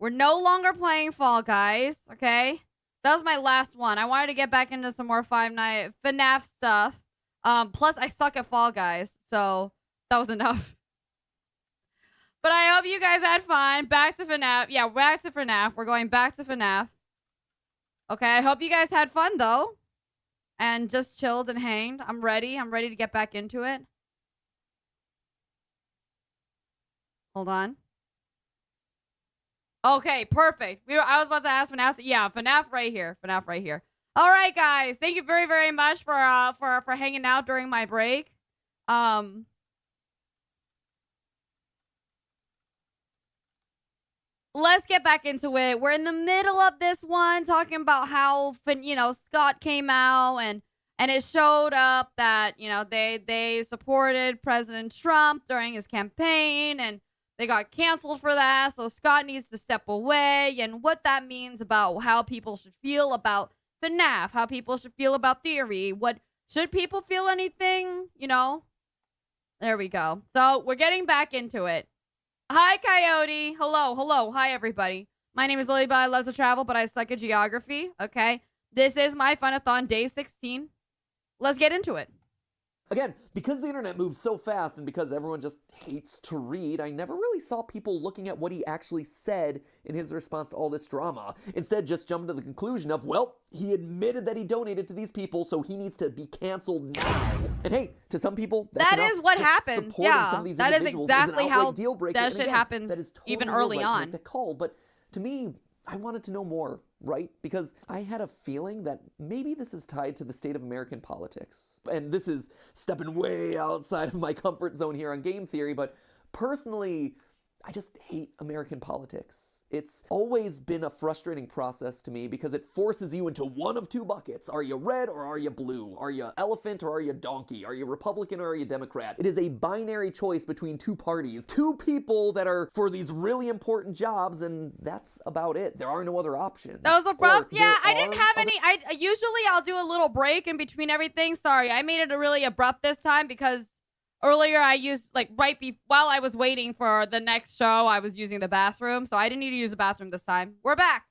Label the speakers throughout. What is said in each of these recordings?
Speaker 1: We're no longer playing Fall Guys, okay? That was my last one. I wanted to get back into some more Five Nights FNAF stuff. Plus, I suck at Fall Guys, so that was enough. But I hope you guys had fun. Back to FNAF. Yeah, back to FNAF. We're going back to FNAF. Okay, I hope you guys had fun, though. And just chilled and hanged. I'm ready. I'm ready to get back into it. Hold on. Okay, perfect. I was about to ask FNAF. Yeah, FNAF right here. FNAF right here. All right, guys. Thank you very, very much for hanging out during my break. Let's get back into it. We're in the middle of this one, talking about how, Scott came out and it showed up that, they supported President Trump during his campaign and they got canceled for that. So Scott needs to step away, and what that means about how people should feel about FNAF, how people should feel about theory. What should people feel anything? There we go. So we're getting back into it. Hi, Coyote. Hello, hello. Hi, everybody. My name is Lily, but I love to travel, but I suck at geography. Okay. This is my Funathon Day 16. Let's get into it.
Speaker 2: Again, because the internet moves so fast and because everyone just hates to read, I never really saw people looking at what he actually said in his response to all this drama. Instead, just jumped to the conclusion of, well, he admitted that he donated to these people, so he needs to be canceled now. And hey, to some people, that's
Speaker 1: that is what
Speaker 2: just
Speaker 1: happens.
Speaker 2: Supporting some of these
Speaker 1: that is exactly how
Speaker 2: deal breaker.
Speaker 1: That shit happens
Speaker 2: that is totally
Speaker 1: even early
Speaker 2: right
Speaker 1: on.
Speaker 2: To make that call, but to me, I wanted to know more, right? Because I had a feeling that maybe this is tied to the state of American politics. And this is stepping way outside of my comfort zone here on game theory, but personally, I just hate American politics. It's always been a frustrating process to me because it forces you into one of two buckets. Are you red or are you blue? Are you elephant or are you donkey? Are you Republican or are you Democrat? It is a binary choice between two parties, two people that are for these really important jobs, and that's about it. There are no other options.
Speaker 1: That was abrupt. Yeah, I didn't have any. Usually I'll do a little break in between everything. Sorry, I made it a really abrupt this time because earlier I used, while I was waiting for the next show, I was using the bathroom. So I didn't need to use the bathroom this time. We're back.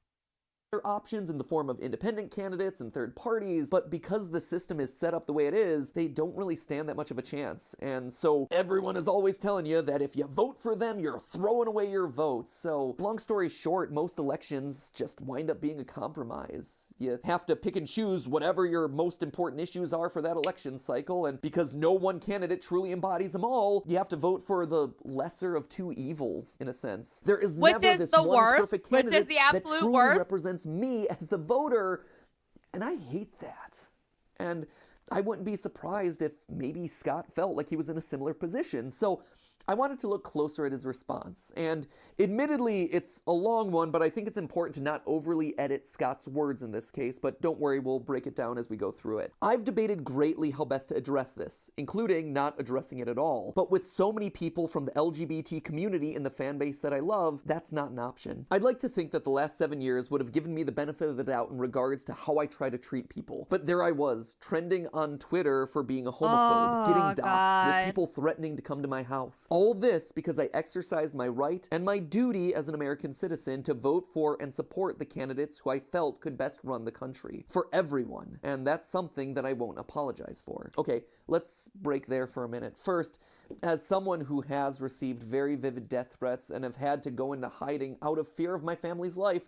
Speaker 2: Options in the form of independent candidates and third parties, but because the system is set up the way it is, they don't really stand that much of a chance. And so everyone is always telling you that if you vote for them, you're throwing away your vote. So long story short, most elections just wind up being a compromise. You have to pick and choose whatever your most important issues are for that election cycle, and because no one candidate truly embodies them all, you have to vote for the lesser of two evils, in a sense. There is never this one perfect candidate
Speaker 1: which is the absolute
Speaker 2: that truly
Speaker 1: worst.
Speaker 2: Represents me as the voter, and I hate that. And I wouldn't be surprised if maybe Scott felt like he was in a similar position. So I wanted to look closer at his response, and admittedly it's a long one, but I think it's important to not overly edit Scott's words in this case, but don't worry, we'll break it down as we go through it. I've debated greatly how best to address this, including not addressing it at all, but with so many people from the LGBT community in the fan base that I love, that's not an option. I'd like to think that the last 7 years would have given me the benefit of the doubt in regards to how I try to treat people, but there I was, trending on Twitter for being a homophobe, getting doxxed, with people threatening to come to my house. All this because I exercised my right and my duty as an American citizen to vote for and support the candidates who I felt could best run the country. For everyone. And that's something that I won't apologize for. Okay, let's break there for a minute. First, as someone who has received very vivid death threats and have had to go into hiding out of fear of my family's life,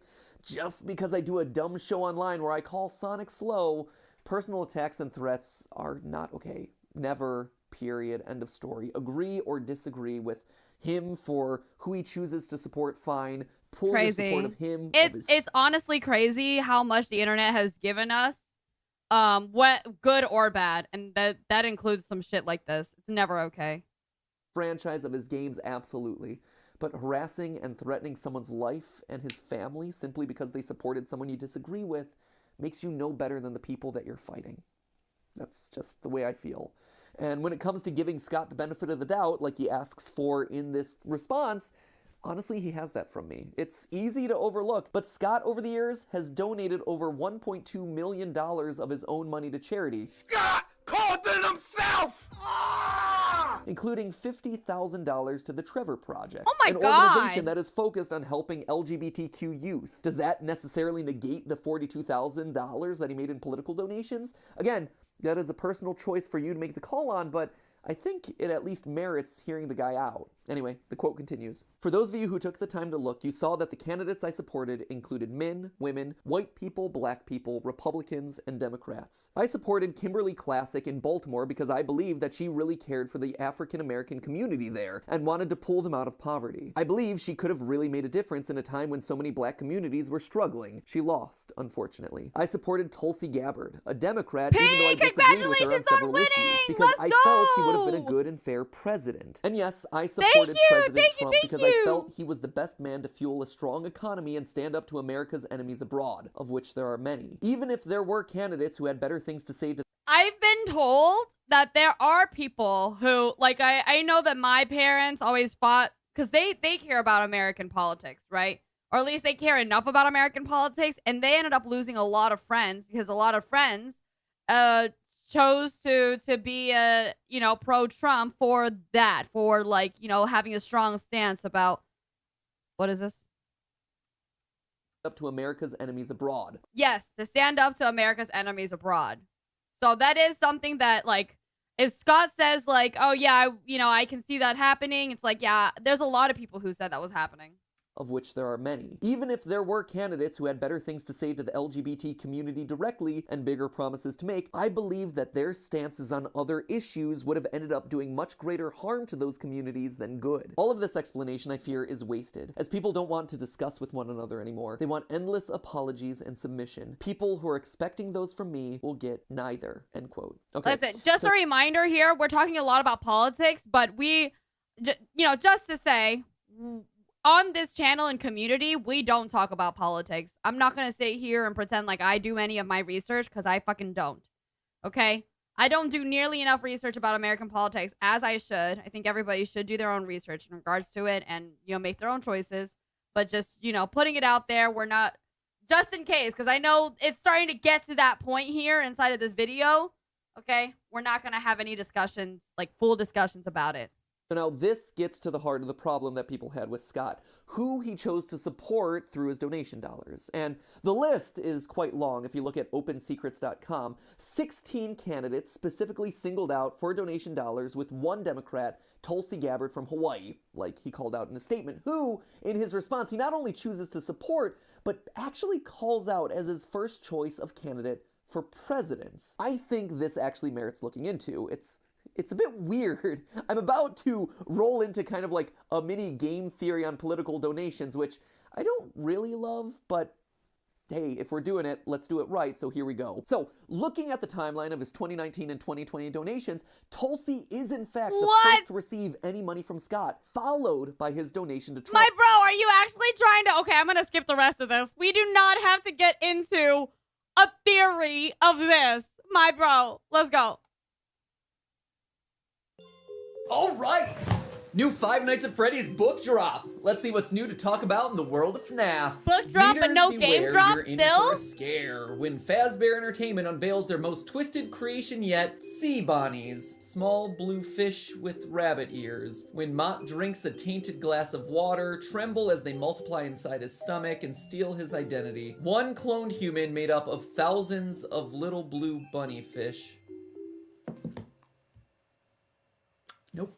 Speaker 2: just because I do a dumb show online where I call Sonic slow, personal attacks and threats are not okay. Never. Period. End of story. Agree or disagree with him for who he chooses to support, fine. Pull your support of him.
Speaker 1: It's honestly crazy how much the internet has given us, what good or bad, and that includes some shit like this. It's never okay.
Speaker 2: Franchise of his games, absolutely. But harassing and threatening someone's life and his family simply because they supported someone you disagree with makes you no better than the people that you're fighting. That's just the way I feel. And when it comes to giving Scott the benefit of the doubt, like he asks for in this response, honestly, he has that from me. It's easy to overlook, but Scott over the years has donated over $1.2 million of his own money to charity.
Speaker 3: Scott called it himself! Ah!
Speaker 2: including $50,000 to the Trevor Project,
Speaker 1: Oh my
Speaker 2: an
Speaker 1: God.
Speaker 2: organization that is focused on helping LGBTQ youth. Does that necessarily negate the $42,000 that he made in political donations? Again, that is a personal choice for you to make the call on, but I think it at least merits hearing the guy out. Anyway, the quote continues. For those of you who took the time to look, you saw that the candidates I supported included men, women, white people, black people, Republicans, and Democrats. I supported Kimberly Classic in Baltimore because I believed that she really cared for the African American community there and wanted to pull them out of poverty. I believe she could have really made a difference in a time when so many black communities were struggling. She lost, unfortunately. I supported Tulsi Gabbard, a Democrat, even though I disagreed with her on several issues, because I felt she would have been a good and fair president. And yes, I supported President Trump because I felt he was the best man to fuel a strong economy and stand up to America's enemies abroad, of which there are many. Even if there were candidates who had better things to say to
Speaker 1: I've been told that there are people who, like, I know that my parents always fought because they care about American politics, right? Or at least they care enough about American politics, and they ended up losing a lot of friends because a lot of friends chose to be pro-Trump for that, for like, having a strong stance about what is this?
Speaker 2: up to America's enemies abroad.
Speaker 1: Yes, to stand up to America's enemies abroad. So that is something that, like, if Scott says like, oh yeah, I can see that happening, it's like, yeah, there's a lot of people who said that was happening.
Speaker 2: Of which there are many. Even if there were candidates who had better things to say to the LGBT community directly and bigger promises to make, I believe that their stances on other issues would have ended up doing much greater harm to those communities than good. All of this explanation, I fear, is wasted, as people don't want to discuss with one another anymore. They want endless apologies and submission. People who are expecting those from me will get neither, end quote. Okay.
Speaker 1: Listen, just a reminder here, we're talking a lot about politics, but just to say, on this channel and community, we don't talk about politics. I'm not going to sit here and pretend like I do any of my research because I fucking don't. Okay? I don't do nearly enough research about American politics as I should. I think everybody should do their own research in regards to it and, make their own choices. But just, putting it out there, we're not, just in case, because I know it's starting to get to that point here inside of this video. Okay? We're not going to have any discussions, like full discussions about it.
Speaker 2: So now this gets to the heart of the problem that people had with Scott, who he chose to support through his donation dollars. And the list is quite long. If you look at opensecrets.com, 16 candidates specifically singled out for donation dollars, with one Democrat, Tulsi Gabbard from Hawaii, like he called out in a statement, who, in his response, he not only chooses to support, but actually calls out as his first choice of candidate for president. I think this actually merits looking into. It's a bit weird. I'm about to roll into kind of like a mini game theory on political donations, which I don't really love, but hey, if we're doing it, let's do it right, so here we go. So, looking at the timeline of his 2019 and 2020 donations, Tulsi is in fact the first to receive any money from Scott, followed by his donation to Trump.
Speaker 1: My bro, are you actually trying to... Okay, I'm gonna skip the rest of this. We do not have to get into a theory of this. My bro, let's go.
Speaker 2: All right! New Five Nights at Freddy's book drop. Let's see what's new to talk about in the world of FNAF.
Speaker 1: Book drop, but no game drop
Speaker 2: you're in
Speaker 1: still?
Speaker 2: for a scare when Fazbear Entertainment unveils their most twisted creation yet, sea bonnies. Small blue fish with rabbit ears. When Mott drinks a tainted glass of water, tremble as they multiply inside his stomach and steal his identity. One cloned human made up of thousands of little blue bunny fish. Nope.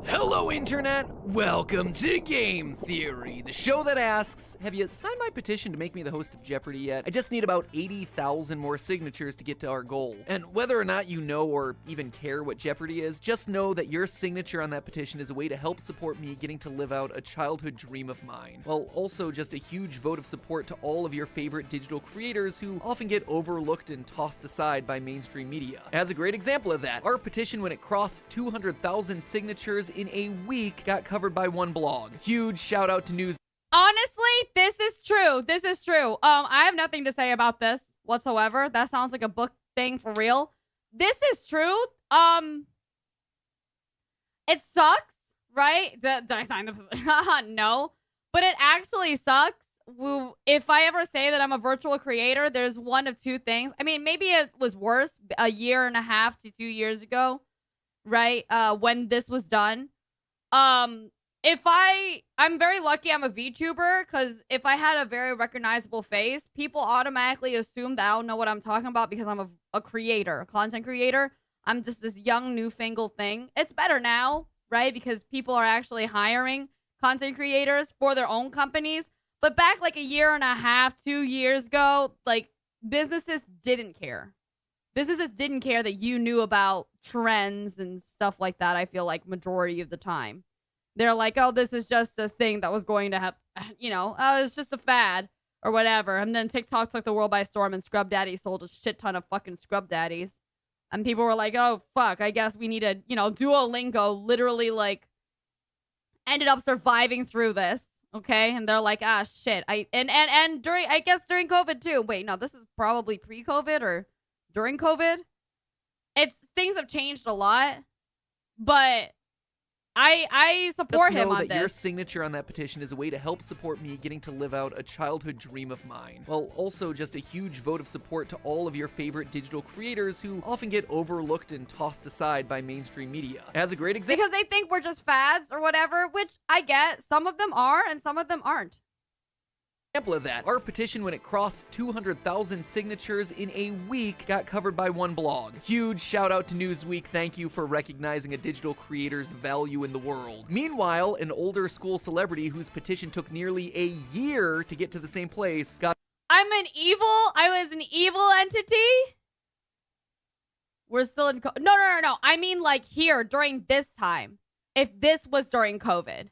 Speaker 2: Hello, Internet! Welcome to Game Theory, the show that asks, have you signed my petition to make me the host of Jeopardy yet? I just need about 80,000 more signatures to get to our goal. And whether or not you know or even care what Jeopardy is, just know that your signature on that petition is a way to help support me getting to live out a childhood dream of mine, while also just a huge vote of support to all of your favorite digital creators who often get overlooked and tossed aside by mainstream media. As a great example of that, our petition, when it crossed 200,000 signatures in a week, got covered by one blog. Huge shout out to news.
Speaker 1: Honestly, this is true. This is true. I have nothing to say about this whatsoever. That sounds like a book thing for real. This is true. It sucks, right? Did I sign the position? No. But it actually sucks if I ever say that I'm a virtual creator, there's one of two things. I mean, maybe it was worse a year and a half to 2 years ago, right? When this was done. I'm very lucky I'm a VTuber, because if I had a very recognizable face, people automatically assume that I don't know what I'm talking about because I'm a creator, a content creator. I'm just this young newfangled thing. It's better now, right? Because people are actually hiring content creators for their own companies. But back like a year and a half, 2 years ago, like businesses didn't care. Businesses didn't care that you knew about trends and stuff like that, I feel like majority of the time. They're like, oh, this is just a thing that was going to happen, oh, it's just a fad or whatever. And then TikTok took the world by storm and Scrub Daddy sold a shit ton of fucking Scrub Daddies. And people were like, oh, fuck, I guess we need to, Duolingo literally like ended up surviving through this. Okay. And they're like, ah, shit. And during, I guess during COVID too. Wait, no, this is probably pre-COVID or during COVID. Things have changed a lot, but I support him on this.
Speaker 2: Just know that your signature on that petition is a way to help support me getting to live out a childhood dream of mine, while also just a huge vote of support to all of your favorite digital creators who often get overlooked and tossed aside by mainstream media. As a great example,
Speaker 1: because they think we're just fads or whatever, which I get. Some of them are and some of them aren't.
Speaker 2: Example of that, our petition, when it crossed 200,000 signatures in a week, got covered by one blog. Huge shout out to Newsweek. Thank you for recognizing a digital creator's value in the world. Meanwhile, an older school celebrity whose petition took nearly a year to get to the same place got...
Speaker 1: I was an evil entity? We're still in... No. I mean, like, here, during this time. If this was during COVID.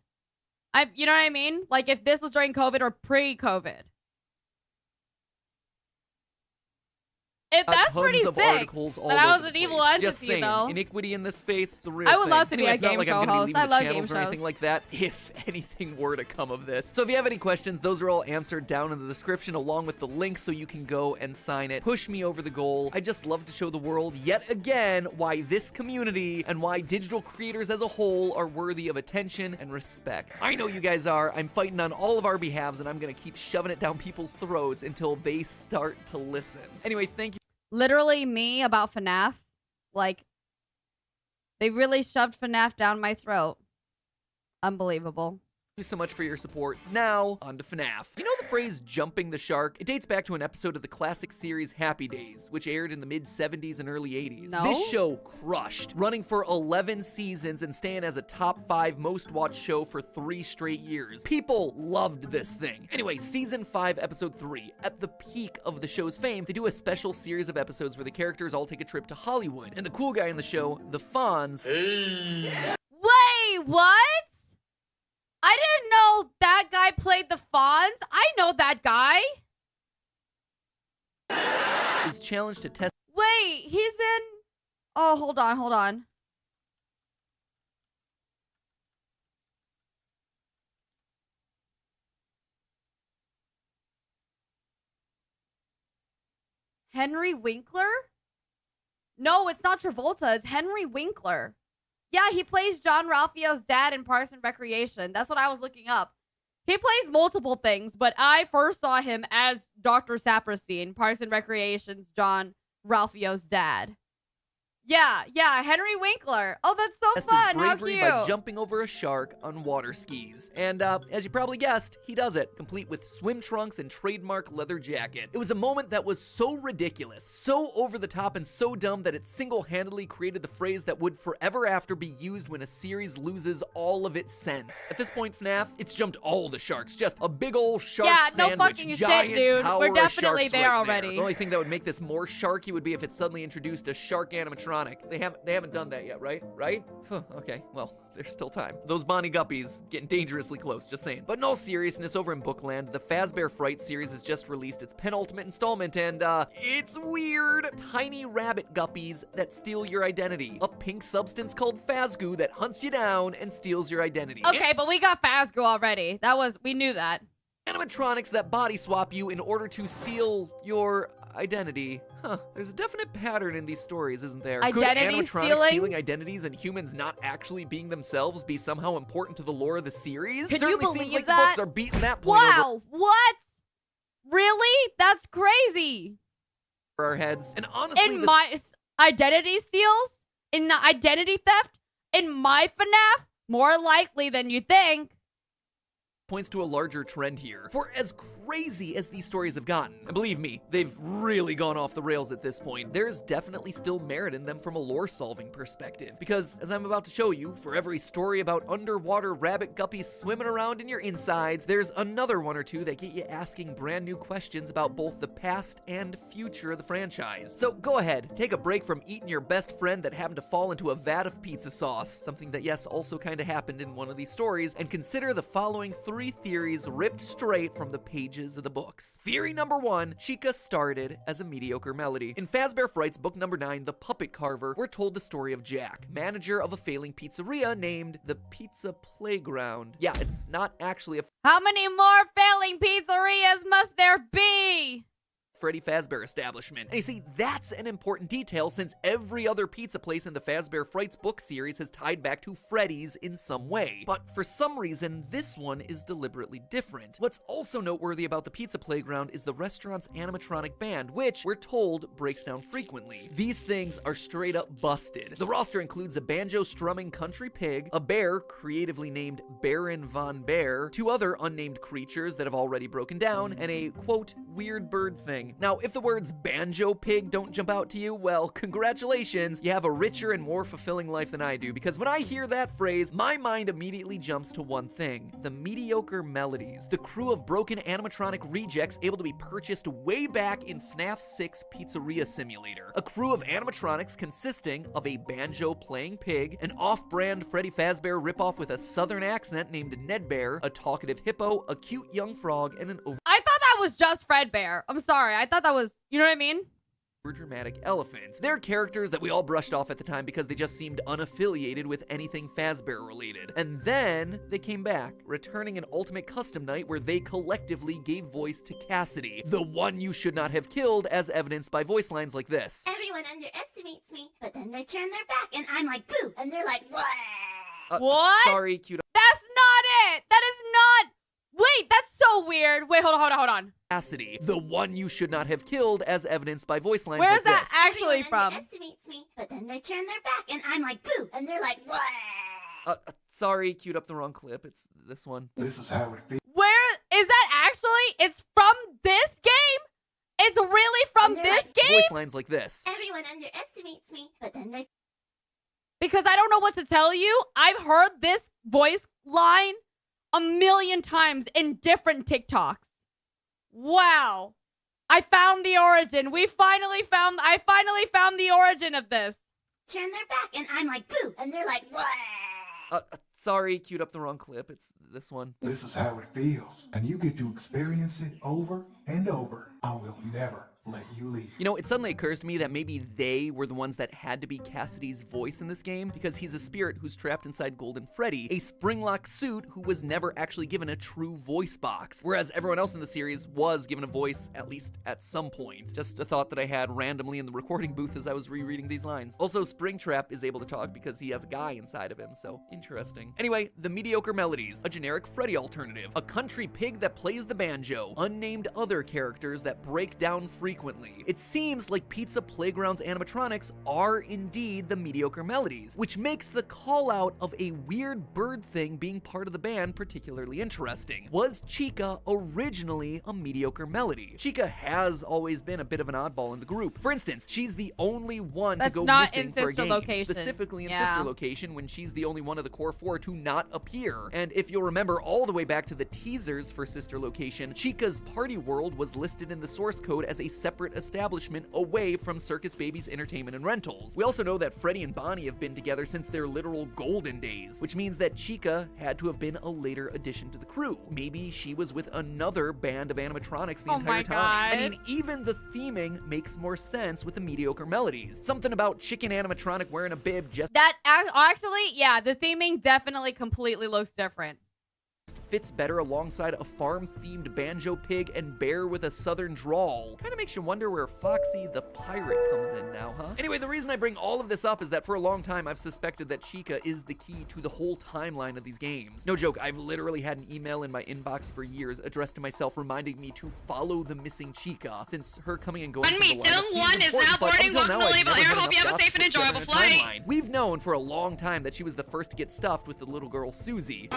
Speaker 1: You know what I mean? Like, if this was during COVID or pre-COVID. That's pretty sick. That I was an evil entity,
Speaker 2: just saying,
Speaker 1: though.
Speaker 2: Iniquity in this space, it's a real
Speaker 1: I would
Speaker 2: thing.
Speaker 1: love to be
Speaker 2: Anyway,
Speaker 1: a
Speaker 2: it's not
Speaker 1: game
Speaker 2: like
Speaker 1: show
Speaker 2: I'm gonna be
Speaker 1: host.
Speaker 2: leaving
Speaker 1: I
Speaker 2: the
Speaker 1: love
Speaker 2: channels
Speaker 1: game
Speaker 2: or
Speaker 1: shows.
Speaker 2: anything like that, if anything were to come of this. So if you have any questions, those are all answered down in the description, along with the link so you can go and sign it. Push me over the goal. I just love to show the world yet again why this community and why digital creators as a whole are worthy of attention and respect. I know you guys are. I'm fighting on all of our behalves, and I'm gonna keep shoving it down people's throats until they start to listen. Anyway, thank you.
Speaker 1: Literally me about FNAF. Like, they really shoved FNAF down my throat. Unbelievable.
Speaker 2: Thank you so much for your support. Now, on to FNAF. You know the phrase jumping the shark? It dates back to an episode of the classic series Happy Days, which aired in the mid-70s and early 80s.
Speaker 1: No?
Speaker 2: This show crushed, running for 11 seasons and staying as a top 5 most watched show for 3 straight years. People loved this thing. Anyway, season 5, episode 3. At the peak of the show's fame, they do a special series of episodes where the characters all take a trip to Hollywood. And the cool guy in the show, the Fonz...
Speaker 1: Wait, what? I didn't know that guy played the Fonz. I know that guy.
Speaker 2: is challenged to test...
Speaker 1: Wait, he's in... Oh, hold on. Henry Winkler? No, it's not Travolta. It's Henry Winkler. Yeah, he plays John Ralphio's dad in Parks and Recreation. That's what I was looking up. He plays multiple things, but I first saw him as Dr. Saperstein in Parks and Recreation's John Ralphio's dad. Yeah, Henry Winkler. Oh, that's so fun. How cute.
Speaker 2: By jumping over a shark on water skis. And as you probably guessed, he does it, complete with swim trunks and trademark leather jacket. It was a moment that was so ridiculous, so over the top and so dumb that it single-handedly created the phrase that would forever after be used when a series loses all of its sense. At this point, FNAF, it's jumped all the sharks. Just a big old shark sandwich.
Speaker 1: No fucking
Speaker 2: giant
Speaker 1: shit, dude.
Speaker 2: tower
Speaker 1: We're definitely
Speaker 2: of sharks
Speaker 1: there
Speaker 2: right
Speaker 1: already.
Speaker 2: The only thing that would make this more sharky would be if it suddenly introduced a shark animatronic. They haven't done that yet, right? Okay, well, there's still time. Those Bonnie Guppies getting dangerously close, just saying. But in all seriousness, over in Bookland, the Fazbear Fright series has just released its penultimate installment, and it's weird. Tiny rabbit guppies that steal your identity. A pink substance called Fazgoo that hunts you down and steals your identity.
Speaker 1: Okay, but we got Fazgoo already. We knew that.
Speaker 2: Animatronics that body swap you in order to steal your identity. There's a definite pattern in these stories, isn't there?
Speaker 1: Identity
Speaker 2: Could animatronics
Speaker 1: stealing?
Speaker 2: stealing identities and humans not actually being themselves be somehow important to the lore of the series?
Speaker 1: Could
Speaker 2: Certainly
Speaker 1: you
Speaker 2: seems
Speaker 1: believe
Speaker 2: like
Speaker 1: that?
Speaker 2: the books are beating that point over.
Speaker 1: Wow, what? Really? That's crazy.
Speaker 2: our heads. And honestly,
Speaker 1: In my identity steals, in the identity theft, in my FNAF, more likely than you think.
Speaker 2: Points to a larger trend here. For as crazy as these stories have gotten, and believe me, they've really gone off the rails at this point, there's definitely still merit in them from a lore-solving perspective. Because, as I'm about to show you, for every story about underwater rabbit guppies swimming around in your insides, there's another one or two that get you asking brand new questions about both the past and future of the franchise. So go ahead, take a break from eating your best friend that happened to fall into a vat of pizza sauce, something that yes, also kind of happened in one of these stories, and consider the following 3 theories ripped straight from the pages of the books. Theory number 1, Chica started as a mediocre melody. In Fazbear Fright's book number 9, The Puppet Carver, we're told the story of Jack, manager of a failing pizzeria named the Pizza Playground. Yeah, it's not actually a
Speaker 1: How many more failing pizzerias must there be?
Speaker 2: Freddy Fazbear establishment. And you see, that's an important detail since every other pizza place in the Fazbear Frights book series has tied back to Freddy's in some way. But for some reason, this one is deliberately different. What's also noteworthy about the Pizza Playground is the restaurant's animatronic band, which, we're told, breaks down frequently. These things are straight up busted. The roster includes a banjo-strumming country pig, a bear creatively named Baron Von Bear, 2 other unnamed creatures that have already broken down, and a, quote, weird bird thing. Now, if the words banjo pig don't jump out to you, well, congratulations, you have a richer and more fulfilling life than I do, because when I hear that phrase, my mind immediately jumps to one thing: the mediocre melodies. The crew of broken animatronic rejects able to be purchased way back in FNAF 6 Pizzeria Simulator. A crew of animatronics consisting of a banjo-playing pig, an off-brand Freddy Fazbear ripoff with a southern accent named Ned Bear, a talkative hippo, a cute young frog, and an
Speaker 1: I thought that was just Fredbear. I'm sorry. I thought that was, you know what I mean?
Speaker 2: dramatic elephants. They're characters that we all brushed off at the time because they just seemed unaffiliated with anything Fazbear related. And then they came back, returning an ultimate custom night where they collectively gave voice to Cassidy, the one you should not have killed, as evidenced by voice lines like this.
Speaker 3: Everyone underestimates me, but then they turn their back and I'm like, boo, and they're like, what?
Speaker 1: What?
Speaker 2: Sorry, cute
Speaker 1: That's not it. That is not. Wait, that's so weird. Wait, hold on.
Speaker 2: Cassidy, the one you should not have killed, as evidenced by voice lines
Speaker 1: Where's
Speaker 2: like
Speaker 1: that
Speaker 2: this.
Speaker 1: actually
Speaker 3: Everyone
Speaker 1: from?
Speaker 3: underestimates me, but then they turn their back and I'm like, boo, and they're like, what?
Speaker 2: Sorry, queued up the wrong clip. It's this one.
Speaker 4: This is how it feels.
Speaker 1: Where is that actually? It's from this game? It's really from
Speaker 3: And they're
Speaker 1: this
Speaker 3: like,
Speaker 1: game?
Speaker 2: Voice lines like this.
Speaker 3: Everyone underestimates me, but then they
Speaker 1: Because I don't know what to tell you. I've heard this voice line a million times in different TikToks. Wow. I found the origin. I finally found the origin of this.
Speaker 3: turn their back and I'm like, boo, and they're like, what?
Speaker 2: Sorry, queued up the wrong clip. It's this one.
Speaker 4: This is how it feels. And you get to experience it over and over. I will never let you leave.
Speaker 2: You know, it suddenly occurs to me that maybe they were the ones that had to be Cassidy's voice in this game, because he's a spirit who's trapped inside Golden Freddy, a spring-lock suit who was never actually given a true voice box, whereas everyone else in the series was given a voice, at least at some point. Just a thought that I had randomly in the recording booth as I was rereading these lines. Also, Springtrap is able to talk because he has a guy inside of him, so interesting. Anyway, the mediocre melodies, a generic Freddy alternative, a country pig that plays the banjo, unnamed other characters that break down frequently. It seems like Pizza Playground's animatronics are indeed the mediocre melodies, which makes the call out of a weird bird thing being part of the band particularly interesting. Was Chica originally a mediocre melody? Chica has always been a bit of an oddball in the group. For instance, she's the only one
Speaker 1: That's
Speaker 2: to go
Speaker 1: not
Speaker 2: missing
Speaker 1: in
Speaker 2: for a
Speaker 1: Sister
Speaker 2: game,
Speaker 1: Location.
Speaker 2: specifically in
Speaker 1: Yeah.
Speaker 2: Sister Location, when she's the only one of the core 4 to not appear. And if you'll remember all the way back to the teasers for Sister Location, Chica's party world was listed in the source code as a separate establishment away from Circus Baby's entertainment and rentals. We also know that Freddy and Bonnie have been together since their literal golden days, which means that Chica had to have been a later addition to the crew. Maybe she was with another band of animatronics the
Speaker 1: Oh
Speaker 2: entire
Speaker 1: my
Speaker 2: time. I
Speaker 1: God.
Speaker 2: mean, even the theming makes more sense with the mediocre melodies. Something about chicken animatronic wearing a bib just
Speaker 1: That actually, yeah, the theming definitely completely looks different.
Speaker 2: fits better alongside a farm-themed banjo pig and bear with a southern drawl. Kinda makes you wonder where Foxy the pirate comes in now, huh? Anyway, the reason I bring all of this up is that for a long time I've suspected that Chica is the key to the whole timeline of these games. No joke, I've literally had an email in my inbox for years addressed to myself reminding me to follow the missing Chica, since her coming and going from the lineup seems
Speaker 5: One is now
Speaker 2: important, but
Speaker 5: boarding.
Speaker 2: until
Speaker 5: Welcome
Speaker 2: now,
Speaker 5: to
Speaker 2: I've
Speaker 5: Label
Speaker 2: never
Speaker 5: Air.
Speaker 2: had
Speaker 5: Hope you
Speaker 2: enough
Speaker 5: have a safe and
Speaker 2: gossip to put
Speaker 5: enjoyable
Speaker 2: together in a
Speaker 5: flight.
Speaker 2: timeline. We've known for a long time that she was the first to get stuffed with the little girl Susie.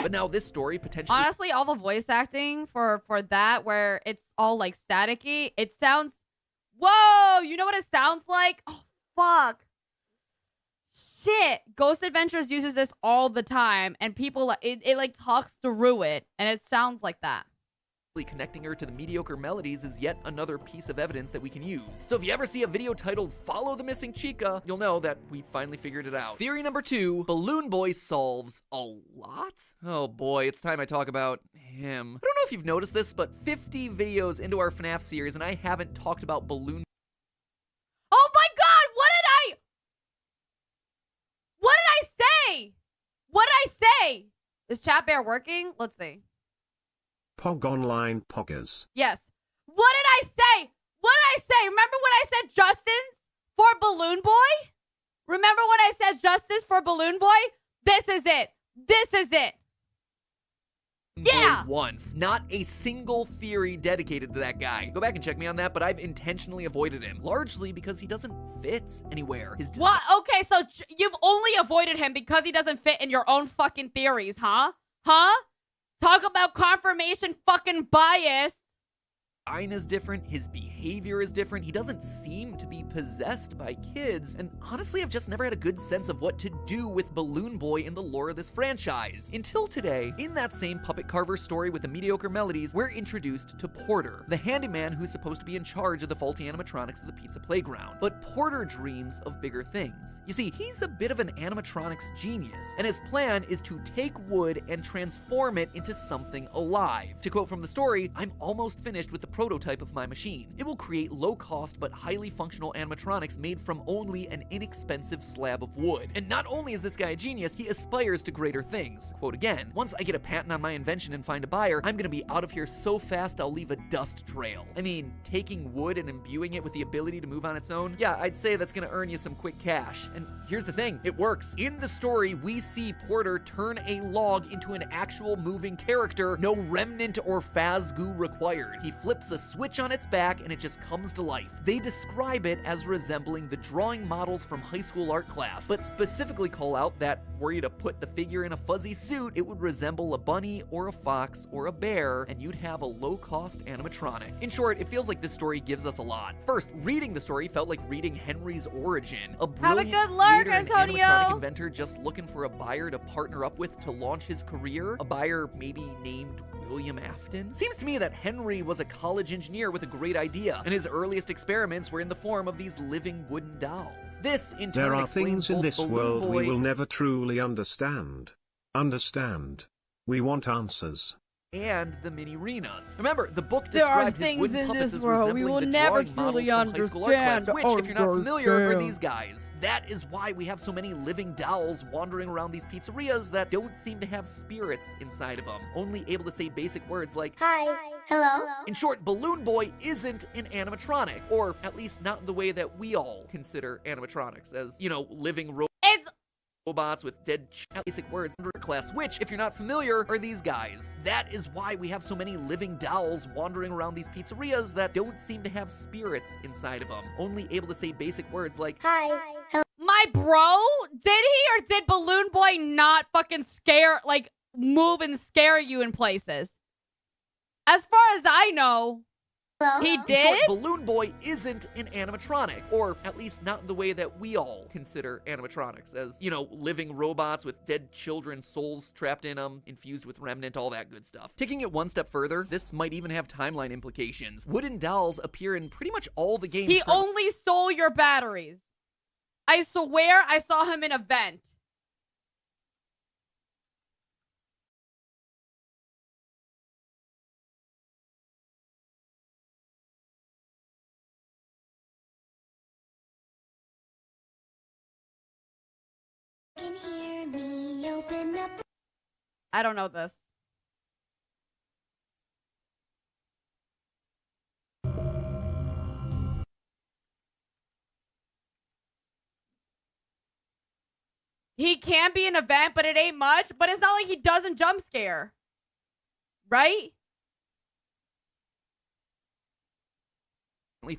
Speaker 2: But now this story potentially...
Speaker 1: Honestly, all the voice acting for that, where it's all like staticky, it sounds... Whoa! You know what it sounds like? Oh, fuck. Shit. Ghost Adventures uses this all the time, and people, it like talks through it, and it sounds like that.
Speaker 2: Connecting her to the mediocre melodies is yet another piece of evidence that we can use. So if you ever see a video titled "Follow the Missing Chica," you'll know that we finally figured it out. Theory number 2, Balloon Boy solves a lot? Oh boy, it's time I talk about him. I don't know if you've noticed this, but 50 videos into our FNAF series and I haven't talked about Balloon...
Speaker 1: Oh my god! What did I say? What did I say? Is Chat Bear working? Let's see.
Speaker 6: Pog Online Poggers.
Speaker 1: Yes. What did I say? What did I say? Remember when I said Justin's for Balloon Boy? Remember when I said Justice for Balloon Boy? This is it. This is it. Yeah.
Speaker 2: Once. Not a single theory dedicated to that guy. Go back and check me on that, but I've intentionally avoided him. Largely because he doesn't fit anywhere.
Speaker 1: What? Okay, so you've only avoided him because he doesn't fit in your own fucking theories, huh? Huh? Talk about confirmation fucking bias.
Speaker 2: Design is different, his behavior is different, he doesn't seem to be possessed by kids, and honestly I've just never had a good sense of what to do with Balloon Boy in the lore of this franchise. Until today, in that same puppet carver story with the mediocre melodies, we're introduced to Porter, the handyman who's supposed to be in charge of the faulty animatronics of the pizza playground. But Porter dreams of bigger things. You see, he's a bit of an animatronics genius, and his plan is to take wood and transform it into something alive. To quote from the story, "I'm almost finished with the prototype of my machine. It will create low-cost but highly functional animatronics made from only an inexpensive slab of wood." And not only is this guy a genius, he aspires to greater things. Quote again, "Once I get a patent on my invention and find a buyer, I'm gonna be out of here so fast I'll leave a dust trail." I mean, taking wood and imbuing it with the ability to move on its own? Yeah, I'd say that's gonna earn you some quick cash. And here's the thing, it works. In the story, we see Porter turn a log into an actual moving character, no remnant or phasgoo required. He flips a switch on its back and it just comes to life. They describe it as resembling the drawing models from high school art class, but specifically call out that were you to put the figure in a fuzzy suit, it would resemble a bunny or a fox or a bear, and you'd have a low-cost animatronic. In short, it feels like this story gives us a lot. First, reading the story felt like reading Henry's origin. A brilliant
Speaker 1: good luck,
Speaker 2: creator and
Speaker 1: Antonio.
Speaker 2: animatronic inventor just looking for a buyer to partner up with to launch his career. A buyer maybe named William Afton? Seems to me that Henry was a college engineer with a great idea, and his earliest experiments were in the form of these living wooden dolls. This, in turn,
Speaker 6: There are
Speaker 2: explains
Speaker 6: things in
Speaker 2: both
Speaker 6: this
Speaker 2: Balloon
Speaker 6: world
Speaker 2: Boy
Speaker 6: we will never truly understand. Understand. We want answers.
Speaker 2: and the mini-renas. Remember, the book
Speaker 1: There are
Speaker 2: described his
Speaker 1: things
Speaker 2: wooden
Speaker 1: in
Speaker 2: puppets
Speaker 1: this
Speaker 2: as
Speaker 1: world we
Speaker 2: resembling
Speaker 1: will
Speaker 2: the
Speaker 1: never
Speaker 2: drawing models
Speaker 1: truly
Speaker 2: from high school art class,
Speaker 1: understand.
Speaker 2: which, if you're not familiar, are
Speaker 1: Understand.
Speaker 2: these guys. That is why we have so many living dolls wandering around these pizzerias that don't seem to have spirits inside of them, only able to say basic words like,
Speaker 3: Hi. Hello.
Speaker 2: in short, Balloon Boy isn't an animatronic, or at least not in the way that we all consider animatronics, as, you know, living
Speaker 1: It's
Speaker 2: robots with dead basic words under class, which, if you're not familiar, are these guys. That is why we have so many living dolls wandering around these pizzerias that don't seem to have spirits inside of them, only able to say basic words like,
Speaker 3: Hi.
Speaker 1: my bro. Did he or did Balloon Boy not fucking move and scare you in places? As far as I know,
Speaker 3: Hello.
Speaker 1: he
Speaker 2: in short,
Speaker 1: did.
Speaker 2: Balloon Boy isn't an animatronic, or at least not in the way that we all consider animatronics, as, you know, living robots with dead children's souls trapped in them, infused with remnant, all that good stuff. Taking it one step further, this might even have timeline implications. Wooden dolls appear in pretty much all the games.
Speaker 1: He only stole your batteries. I swear I saw him in a vent.
Speaker 3: Can hear me open up.
Speaker 1: I don't know this. He can be an event, but it ain't much. But it's not like he doesn't jump scare. Right?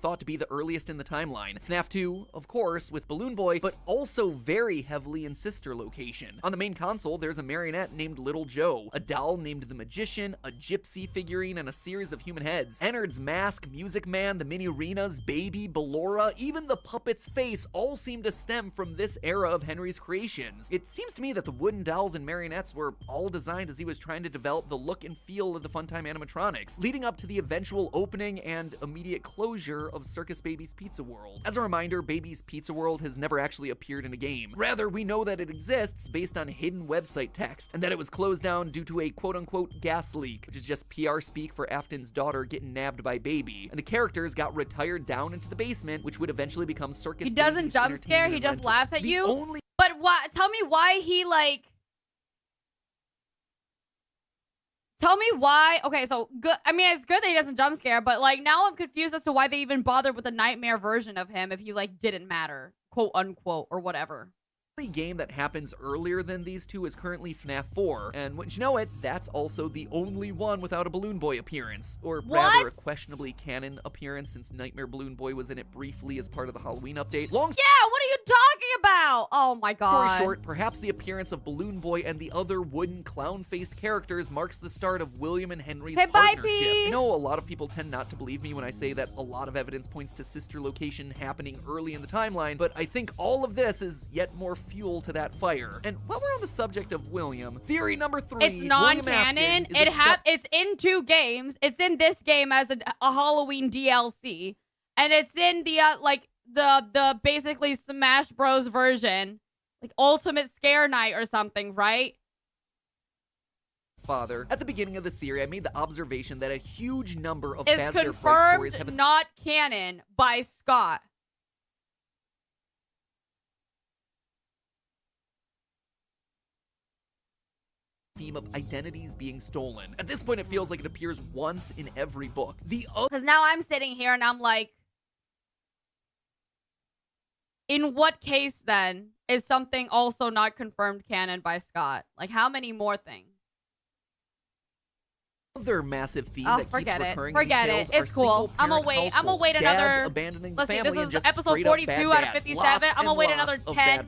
Speaker 2: Thought to be the earliest in the timeline. FNAF 2, of course, with Balloon Boy, but also very heavily in sister location. On the main console, there's a marionette named Little Joe, a doll named the Magician, a gypsy figurine, and a series of human heads. Ennard's mask, Music Man, the mini arenas, Baby, Ballora, even the puppet's face all seem to stem from this era of Henry's creations. It seems to me that the wooden dolls and marionettes were all designed as he was trying to develop the look and feel of the Funtime animatronics, leading up to the eventual opening and immediate closure of Circus Baby's Pizza World. As a reminder, Baby's Pizza World has never actually appeared in a game. Rather, we know that it exists based on hidden website text, and that it was closed down due to a quote-unquote gas leak, which is just PR speak for Afton's daughter getting nabbed by Baby, and the characters got retired down into the basement, which would eventually become Circus Baby's.
Speaker 1: He doesn't jump scare, he just laughs at you? But what? Tell me why he, like... Tell me why. Okay, so good. I mean, it's good that he doesn't jump scare, but like now I'm confused as to why they even bothered with a nightmare version of him if he like didn't matter, quote unquote, or whatever. The game that happens earlier than these two is currently FNAF 4, and wouldn't you know it, that's also the only one without a Balloon Boy appearance. Or rather, a questionably canon appearance, since Nightmare Balloon Boy was in it briefly as part of the Halloween update. What are you talking about? Oh my god. Story short, perhaps the appearance of Balloon Boy and the other wooden clown-faced characters marks the start of William and Henry's partnership. I know a lot of people tend not to believe me when I say that a lot of evidence points to sister location happening early in the timeline, but I think all of this is yet more fuel to that fire. And while we're on the subject of William, theory number 3, it's non-canon. It's in 2 games. It's in this game as a Halloween DLC, and it's in the the basically Smash Bros version, like Ultimate Scare Night or something, right?
Speaker 2: Father. At the beginning of this theory, I made the observation that a huge number of
Speaker 1: is confirmed stories not canon by Scott.
Speaker 2: Theme of identities being stolen. At this point, it feels like it appears once in every book. Because
Speaker 1: now I'm sitting here and I'm like, in what case then is something also not confirmed canon by Scott? Like, how many more things?
Speaker 2: Other massive theme that keeps recurring in these tales
Speaker 1: it's cool. I'm gonna wait another.
Speaker 2: Abandoning
Speaker 1: Let's see,
Speaker 2: family
Speaker 1: this
Speaker 2: and
Speaker 1: is
Speaker 2: just
Speaker 1: episode 42 out of 57. I'm gonna wait another 10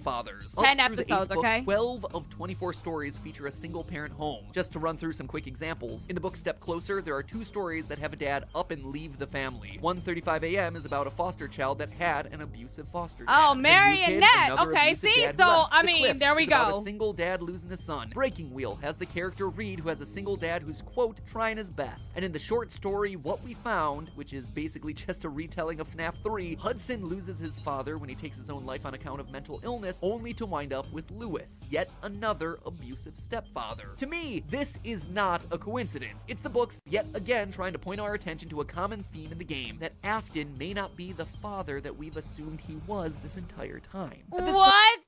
Speaker 1: episodes, okay?
Speaker 2: 12 of 24 stories feature a single parent home. Just to run through some quick examples. In the book Step Closer, there are 2 stories that have a dad up and leave the family. 1:35 a.m. is about a foster child that had an abusive foster dad.
Speaker 1: Oh, marionette. Okay, see, so I mean, there we go.
Speaker 2: About a single dad losing his son. Breaking Wheel has the character Reed, who has a single dad who's quote trying his best. And in the short story What We Found, which is basically just a retelling of FNAF 3, Hudson loses his father when he takes his own life on account of mental illness, only to wind up with Lewis, yet another abusive stepfather. To me, this is not a coincidence. It's the books yet again trying to point our attention to a common theme in the game, that Afton may not be the father that we've assumed he was this entire time.
Speaker 1: What?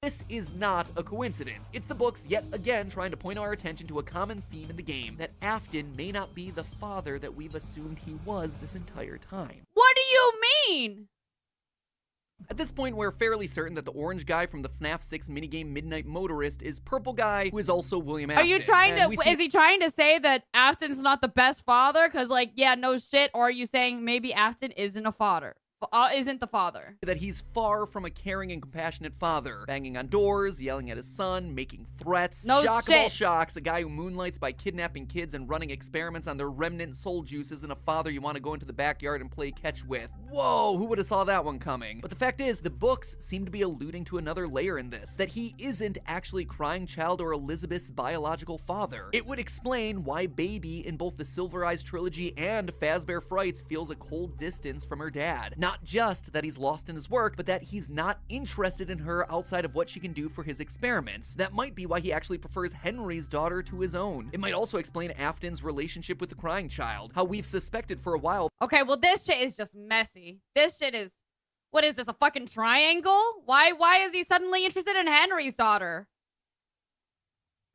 Speaker 2: This is not a coincidence. It's the books yet again trying to point our attention to a common theme in the game, that Afton may not be the father that we've assumed he was this entire time.
Speaker 1: What do you mean?
Speaker 2: At this point, we're fairly certain that the orange guy from the FNAF 6 minigame Midnight Motorist is Purple Guy, who is also William Afton.
Speaker 1: Are you trying to, is he trying to say that Afton's not the best father? Because, like, yeah, no shit. Or are you saying maybe Afton isn't a father? Isn't the father?
Speaker 2: That he's far from a caring and compassionate father, banging on doors, yelling at his son, making threats.
Speaker 1: No
Speaker 2: Shock
Speaker 1: shit.
Speaker 2: of all shocks, a guy who moonlights by kidnapping kids and running experiments on their remnant soul juice isn't a father you want to go into the backyard and play catch with. Whoa, who would have saw that one coming? But the fact is, the books seem to be alluding to another layer in this, that he isn't actually Crying Child or Elizabeth's biological father. It would explain why Baby in both the Silver Eyes trilogy and Fazbear Frights feels a cold distance from her dad. Not just that he's lost in his work, but that he's not interested in her outside of what she can do for his experiments. That might be why he actually prefers Henry's daughter to his own. It might also explain Afton's relationship with the Crying Child, how we've suspected for a while.
Speaker 1: Okay, well, this shit is just messy. This shit is... What is this, a fucking triangle? Why is he suddenly interested in Henry's daughter?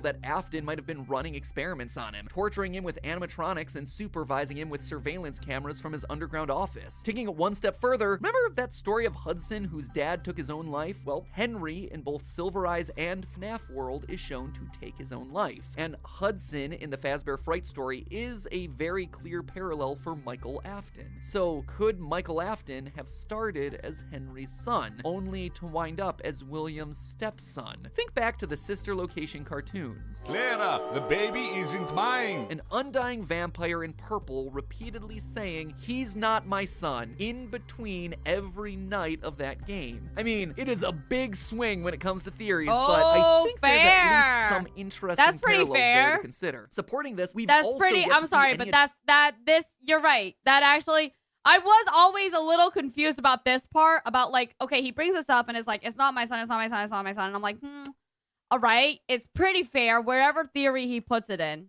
Speaker 2: That Afton might have been running experiments on him, torturing him with animatronics and supervising him with surveillance cameras from his underground office. Taking it one step further, remember that story of Hudson whose dad took his own life? Well, Henry in both Silver Eyes and FNAF World is shown to take his own life. And Hudson in the Fazbear Fright story is a very clear parallel for Michael Afton. So could Michael Afton have started as Henry's son, only to wind up as William's stepson? Think back to the Sister Location cartoon.
Speaker 5: Clara, the baby isn't mine.
Speaker 2: An undying vampire in purple repeatedly saying, "He's not my son," in between every night of that game. I mean, it is a big swing when it comes to theories, but I think there's at least some interesting parallels there to consider. Supporting this, we've also yet to
Speaker 1: I'm
Speaker 2: see
Speaker 1: sorry,
Speaker 2: any
Speaker 1: but you're right. That actually, I was always a little confused about this part, about like, okay, he brings this up and it's like, it's not my son, it's not my son, it's not my son. And I'm like, all right, it's pretty fair, wherever theory he puts it in.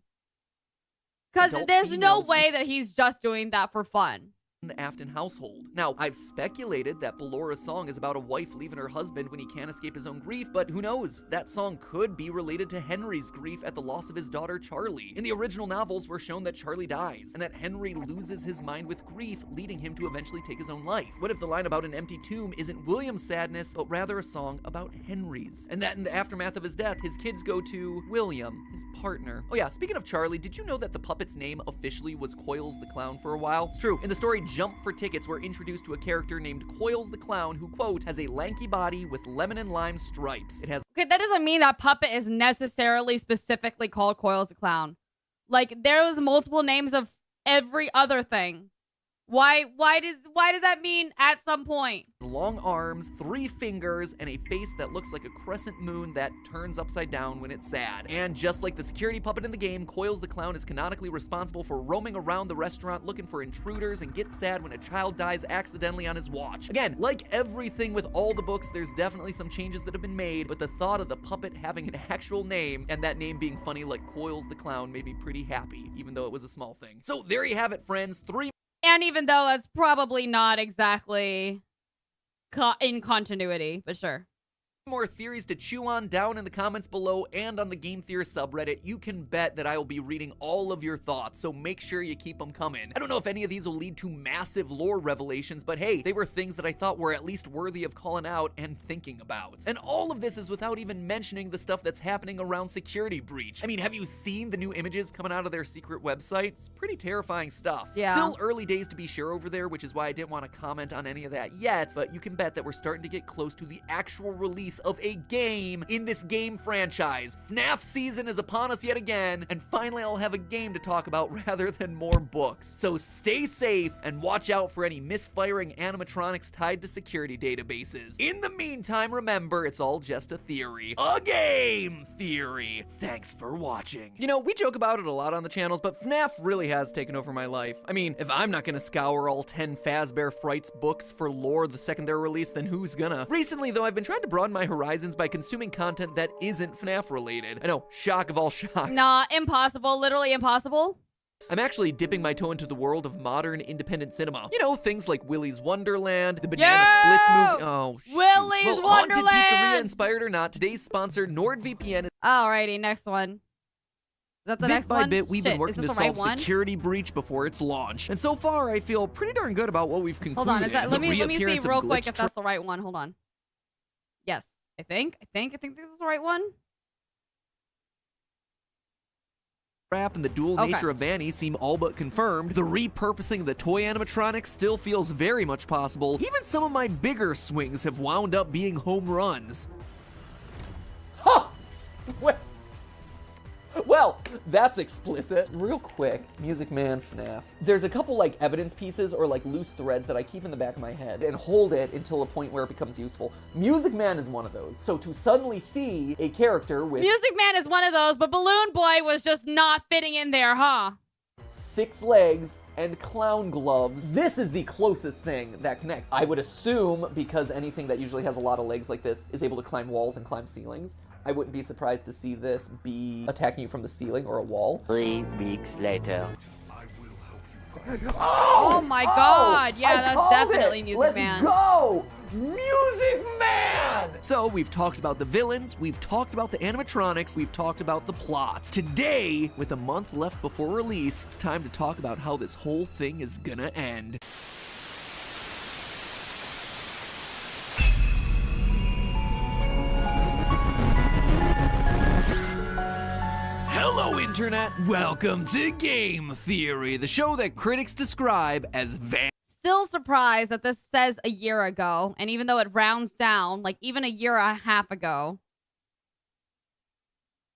Speaker 1: Because there's no way that he's just doing that for fun.
Speaker 2: The Afton household. Now, I've speculated that Bellora's song is about a wife leaving her husband when he can't escape his own grief, but who knows? That song could be related to Henry's grief at the loss of his daughter Charlie. In the original novels, we're shown that Charlie dies, and that Henry loses his mind with grief, leading him to eventually take his own life. What if the line about an empty tomb isn't William's sadness, but rather a song about Henry's? And that in the aftermath of his death, his kids go to William, his partner. Oh yeah, speaking of Charlie, did you know that the puppet's name officially was Coils the Clown for a while? It's true. In the story Jump for Tickets, we're introduced to a character named Coils the Clown who, quote, has a lanky body with lemon and lime stripes. It has...
Speaker 1: Okay, that doesn't mean that puppet is necessarily specifically called Coils the Clown. Like, there was multiple names of every other thing. Why does that mean at some point?
Speaker 2: Long arms, 3 fingers, and a face that looks like a crescent moon that turns upside down when it's sad. And just like the security puppet in the game, Coils the Clown is canonically responsible for roaming around the restaurant looking for intruders and gets sad when a child dies accidentally on his watch. Again, like everything with all the books, there's definitely some changes that have been made, but the thought of the puppet having an actual name, and that name being funny like Coils the Clown, made me pretty happy, even though it was a small thing. So there you have it, friends. 3
Speaker 1: And even though it's probably not exactly in continuity, but sure.
Speaker 2: more theories to chew on down in the comments below and on the Game Theorist subreddit. You can bet that I will be reading all of your thoughts, so make sure you keep them coming. I don't know if any of these will lead to massive lore revelations, but hey, they were things that I thought were at least worthy of calling out and thinking about. And all of this is without even mentioning the stuff that's happening around Security Breach. I mean, have you seen the new images coming out of their secret website? It's pretty terrifying stuff.
Speaker 1: Yeah.
Speaker 2: Still early days to be sure over there, which is why I didn't want to comment on any of that yet, but you can bet that we're starting to get close to the actual release of a game in this game franchise. FNAF season is upon us yet again, and finally I'll have a game to talk about rather than more books. So stay safe and watch out for any misfiring animatronics tied to security databases. In the meantime, remember, it's all just a theory. A game theory. Thanks for watching. You know, we joke about it a lot on the channels, but FNAF really has taken over my life. I mean, if I'm not gonna scour all 10 Fazbear Frights books for lore the second they're released, then who's gonna? Recently, though, I've been trying to broaden my horizons by consuming content that isn't FNAF related. I know, shock of all shocks.
Speaker 1: Nah, impossible. Literally impossible.
Speaker 2: I'm actually dipping my toe into the world of modern independent cinema. You know, things like Willy's Wonderland, the Banana Splits movie. Oh, shoot.
Speaker 1: Willy's
Speaker 2: Well,
Speaker 1: Wonderland!
Speaker 2: Haunted Pizzeria inspired or not, today's sponsor, NordVPN.
Speaker 1: Alrighty, next one. Is that the next
Speaker 2: Bit by
Speaker 1: one?
Speaker 2: bit, we've
Speaker 1: Shit,
Speaker 2: been working
Speaker 1: is
Speaker 2: to
Speaker 1: this the right
Speaker 2: solve
Speaker 1: one?
Speaker 2: Security Breach before its launch. And so far, I feel pretty darn good about what we've concluded.
Speaker 1: Hold on, is that,
Speaker 2: The
Speaker 1: let me see
Speaker 2: reappearance of
Speaker 1: real quick
Speaker 2: glitch
Speaker 1: if that's the right one. Hold on. Yes, I think this is the right one.
Speaker 2: Trap and the dual
Speaker 1: Okay.
Speaker 2: nature of Vanny seem all but confirmed. The repurposing of the toy animatronics still feels very much possible. Even some of my bigger swings have wound up being home runs. Huh! Well, that's explicit. Real quick, Music Man FNAF. There's a couple like evidence pieces or like loose threads that I keep in the back of my head and hold it until a point where it becomes useful. Music Man is one of those. So to suddenly see a character with
Speaker 1: Music Man is one of those, but Balloon Boy was just not fitting in there, huh?
Speaker 2: 6 legs and clown gloves. This is the closest thing that connects. I would assume, because anything that usually has a lot of legs like this is able to climb walls and climb ceilings, I wouldn't be surprised to see this be attacking you from the ceiling or a wall.
Speaker 7: 3 weeks later.
Speaker 4: I will help you
Speaker 1: Oh my God. Yeah,
Speaker 2: I
Speaker 1: that's
Speaker 2: called
Speaker 1: definitely
Speaker 2: it.
Speaker 1: Music
Speaker 2: Let's
Speaker 1: Man.
Speaker 2: go! Music Man! So we've talked about the villains, we've talked about the animatronics, we've talked about the plot. Today, with a month left before release, it's time to talk about how this whole thing is gonna end. Hello, Internet! Welcome to Game Theory, the show that critics describe as
Speaker 1: Still surprised that this says a year ago, and even though it rounds down, like even a year and a half ago,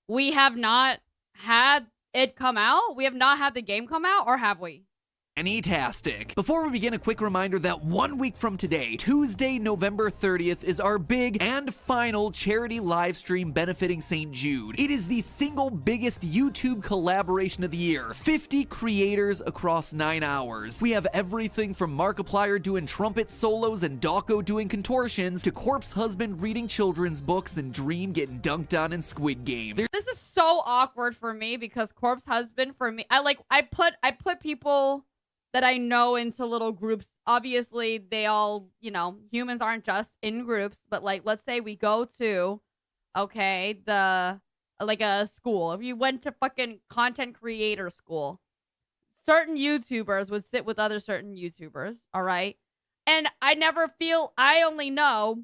Speaker 1: we have not had it come out? We have not had the game come out, or have we?
Speaker 2: Fantastic. Before we begin, a quick reminder that 1 week from today, Tuesday, November 30th, is our big and final charity live stream benefiting St. Jude. It is the single biggest YouTube collaboration of the year. 50 creators across 9 hours. We have everything from Markiplier doing trumpet solos and Dawko doing contortions to Corpse Husband reading children's books and Dream getting dunked on in Squid Game.
Speaker 1: This is so awkward for me because Corpse Husband, for me, I put people that I know into little groups. Obviously, they all, you know, humans aren't just in groups, but like, let's say we go to, okay, like a school. If you went to fucking content creator school, certain YouTubers would sit with other certain YouTubers, all right? And I only know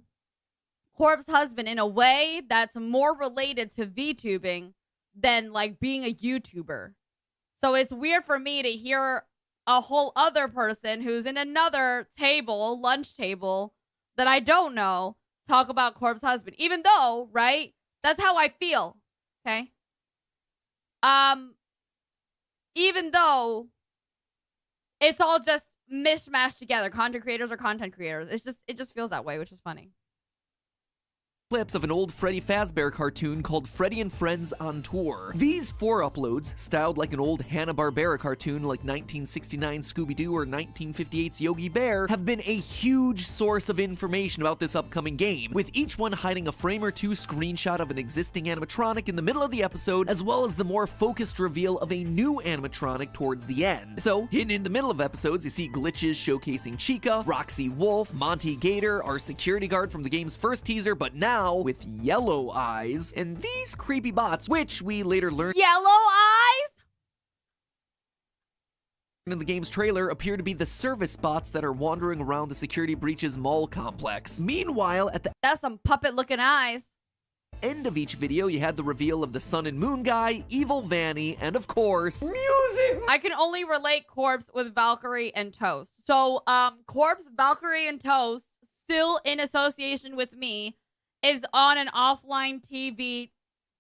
Speaker 1: Corpse Husband in a way that's more related to VTubing than like being a YouTuber. So it's weird for me to hear a whole other person who's in another table, lunch table, that I don't know, talk about Corpse Husband. Even though, right? That's how I feel. Okay? Even though it's all just mishmashed together. Content creators are content creators. It just feels that way, which is funny.
Speaker 2: Clips of an old Freddy Fazbear cartoon called Freddy and Friends on Tour. These 4 uploads, styled like an old Hanna-Barbera cartoon like 1969 Scooby-Doo or 1958's Yogi Bear, have been a huge source of information about this upcoming game, with each one hiding a frame or two screenshot of an existing animatronic in the middle of the episode, as well as the more focused reveal of a new animatronic towards the end. So, hidden in the middle of episodes, you see glitches showcasing Chica, Roxy Wolf, Monty Gator, our security guard from the game's first teaser, but now with yellow eyes, and these creepy bots, which we later learned
Speaker 1: Yellow eyes?
Speaker 2: in the game's trailer, appear to be the service bots that are wandering around the Security Breach's mall complex. Meanwhile, at the
Speaker 1: That's some puppet-looking eyes.
Speaker 2: end of each video, you had the reveal of the Sun and Moon guy, Evil Vanny, and of course, music!
Speaker 1: I can only relate Corpse with Valkyrie and Toast. So, Corpse, Valkyrie, and Toast, still in association with me, is on an offline TV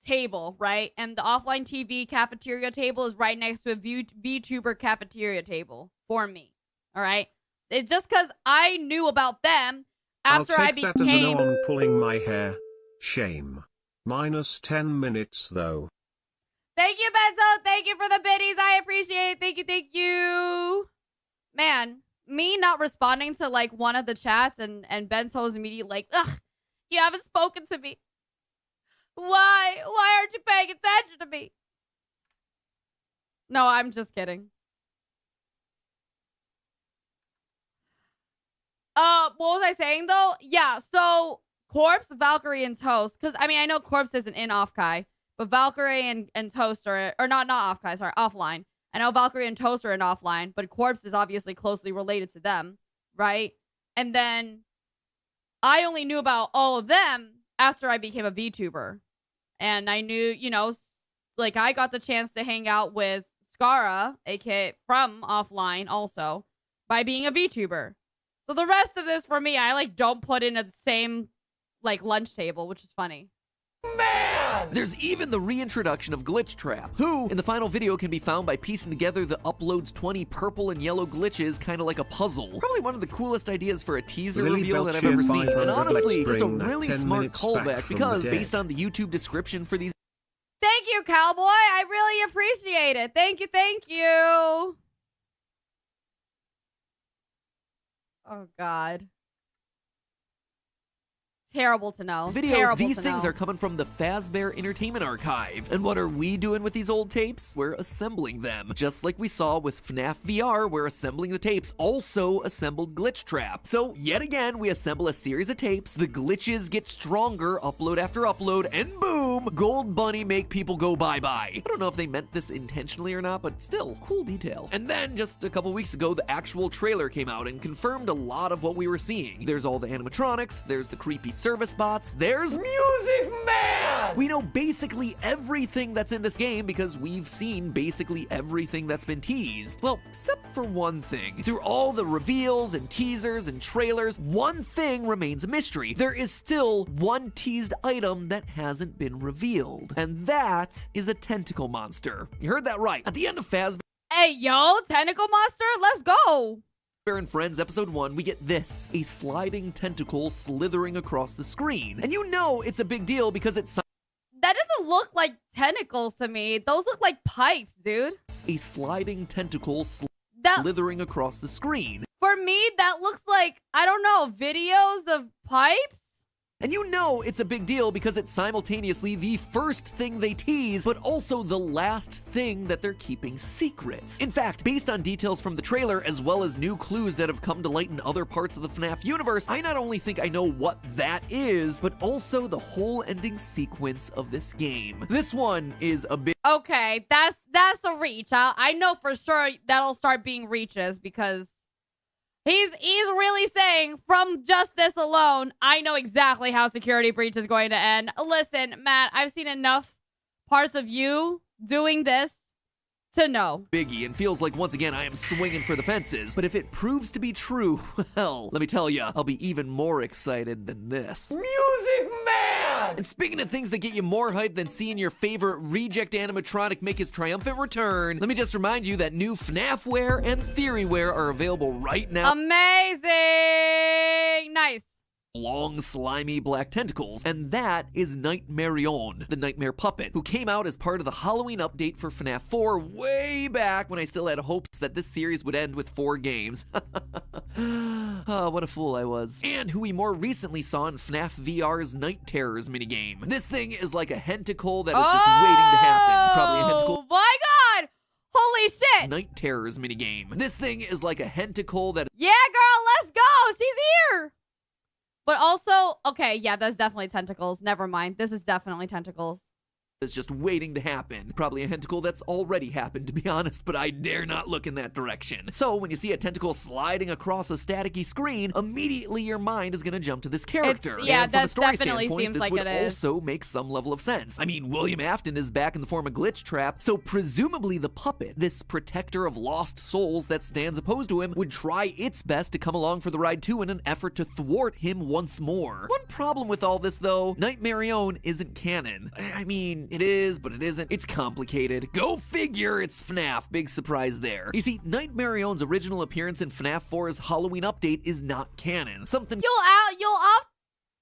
Speaker 1: table, right? And the offline TV cafeteria table is right next to a VTuber cafeteria table for me, all right? It's just because I knew about them after
Speaker 6: I'll
Speaker 1: I
Speaker 6: take
Speaker 1: became...
Speaker 6: that as a no on pulling my hair. Shame. Minus 10 minutes though.
Speaker 1: Thank you, Benzo. Thank you for the biddies. I appreciate it. Thank you. Man, me not responding to like one of the chats and Benzo's immediately like, ugh, you haven't spoken to me. Why? Why aren't you paying attention to me? No, I'm just kidding. What was I saying though? Yeah, so Corpse, Valkyrie, and Toast. Because I mean, I know Corpse isn't in Offkai, but Valkyrie and Toast are not Offkai, sorry, offline. I know Valkyrie and Toast are in offline, but Corpse is obviously closely related to them, right? And then I only knew about all of them after I became a VTuber. And I knew, you know, like I got the chance to hang out with Skara, aka from offline also, by being a VTuber. So the rest of this for me, I like don't put in at the same like lunch table, which is funny.
Speaker 2: Man! There's even the reintroduction of Glitch Trap, who, in the final video, can be found by piecing together the upload's 20 purple and yellow glitches kind of like a puzzle. Probably one of the coolest ideas for a teaser
Speaker 6: Lily
Speaker 2: reveal that I've
Speaker 6: Belchian
Speaker 2: ever seen. And
Speaker 6: 500
Speaker 2: honestly,
Speaker 6: let's
Speaker 2: just a
Speaker 6: bring that
Speaker 2: really
Speaker 6: 10
Speaker 2: smart
Speaker 6: minutes back
Speaker 2: callback
Speaker 6: from
Speaker 2: because,
Speaker 6: the dead.
Speaker 2: based on the YouTube description for these
Speaker 1: Thank you, Cowboy. I really appreciate it. Thank you. Thank you. Oh, God. Terrible to know.
Speaker 2: Videos,
Speaker 1: Terrible
Speaker 2: these
Speaker 1: to
Speaker 2: things
Speaker 1: know.
Speaker 2: are coming from the Fazbear Entertainment Archive. And what are we doing with these old tapes? We're assembling them. Just like we saw with FNAF VR, where assembling the tapes also assembled Glitch Trap. So yet again, we assemble a series of tapes, the glitches get stronger, upload after upload, and boom, Gold Bunny make people go bye-bye. I don't know if they meant this intentionally or not, but still, cool detail. And then just a couple weeks ago, the actual trailer came out and confirmed a lot of what we were seeing. There's all the animatronics, there's the creepy service bots, there's Music Man! We know basically everything that's in this game because we've seen basically everything that's been teased. Well, except for one thing. Through all the reveals and teasers and trailers, one thing remains a mystery. There is still one teased item that hasn't been revealed, and that is a tentacle monster. You heard that right. At the end of Fazbear
Speaker 1: Hey, yo, tentacle monster, let's go.
Speaker 2: and Friends Episode 1, we get this, a sliding tentacle slithering across the screen. And you know it's a big deal because it's
Speaker 1: That doesn't look like tentacles to me. Those look like pipes, dude.
Speaker 2: a sliding tentacle
Speaker 1: That,
Speaker 2: slithering across the screen.
Speaker 1: for me, that looks like, I don't know, videos of pipes?
Speaker 2: And you know it's a big deal because it's simultaneously the first thing they tease, but also the last thing that they're keeping secret. In fact, based on details from the trailer, as well as new clues that have come to light in other parts of the FNAF universe, I not only think I know what that is, but also the whole ending sequence of this game. This one is a bit
Speaker 1: Okay, that's a reach. I know for sure that'll start being reaches because he's really saying from just this alone, I know exactly how Security Breach is going to end. Listen, Matt, I've seen enough parts of you doing this to know.
Speaker 2: biggie and feels like once again I am swinging for the fences. But if it proves to be true, well, let me tell you, I'll be even more excited than this. Music Man! And speaking of things that get you more hyped than seeing your favorite reject animatronic make his triumphant return, let me just remind you that new FNAFware and Theoryware are available right now.
Speaker 1: Amazing! Nice.
Speaker 2: Long, slimy black tentacles, and that is Nightmarion, the nightmare puppet, who came out as part of the Halloween update for FNAF 4 way back when I still had hopes that this series would end with 4 games. Oh, what a fool I was. And who we more recently saw in FNAF VR's Night Terrors minigame. This thing is like a hentacle that is just waiting to happen. Probably a hentacle.
Speaker 1: Oh my god! Holy shit!
Speaker 2: Night Terrors minigame. This thing is like a hentacle that
Speaker 1: Yeah, girl, let's go! She's here! But also, okay, yeah, that's definitely tentacles. Never mind. This is definitely tentacles.
Speaker 2: is just waiting to happen. Probably a tentacle that's already happened, to be honest, but I dare not look in that direction. So when you see a tentacle sliding across a staticky screen, immediately your mind is gonna jump to this character.
Speaker 1: Yeah,
Speaker 2: and from a
Speaker 1: that
Speaker 2: story
Speaker 1: definitely
Speaker 2: standpoint,
Speaker 1: seems
Speaker 2: this
Speaker 1: like
Speaker 2: would
Speaker 1: it is.
Speaker 2: also make some level of sense. I mean, William Afton is back in the form of Glitch Trap, so presumably the puppet, this protector of lost souls that stands opposed to him, would try its best to come along for the ride too in an effort to thwart him once more. One problem with all this though, Nightmarion isn't canon. I mean, it is, but it isn't. It's complicated. Go figure, it's FNAF. Big surprise there. You see, Nightmarion's original appearance in FNAF 4's Halloween update is not canon. Something
Speaker 1: You'll off.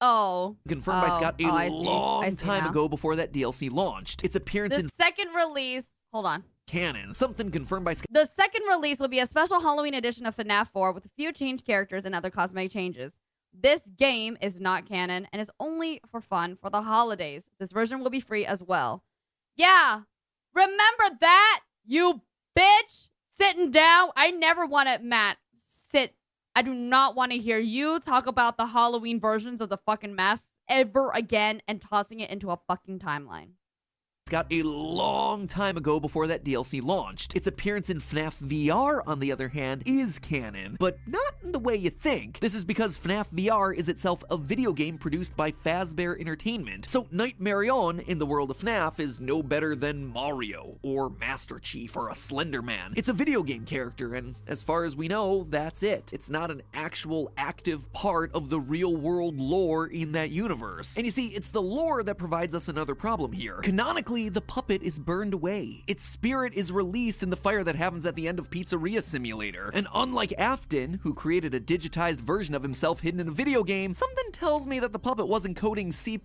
Speaker 1: Oh.
Speaker 2: confirmed by Scott a
Speaker 1: I see
Speaker 2: long time
Speaker 1: now.
Speaker 2: ago before that DLC launched. Its appearance
Speaker 1: The
Speaker 2: in
Speaker 1: second release. Hold on.
Speaker 2: canon. Something confirmed by Scott.
Speaker 1: The second release will be a special Halloween edition of FNAF 4 with a few changed characters and other cosmetic changes. This game is not canon and is only for fun for the holidays. This version will be free as well. Yeah, remember that, you bitch, sitting down. I never want to, Matt, sit. I do not want to hear you talk about the Halloween versions of the fucking masks ever again and tossing it into a fucking timeline.
Speaker 2: Got a long time ago before that DLC launched. Its appearance in FNAF VR, on the other hand, is canon, but not in the way you think. This is because FNAF VR is itself a video game produced by Fazbear Entertainment. So Nightmarion in the world of FNAF is no better than Mario, or Master Chief, or a Slender Man. It's a video game character, and as far as we know, that's it. It's not an actual active part of the real world lore in that universe. And you see, it's the lore that provides us another problem here. Canonically, Eventually, the puppet is burned away. Its spirit is released in the fire that happens at the end of Pizzeria Simulator. And unlike Afton, who created a digitized version of himself hidden in a video game, something tells me that the puppet wasn't coding C++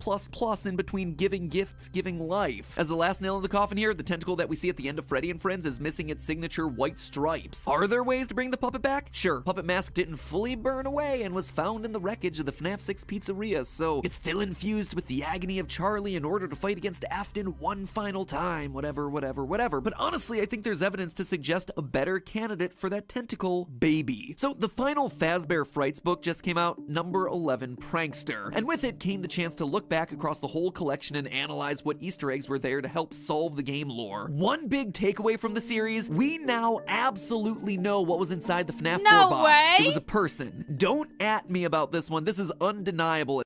Speaker 2: in between giving gifts, giving life. As the last nail in the coffin here, the tentacle that we see at the end of Freddy and Friends is missing its signature white stripes. Are there ways to bring the puppet back? Sure, Puppet Mask didn't fully burn away and was found in the wreckage of the FNAF 6 pizzeria, so it's still infused with the agony of Charlie in order to fight against Afton one final time, whatever. But honestly, I think there's evidence to suggest a better candidate for that tentacle, Baby. So the final Fazbear Frights book just came out, number 11, Prankster, and with it came the chance to look back across the whole collection and analyze what Easter eggs were there to help solve the game lore. One big takeaway from the series, we now absolutely know what was inside the FNAF 4 box. It was a person. Don't at me about this one. This is undeniable.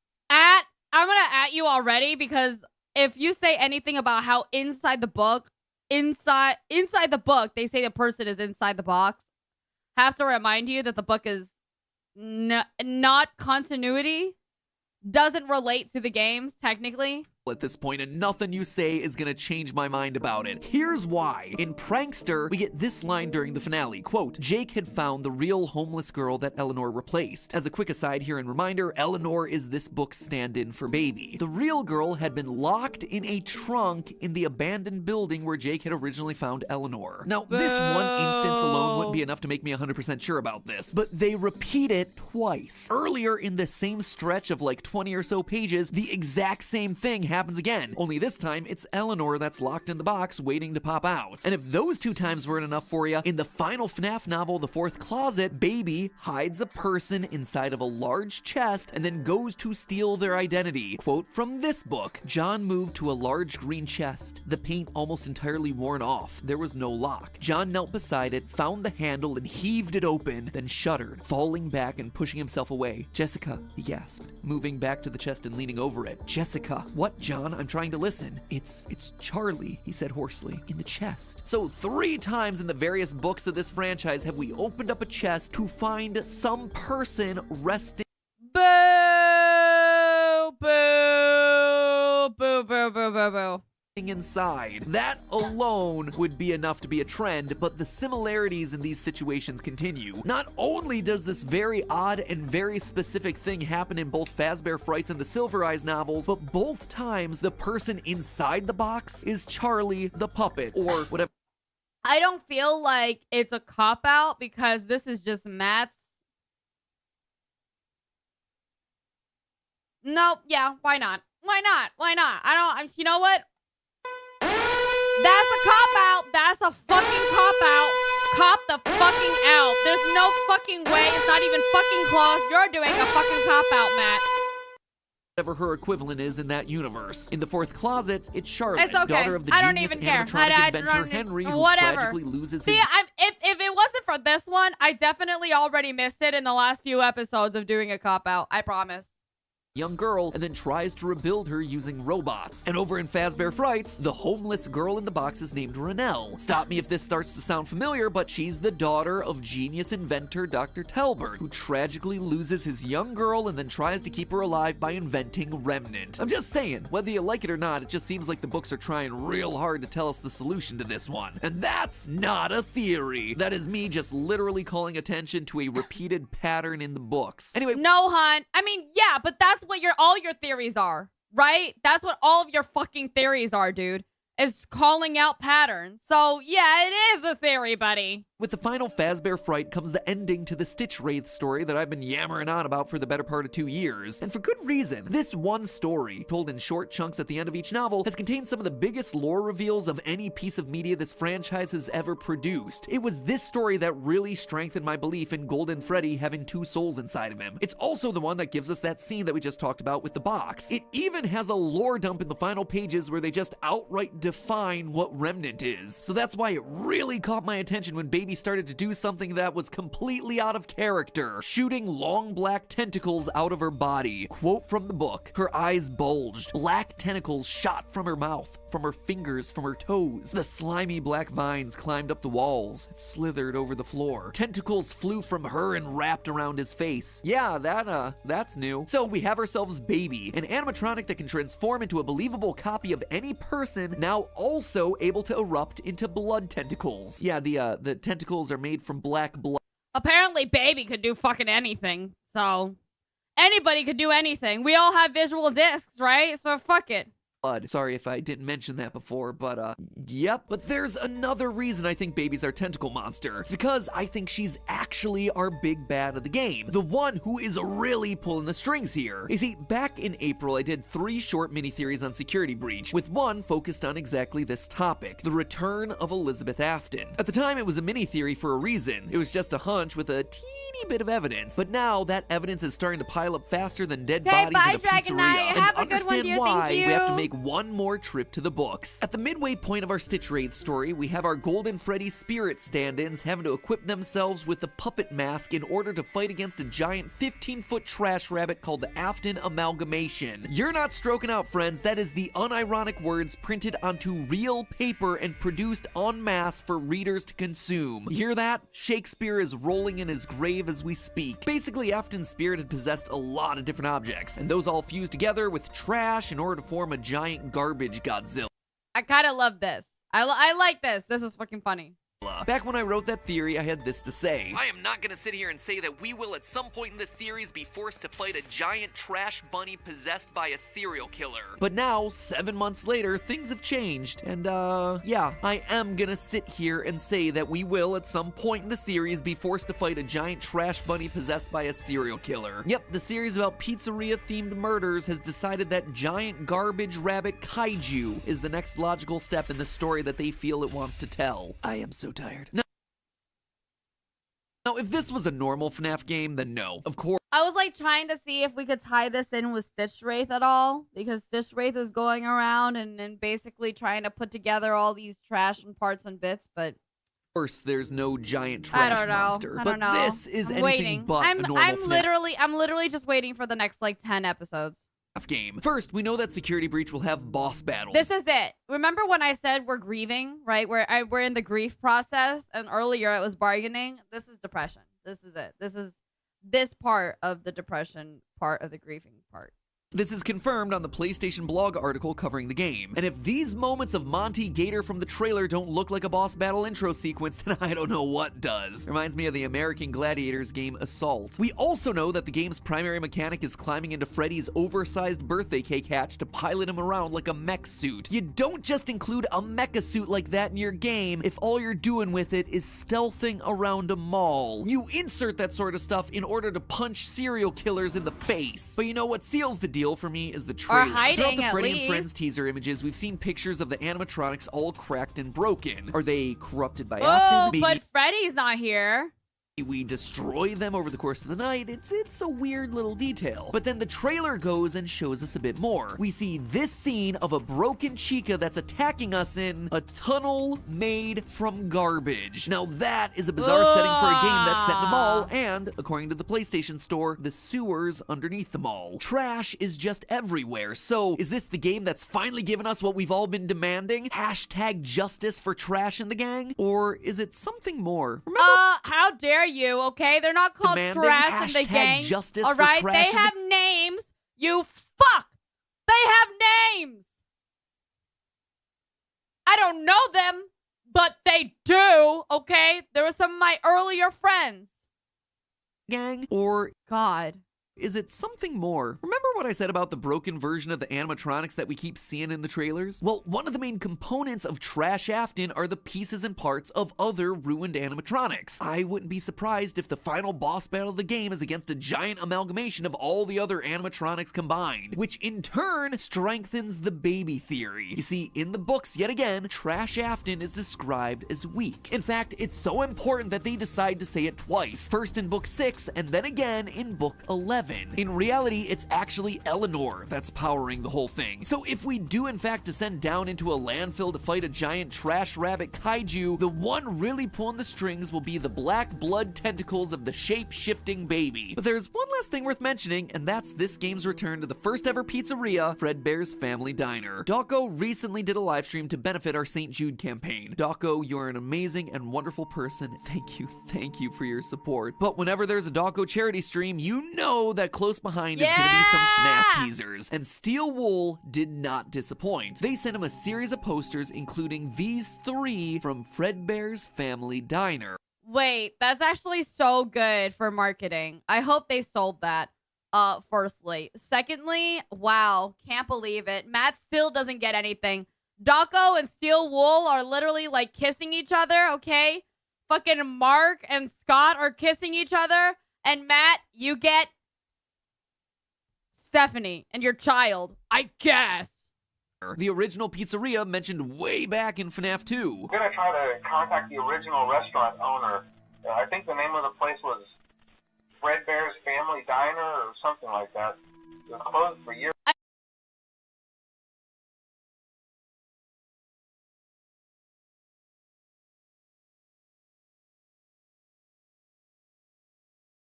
Speaker 1: I'm gonna at you already, because if you say anything about how inside the book, inside the book, they say the person is inside the box, I have to remind you that the book is not continuity, doesn't relate to the games, technically.
Speaker 2: At this point, and nothing you say is gonna change my mind about it. Here's why. In Prankster, we get this line during the finale, quote, Jake had found the real homeless girl that Eleanor replaced. As a quick aside here and reminder, Eleanor is this book's stand-in for Baby. The real girl had been locked in a trunk in the abandoned building where Jake had originally found Eleanor. Now, this one instance alone wouldn't be enough to make me 100% sure about this, but they repeat it twice. Earlier in the same stretch of like 20 or so pages, the exact same thing happens again, only this time it's Eleanor that's locked in the box waiting to pop out. And if those two times weren't enough for you, in the final FNAF novel, The Fourth Closet, Baby hides a person inside of a large chest and then goes to steal their identity. Quote from this book, John moved to a large green chest, the paint almost entirely worn off. There was no lock. John knelt beside it, found the handle and heaved it open, then shuddered, falling back and pushing himself away. Jessica, he gasped, moving back to the chest and leaning over it. Jessica, what, John? I'm trying to listen. It's Charlie, he said hoarsely, in the chest. So 3 times in the various books of this franchise have we opened up a chest to find some person resting.
Speaker 1: Boo! Boo! Boo, boo, boo, boo, boo.
Speaker 2: Inside. That alone would be enough to be a trend, but the similarities in these situations continue. Not only does this very odd and very specific thing happen in both Fazbear Frights and the Silver Eyes novels, but both times the person inside the box is Charlie the puppet, or whatever.
Speaker 1: I don't feel like it's a cop-out, because this is just Matt's. Nope, yeah, why not? Why not? You know what? That's a cop-out. That's a fucking cop-out. Cop the fucking out. There's no fucking way. It's not even fucking close. You're doing a fucking cop-out, Matt.
Speaker 2: Whatever her equivalent is in that universe. In The Fourth Closet, it's Charlotte,
Speaker 1: It's okay.
Speaker 2: daughter of the
Speaker 1: I don't
Speaker 2: genius
Speaker 1: even care.
Speaker 2: animatronic
Speaker 1: I
Speaker 2: inventor
Speaker 1: don't-
Speaker 2: Henry, who
Speaker 1: whatever.
Speaker 2: tragically loses
Speaker 1: See,
Speaker 2: his...
Speaker 1: if it wasn't for this one, I definitely already missed it in the last few episodes of doing a cop-out. I promise.
Speaker 2: Young girl and then tries to rebuild her using robots. And over in Fazbear Frights, the homeless girl in the box is named Renelle. Stop me if this starts to sound familiar, but she's the daughter of genius inventor Dr. Telbert, who tragically loses his young girl and then tries to keep her alive by inventing Remnant. I'm just saying, whether you like it or not, it just seems like the books are trying real hard to tell us the solution to this one. And that's not a theory. That is me just literally calling attention to a repeated pattern in the books. Anyway,
Speaker 1: No, hon. I mean, yeah, but that's what all your theories are, right? That's what all of your fucking theories are, dude. Is calling out patterns. So, yeah, it is a theory, buddy.
Speaker 2: With the final Fazbear Fright comes the ending to the Stitch Wraith story that I've been yammering on about for the better part of 2 years. And for good reason. This one story, told in short chunks at the end of each novel, has contained some of the biggest lore reveals of any piece of media this franchise has ever produced. It was this story that really strengthened my belief in Golden Freddy having 2 souls inside of him. It's also the one that gives us that scene that we just talked about with the box. It even has a lore dump in the final pages where they just outright define what Remnant is. So that's why it really caught my attention when Baby Baby started to do something that was completely out of character, shooting long black tentacles out of her body. Quote from the book, "Her eyes bulged. Black tentacles shot from her mouth, from her fingers, from her toes. The slimy black vines climbed up the walls, slithered over the floor. Tentacles flew from her and wrapped around his face." Yeah, that's new. So we have ourselves Baby, an animatronic that can transform into a believable copy of any person, now also able to erupt into blood tentacles. Yeah, the tentacles are made from black blood.
Speaker 1: Apparently, Baby could do fucking anything. So, anybody could do anything. We all have visual discs, right? So, fuck it.
Speaker 2: Sorry if I didn't mention that before, but yep. But there's another reason I think Baby's our tentacle monster. It's because I think she's actually our big bad of the game. The one who is really pulling the strings here. You see, back in April, I did 3 short mini-theories on Security Breach, with one focused on exactly this topic, the return of Elizabeth Afton. At the time, it was a mini-theory for a reason. It was just a hunch with a teeny bit of evidence. But now, that evidence is starting to pile up faster than dead bodies in a
Speaker 1: Dragon
Speaker 2: pizzeria.
Speaker 1: Knight.
Speaker 2: And
Speaker 1: Have a good one,
Speaker 2: understand
Speaker 1: dear.
Speaker 2: why
Speaker 1: Thank you.
Speaker 2: we have to make one more trip to the books. At the midway point of our Stitch Wraith story, we have our Golden Freddy spirit stand-ins having to equip themselves with the puppet mask in order to fight against a giant 15-foot trash rabbit called the Afton Amalgamation. You're not stroking out, friends. That is the unironic words printed onto real paper and produced en masse for readers to consume. You hear that? Shakespeare is rolling in his grave as we speak. Basically, Afton's spirit had possessed a lot of different objects, and those all fused together with trash in order to form a giant garbage Godzilla.
Speaker 1: I kind of love this. I like this. This is fucking funny.
Speaker 2: Back when I wrote that theory, I had this to say. I am not gonna sit here and say that we will at some point in this series be forced to fight a giant trash bunny possessed by a serial killer. But now, 7 months later, things have changed. And yeah, I am gonna sit here and say that we will at some point in the series be forced to fight a giant trash bunny possessed by a serial killer. Yep, the series about pizzeria-themed murders has decided that giant garbage rabbit kaiju is the next logical step in the story that they feel it wants to tell. I am so tired. Now, if this was a normal FNAF game, then no. Of course.
Speaker 1: I was like trying to see if we could tie this in with Stitch Wraith at all, because Stitch Wraith is going around and basically trying to put together all these trash and parts and bits, but
Speaker 2: Of course, there's no giant trash monster.
Speaker 1: I don't know.
Speaker 2: This is
Speaker 1: I'm
Speaker 2: anything
Speaker 1: waiting.
Speaker 2: but a normal FNAF
Speaker 1: I'm literally just waiting for the next like 10 episodes.
Speaker 2: game. First, we know that Security Breach will have boss battles.
Speaker 1: This is it. Remember when I said we're grieving, right? We're in the grief process, and earlier it was bargaining. This is depression. This is it. This is this part of the depression part of the grieving part.
Speaker 2: This is confirmed on the PlayStation blog article covering the game. And if these moments of Monty Gator from the trailer don't look like a boss battle intro sequence, then I don't know what does. Reminds me of the American Gladiators game Assault. We also know that the game's primary mechanic is climbing into Freddy's oversized birthday cake hatch to pilot him around like a mech suit. You don't just include a mecha suit like that in your game if all you're doing with it is stealthing around a mall. You insert that sort of stuff in order to punch serial killers in the face. But you know what seals the deal for me is the trailer.
Speaker 1: hiding,
Speaker 2: Throughout the
Speaker 1: at
Speaker 2: Freddy and
Speaker 1: least.
Speaker 2: Friends teaser images, we've seen pictures of the animatronics all cracked and broken. Are they corrupted by
Speaker 1: Oh,
Speaker 2: Afton?
Speaker 1: but Freddy's not here.
Speaker 2: We destroy them over the course of the night. It's a weird little detail. But then the trailer goes and shows us a bit more. We see this scene of a broken Chica that's attacking us in a tunnel made from garbage. Now that is a bizarre setting for a game that's set in the mall, and according to the PlayStation Store, the sewers underneath the mall. Trash is just everywhere. So is this the game that's finally given us what we've all been demanding? Hashtag justice for trash in the gang? Or is it something more? Remember
Speaker 1: How dare you, okay? They're not called
Speaker 2: Demanding
Speaker 1: trash in the
Speaker 2: hashtag
Speaker 1: gang.
Speaker 2: justice
Speaker 1: all
Speaker 2: for
Speaker 1: right?
Speaker 2: trash
Speaker 1: They
Speaker 2: in the-
Speaker 1: have names. You fuck. They have names. I don't know them, but they do, okay? There were some of my earlier friends.
Speaker 2: gang? Or
Speaker 1: God.
Speaker 2: is it something more? Remember what I said about the broken version of the animatronics that we keep seeing in the trailers? Well, one of the main components of Trash Afton are the pieces and parts of other ruined animatronics. I wouldn't be surprised if the final boss battle of the game is against a giant amalgamation of all the other animatronics combined, which in turn strengthens the baby theory. You see, in the books, yet again, Trash Afton is described as weak. In fact, it's so important that they decide to say it twice. First in book 6, and then again in book 11. Kevin. In reality, it's actually Eleanor that's powering the whole thing. So if we do in fact descend down into a landfill to fight a giant trash rabbit kaiju, the one really pulling the strings will be the black blood tentacles of the shape-shifting baby. But there's one last thing worth mentioning, and that's this game's return to the first ever pizzeria, Fredbear's Family Diner. Dawko recently did a live stream to benefit our St. Jude campaign. Dawko, you're an amazing and wonderful person. Thank you for your support. But whenever there's a Dawko charity stream, you know that close behind is gonna be some FNAF teasers. And Steel Wool did not disappoint. They sent him a series of posters, including these 3 from Fredbear's Family Diner.
Speaker 1: Wait, that's actually so good for marketing. I hope they sold that. Firstly. Secondly, wow, can't believe it. Matt still doesn't get anything. Dawko and Steel Wool are literally like kissing each other, okay? Fucking Mark and Scott are kissing each other. And Matt, you get Stephanie and your child, I guess.
Speaker 2: The original pizzeria mentioned way back in FNAF 2.
Speaker 7: I'm gonna try to contact the original restaurant owner. I think the name of the place was Fredbear's Family Diner or something like that. It was closed for years.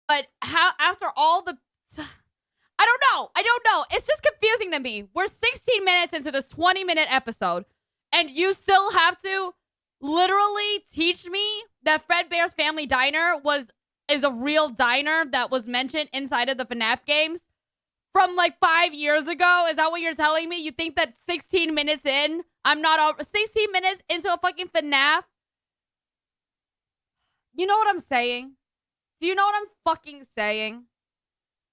Speaker 1: But how, after all the... I don't know. It's just confusing to me. We're 16 minutes into this 20-minute episode, and you still have to literally teach me that Fredbear's Family Diner is a real diner that was mentioned inside of the FNAF games from like 5 years ago. Is that what you're telling me? You think that 16 minutes in, 16 minutes into a fucking FNAF? You know what I'm saying? Do you know what I'm fucking saying?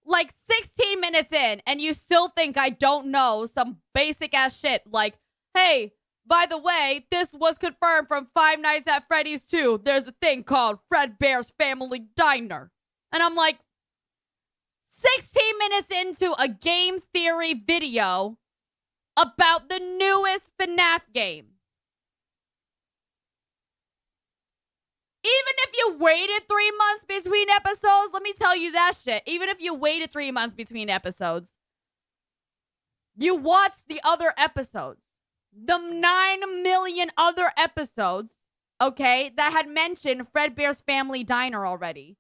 Speaker 1: Like 16 minutes in, and you still think I don't know some basic ass shit like, hey, by the way, this was confirmed from Five Nights at Freddy's 2. There's a thing called Fredbear's Family Diner. And I'm like, 16 minutes into a game theory video about the newest FNAF game. Even if you waited 3 months between episodes, let me tell you that shit. Even if you waited 3 months between episodes, you watched the other episodes. The 9 million other episodes, okay, that had mentioned Fredbear's Family Diner already.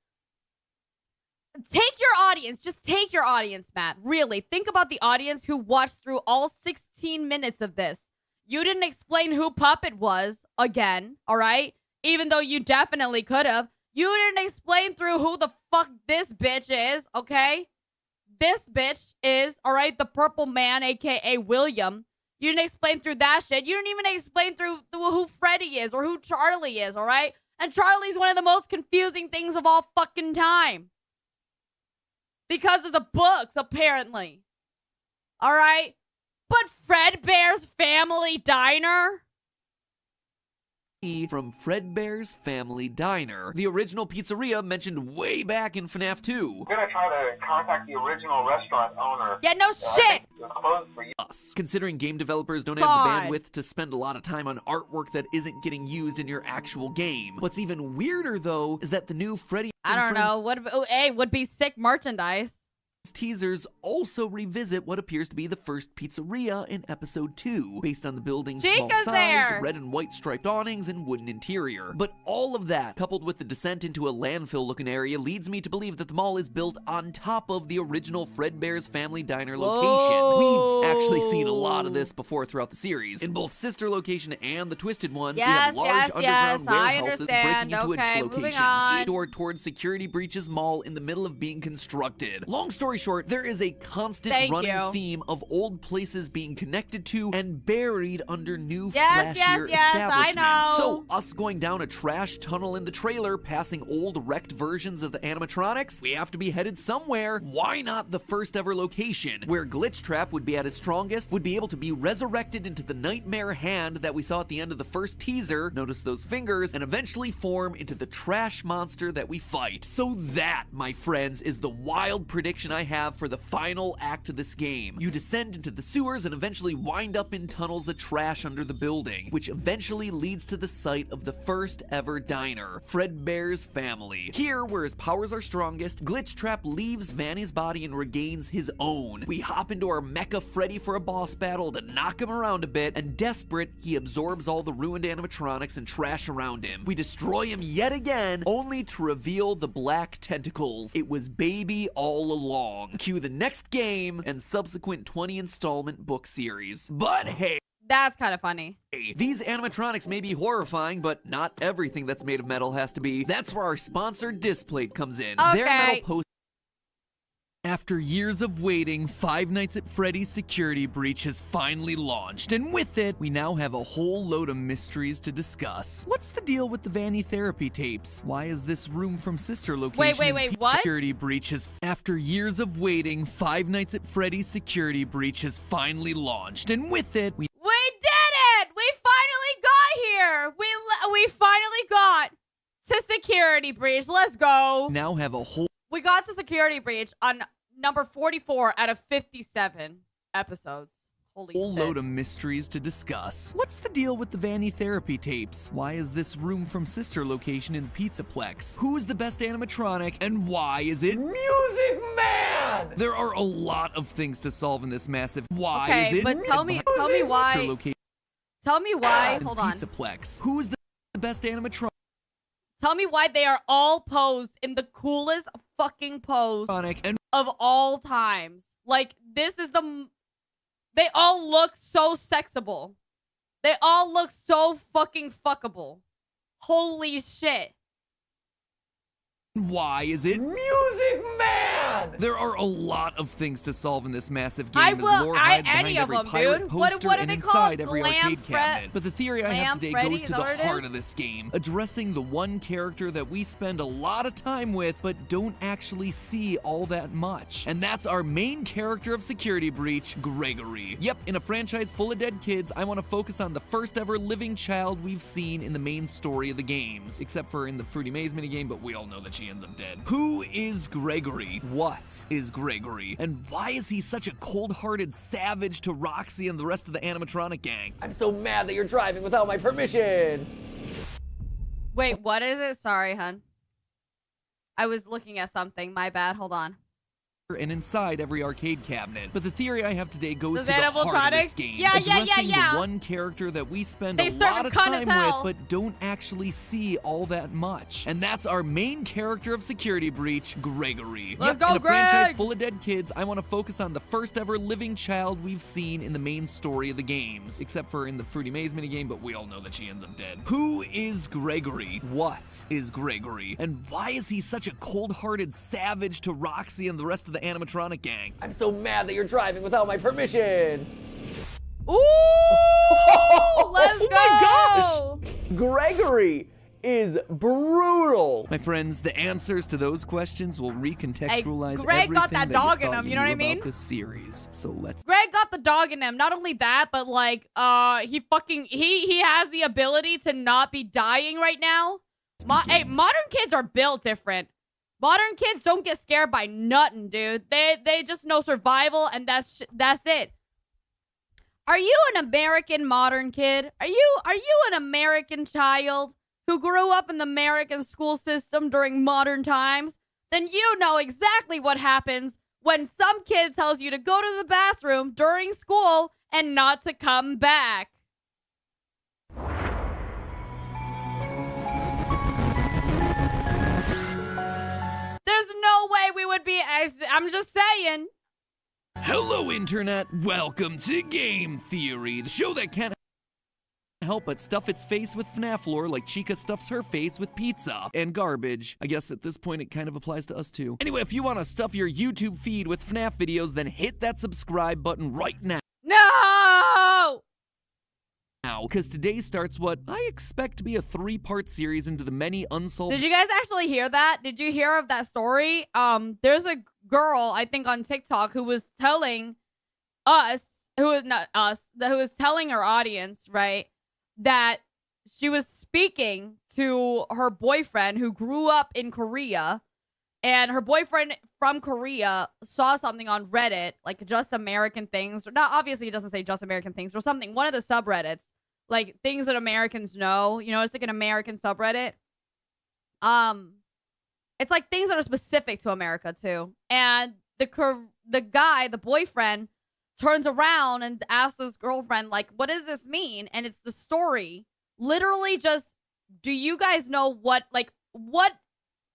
Speaker 1: Take your audience. Just take your audience, Matt. Really, think about the audience who watched through all 16 minutes of this. You didn't explain who Puppet was, again, all right? Even though you definitely could have. You didn't explain through who the fuck this bitch is, okay? This bitch is, all right, the purple man, a.k.a. William. You didn't explain through that shit. You didn't even explain through who Freddy is or who Charlie is, all right? And Charlie's one of the most confusing things of all fucking time. Because of the books, apparently. All right? But Fredbear's Family Diner?
Speaker 2: From Fredbear's Family Diner. The original pizzeria mentioned way back in FNAF 2.
Speaker 7: I'm gonna try to contact the original restaurant owner.
Speaker 1: Yeah, no shit!
Speaker 7: It was closed for years.
Speaker 2: Considering game developers don't have the bandwidth to spend a lot of time on artwork that isn't getting used in your actual game. What's even weirder, though, is that the new Freddy
Speaker 1: I don't know. Would be sick merchandise.
Speaker 2: Teasers also revisit what appears to be the first pizzeria in episode 2, based on the building's small
Speaker 1: Chica's
Speaker 2: size,
Speaker 1: there.
Speaker 2: red and white striped awnings, and wooden interior. But all of that, coupled with the descent into a landfill-looking area, leads me to believe that the mall is built on top of the original Fredbear's Family Diner location. We've actually seen a lot of this before throughout the series. In both sister location and the twisted ones, we have large underground warehouses breaking into edge locations, door towards Security Breaches Mall in the middle of being constructed. Long story short, there is a constant running theme of old places being connected to and buried under new flashier establishments.
Speaker 1: I know.
Speaker 2: So us going down a trash tunnel in the trailer, passing old wrecked versions of the animatronics, we have to be headed somewhere. Why not the first ever location, where Glitch Trap would be at his strongest, would be able to be resurrected into the nightmare hand that we saw at the end of the first teaser, notice those fingers, and eventually form into the trash monster that we fight. So that, my friends, is the wild prediction I I have for the final act of this game. You descend into the sewers and eventually wind up in tunnels of trash under the building, which eventually leads to the site of the first ever diner, Fredbear's family. Here, where his powers are strongest, Glitchtrap leaves Vanny's body and regains his own. We hop into our Mecha Freddy for a boss battle to knock him around a bit, and desperate, he absorbs all the ruined animatronics and trash around him. We destroy him yet again, only to reveal the black tentacles. It was Baby all along. Cue the next game and subsequent 20 installment book series. But hey,
Speaker 1: That's kind of funny.
Speaker 2: these animatronics may be horrifying, but not everything that's made of metal has to be. That's where our sponsor Displate comes in. Their metal post. After years of waiting, Five Nights at Freddy's Security Breach has finally launched, and with it, we now have a whole load of mysteries to discuss. What's the deal with the Vanny therapy tapes? Why is this room from sister location
Speaker 1: Wait, what?
Speaker 2: Security Breach has... After years of waiting, Five Nights at Freddy's Security Breach has finally launched, and with it, we
Speaker 1: did it! We finally got here! We finally got to Security Breach. Let's go.
Speaker 2: now have a whole...
Speaker 1: We got to Security Breach on number 44 out of 57 episodes. Holy
Speaker 2: whole
Speaker 1: shit.
Speaker 2: load of mysteries to discuss. What's the deal with the Vanny therapy tapes? Why is this room from sister location in Pizzaplex? Who's the best animatronic, and why is it Music Man? There are a lot of things to solve in this massive. Why
Speaker 1: Okay,
Speaker 2: is it?
Speaker 1: but tell me why.
Speaker 2: Sister location
Speaker 1: Tell me why.
Speaker 2: in
Speaker 1: Hold on.
Speaker 2: Pizzaplex. Who's the best animatronic?
Speaker 1: Tell me why they are all posed in the coolest fucking pose
Speaker 2: And
Speaker 1: of all times. Like, this is they all look so sexable. They all look so fucking fuckable. Holy shit.
Speaker 2: why is it Music Man? There are a lot of things to solve in this massive game. Lore hides behind
Speaker 1: any of
Speaker 2: every
Speaker 1: them,
Speaker 2: pirate
Speaker 1: dude.
Speaker 2: poster
Speaker 1: What are
Speaker 2: and
Speaker 1: they
Speaker 2: inside
Speaker 1: called?
Speaker 2: every
Speaker 1: Lamb
Speaker 2: arcade cabinet. But the theory I have today
Speaker 1: Freddy,
Speaker 2: goes
Speaker 1: is
Speaker 2: to
Speaker 1: that
Speaker 2: the
Speaker 1: what it
Speaker 2: heart
Speaker 1: is?
Speaker 2: of this game, addressing the one character that we spend a lot of time with, but don't actually see all that much. And that's our main character of Security Breach, Gregory. Yep, in a franchise full of dead kids, I want to focus on the first ever living child we've seen in the main story of the games, except for in the Fruity Maze minigame, but we all know that she ends up dead. Who is Gregory? What is Gregory? And why is he such a cold-hearted savage to Roxy and the rest of the animatronic gang?
Speaker 8: I'm so mad that you're driving without my permission.
Speaker 1: Wait, what is it? Sorry, hun. I was looking at something. My bad. Hold on.
Speaker 2: And inside every arcade cabinet. But the theory I have today goes
Speaker 1: Those
Speaker 2: to the heart of
Speaker 1: animatronics?
Speaker 2: this game.
Speaker 1: Yeah.
Speaker 2: Addressing the one character that we spend
Speaker 1: They
Speaker 2: a
Speaker 1: serve
Speaker 2: lot of
Speaker 1: cunt
Speaker 2: time
Speaker 1: as hell.
Speaker 2: with, but don't actually see all that much. And that's our main character of Security Breach, Gregory.
Speaker 1: Let's go,
Speaker 2: in a franchise
Speaker 1: Greg!
Speaker 2: full of dead kids, I want to focus on the first ever living child we've seen in the main story of the games, except for in the Fruity Maze minigame, but we all know that she ends up dead. Who is Gregory? What is Gregory? And why is he such a cold-hearted savage to Roxy and the rest of the animatronic gang?
Speaker 8: I'm so mad that you're driving without my permission.
Speaker 1: Ooh! Let's go!
Speaker 8: My gosh! Gregory is brutal.
Speaker 2: My friends, the answers to those questions will recontextualize
Speaker 1: Hey, Greg got
Speaker 2: everything
Speaker 1: that dog
Speaker 2: you
Speaker 1: in
Speaker 2: thought
Speaker 1: him, you know what I
Speaker 2: knew
Speaker 1: mean?
Speaker 2: about this series. So let's
Speaker 1: Greg got the dog in him. Not only that, but like, he has the ability to not be dying right now. Hey, modern kids are built different. Modern kids don't get scared by nothing, dude. They just know survival, and that's it. Are you an American modern kid? Are you an American child who grew up in the American school system during modern times? Then you know exactly what happens when some kid tells you to go to the bathroom during school and not to come back. There's no way we would be, I'm just saying.
Speaker 2: Hello, Internet. Welcome to Game Theory, the show that can't help but stuff its face with FNAF lore like Chica stuffs her face with pizza and garbage. I guess at this point it kind of applies to us too. Anyway, if you want to stuff your YouTube feed with FNAF videos, then hit that subscribe button right now.
Speaker 1: No!
Speaker 2: Because today starts what I expect to be a 3-part series into the many unsolved...
Speaker 1: Did you guys actually hear that? Did you hear of that story? There's a girl, I think on TikTok, who was telling us, who was telling her audience, right, that she was speaking to her boyfriend who grew up in Korea, And her boyfriend from Korea saw something on Reddit, like Just American Things. Not obviously, it doesn't say Just American Things or something. One of the subreddits, like things that Americans know. You know, it's like an American subreddit. It's like things that are specific to America too. And the guy, the boyfriend, turns around and asks his girlfriend, like, "What does this mean?" And it's the story. Literally, just, do you guys know what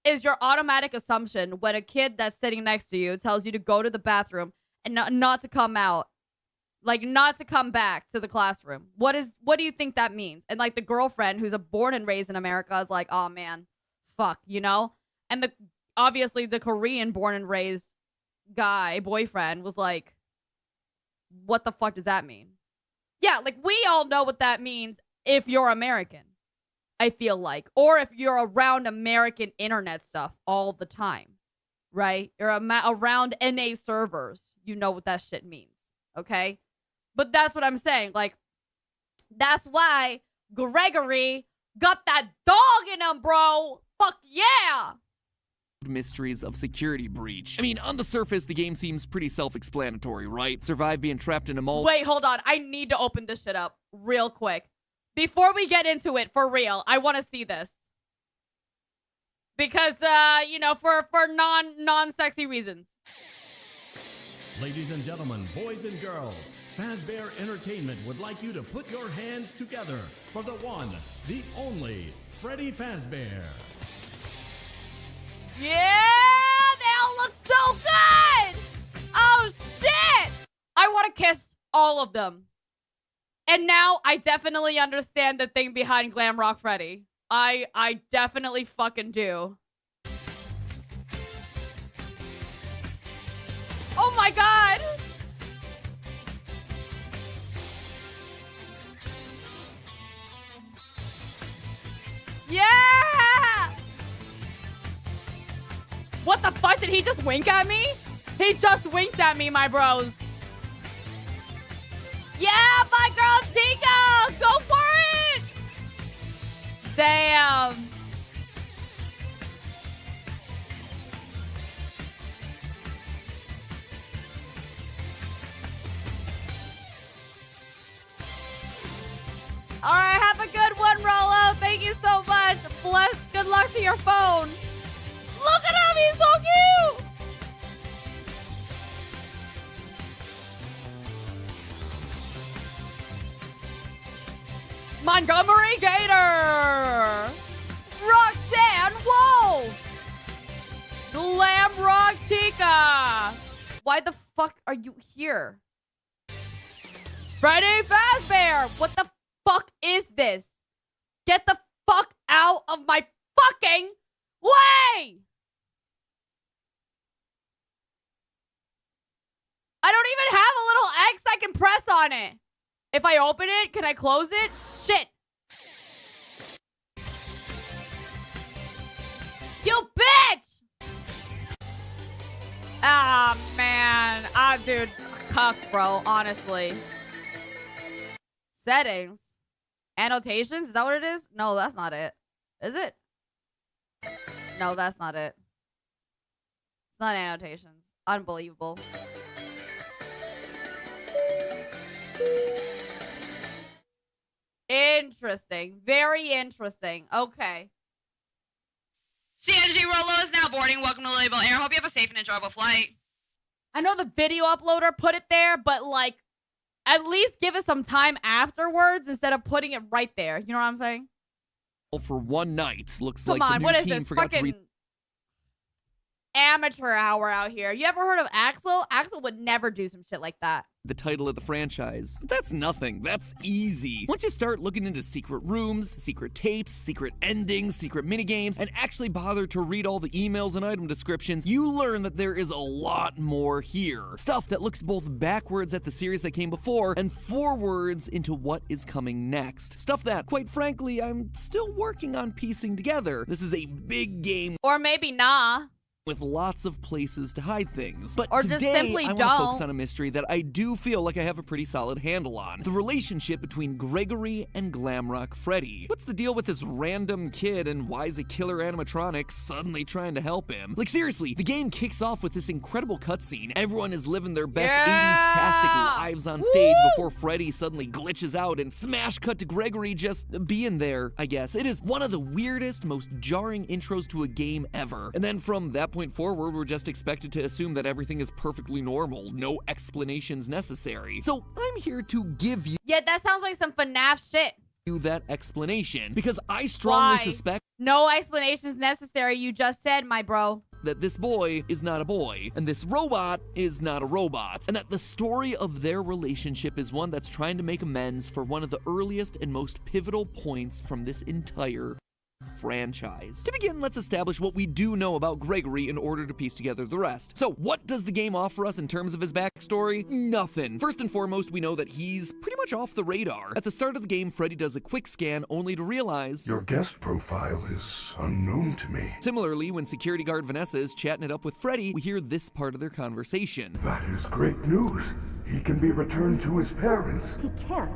Speaker 1: is your automatic assumption when a kid that's sitting next to you tells you to go to the bathroom and not to come out, like not to come back to the classroom? What do you think that means? And like the girlfriend, who's born and raised in America, is like, oh man, fuck, you know? And obviously the Korean born and raised guy, boyfriend, was like, what the fuck does that mean? Yeah, like we all know what that means if you're American. I feel like. Or if you're around American internet stuff all the time, right? You're around NA servers. You know what that shit means, okay? But that's what I'm saying. Like, that's why Gregory got that dog in him, bro. Fuck yeah!
Speaker 9: Mysteries of security breach. I mean, on the surface, the game seems pretty self-explanatory, right? Survive being trapped in a mall.
Speaker 1: Wait, hold on. I need to open this shit up real quick. Before we get into it, for real, I want to see this. Because, you know, for non-sexy reasons.
Speaker 10: Ladies and gentlemen, boys and girls, Fazbear Entertainment would like you to put your hands together for the one, the only, Freddy Fazbear.
Speaker 1: Yeah, they all look so good! Oh, shit! I want to kiss all of them. And now I definitely understand the thing behind Glam Rock Freddy. I definitely fucking do. Oh my god! Yeah! What the fuck? Did he just wink at me? He just winked at me, my bros. Yeah, my girl Tika! Go for it! Damn. All right, have a good one, Rolo. Thank you so much. Good luck to your phone. Look at him, he's so cute. Montgomery Gator! Roxanne Wolf! Glam Rock Chica! Why the fuck are you here? Freddy Fazbear! What the fuck is this? Get the fuck out of my fucking way! I don't even have a little X I can press on it. If I open it, can I close it? Shit. You bitch! Ah, man. Ah, dude. Cucked, bro. Honestly. Settings. Annotations? Is that what it is? No, that's not it. Is it? No, that's not it. It's not annotations. Unbelievable. Interesting. Very interesting. Okay.
Speaker 11: CNG Rolo is now boarding. Welcome to Label Air. Hope you have a safe and enjoyable flight.
Speaker 1: I know the video uploader put it there, but like, at least give us some time afterwards instead of putting it right there. You know what I'm saying?
Speaker 9: For one night. Looks
Speaker 1: Come
Speaker 9: like
Speaker 1: on,
Speaker 9: the
Speaker 1: what
Speaker 9: new
Speaker 1: is
Speaker 9: team
Speaker 1: this?
Speaker 9: forgot to
Speaker 1: Fucking amateur hour out here. You ever heard of Axel? Axel would never do some shit like that.
Speaker 9: the title of the franchise. But that's nothing, that's easy. Once you start looking into secret rooms, secret tapes, secret endings, secret minigames, and actually bother to read all the emails and item descriptions, you learn that there is a lot more here. Stuff that looks both backwards at the series that came before and forwards into what is coming next. Stuff that, quite frankly, I'm still working on piecing together. This is a big game.
Speaker 1: Or maybe nah.
Speaker 9: with lots of places to hide things. But
Speaker 1: Or just
Speaker 9: today,
Speaker 1: simply
Speaker 9: I want to focus
Speaker 1: don't.
Speaker 9: on a mystery that I do feel like I have a pretty solid handle on. The relationship between Gregory and Glamrock Freddy. What's the deal with this random kid, and why is a killer animatronic suddenly trying to help him? Like seriously, the game kicks off with this incredible cutscene. Everyone is living their best 80s-tastic lives on stage before Freddy suddenly glitches out and smash cut to Gregory just being there, I guess. It is one of the weirdest, most jarring intros to a game ever. And then from that point forward, we're just expected to assume that everything is perfectly normal, no explanations necessary. So I'm here to give you
Speaker 1: Yeah, that sounds like some FNAF shit.
Speaker 9: that explanation, because I strongly
Speaker 1: Why?
Speaker 9: suspect
Speaker 1: No explanations necessary, you just said, my bro.
Speaker 9: that this boy is not a boy, and this robot is not a robot, and that the story of their relationship is one that's trying to make amends for one of the earliest and most pivotal points from this entire franchise. To begin, let's establish what we do know about Gregory in order to piece together the rest. So, what does the game offer us in terms of his backstory? Nothing. First and foremost, we know that he's pretty much off the radar. At the start of the game, Freddy does a quick scan only to realize
Speaker 4: Your guest profile is unknown to me.
Speaker 9: Similarly, when security guard Vanessa is chatting it up with Freddy, we hear this part of their conversation.
Speaker 4: That is great news. He can be returned to his parents.
Speaker 12: He can't.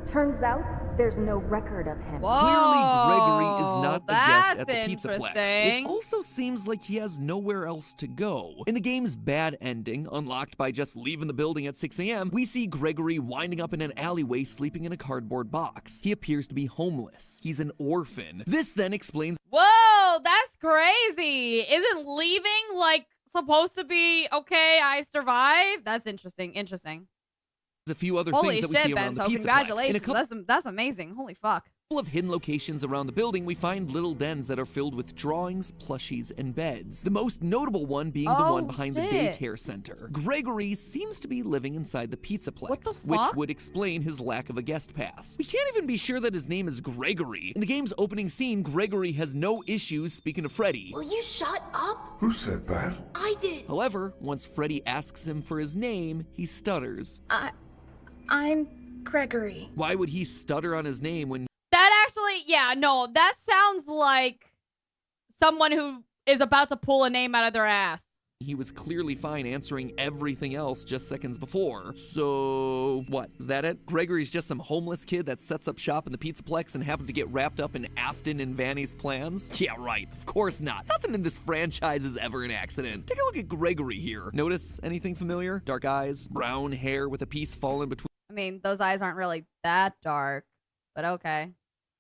Speaker 12: Turns out there's no record of him.
Speaker 9: Clearly, Gregory is not a guest at the
Speaker 1: that's
Speaker 9: Pizzaplex.
Speaker 1: interesting.
Speaker 9: It also seems like he has nowhere else to go. In the game's bad ending, unlocked by just leaving the building at 6 a.m., we see Gregory winding up in an alleyway sleeping in a cardboard box. He appears to be homeless. He's an orphan. This then explains
Speaker 1: Whoa, that's crazy. Isn't leaving like supposed to be okay? I survived. That's interesting.
Speaker 9: a few other
Speaker 1: Holy
Speaker 9: things that we
Speaker 1: shit,
Speaker 9: see around the
Speaker 1: Bento,
Speaker 9: Pizzaplex.
Speaker 1: congratulations.
Speaker 9: In a couple
Speaker 1: That's amazing. Holy fuck.
Speaker 9: of hidden locations around the building, we find little dens that are filled with drawings, plushies, and beds. The most notable one being the one behind the daycare center. Gregory seems to be living inside the Pizzaplex, which would explain his lack of a guest pass. We can't even be sure that his name is Gregory. In the game's opening scene, Gregory has no issues speaking to Freddy.
Speaker 3: Will you shut up?
Speaker 4: Who said that?
Speaker 3: I did.
Speaker 9: However, once Freddy asks him for his name, he stutters.
Speaker 12: I'm Gregory.
Speaker 9: Why would he stutter on his name when
Speaker 1: That actually, yeah, no, that sounds like someone who is about to pull a name out of their ass.
Speaker 9: he was clearly fine answering everything else just seconds before? So, what? Is that it? Gregory's just some homeless kid that sets up shop in the Pizzaplex and happens to get wrapped up in Afton and Vanny's plans? Yeah, right. Of course not. Nothing in this franchise is ever an accident. Take a look at Gregory here. Notice anything familiar? Dark eyes, brown hair with a piece fallen between
Speaker 1: I mean, those eyes aren't really that dark, but okay.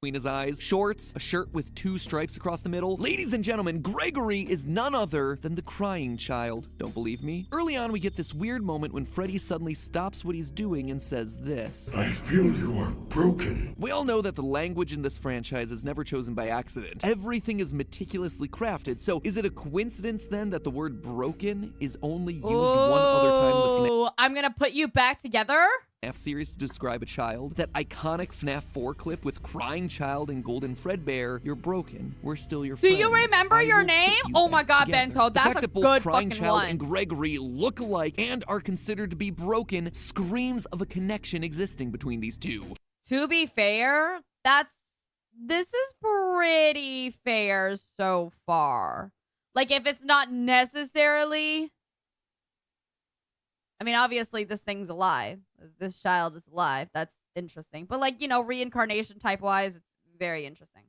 Speaker 9: his eyes, shorts, a shirt with 2 stripes across the middle. Ladies and gentlemen, Gregory is none other than the crying child. Don't believe me? Early on, we get this weird moment when Freddy suddenly stops what he's doing and says this.
Speaker 4: I feel you are broken.
Speaker 9: We all know that the language in this franchise is never chosen by accident. Everything is meticulously crafted, so is it a coincidence then that the word broken is only used one other time in the FNAF
Speaker 1: I'm gonna put you back together.
Speaker 9: series to describe a child? That iconic FNAF 4 clip with crying child and golden Fredbear, you're broken, we're still your
Speaker 1: Do
Speaker 9: friends.
Speaker 1: you remember
Speaker 9: I
Speaker 1: your
Speaker 9: will put
Speaker 1: name?
Speaker 9: you
Speaker 1: Oh my
Speaker 9: back
Speaker 1: god,
Speaker 9: together.
Speaker 1: Bento,
Speaker 9: The
Speaker 1: that's
Speaker 9: fact
Speaker 1: a
Speaker 9: that both
Speaker 1: good
Speaker 9: crying
Speaker 1: fucking
Speaker 9: child
Speaker 1: one.
Speaker 9: and Gregory look alike and are considered to be broken screams of a connection existing between these two.
Speaker 1: To be fair, this is pretty fair so far. Like, if it's not necessarily, I mean, obviously this thing's alive. This child is alive. That's interesting. But like, you know, reincarnation type wise, it's very interesting.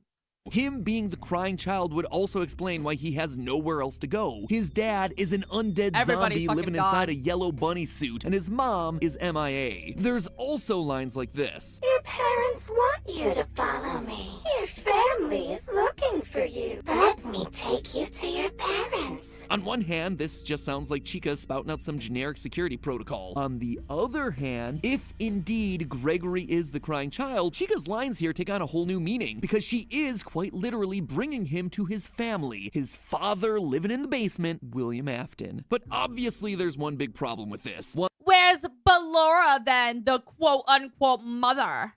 Speaker 9: Him being the crying child would also explain why he has nowhere else to go. His dad is an undead
Speaker 1: Everybody's
Speaker 9: zombie
Speaker 1: fucking
Speaker 9: living
Speaker 1: gone.
Speaker 9: inside a yellow bunny suit, and his mom is MIA. There's also lines like this.
Speaker 3: Your parents want you to follow me. Your family is looking for you. Let me take you to your parents.
Speaker 9: On one hand, this just sounds like Chica spouting out some generic security protocol. On the other hand, if indeed Gregory is the crying child, Chica's lines here take on a whole new meaning, because she is quite literally bringing him to his family, his father living in the basement, William Afton. But obviously there's one big problem with this.
Speaker 1: Where's Ballora then, the quote unquote mother?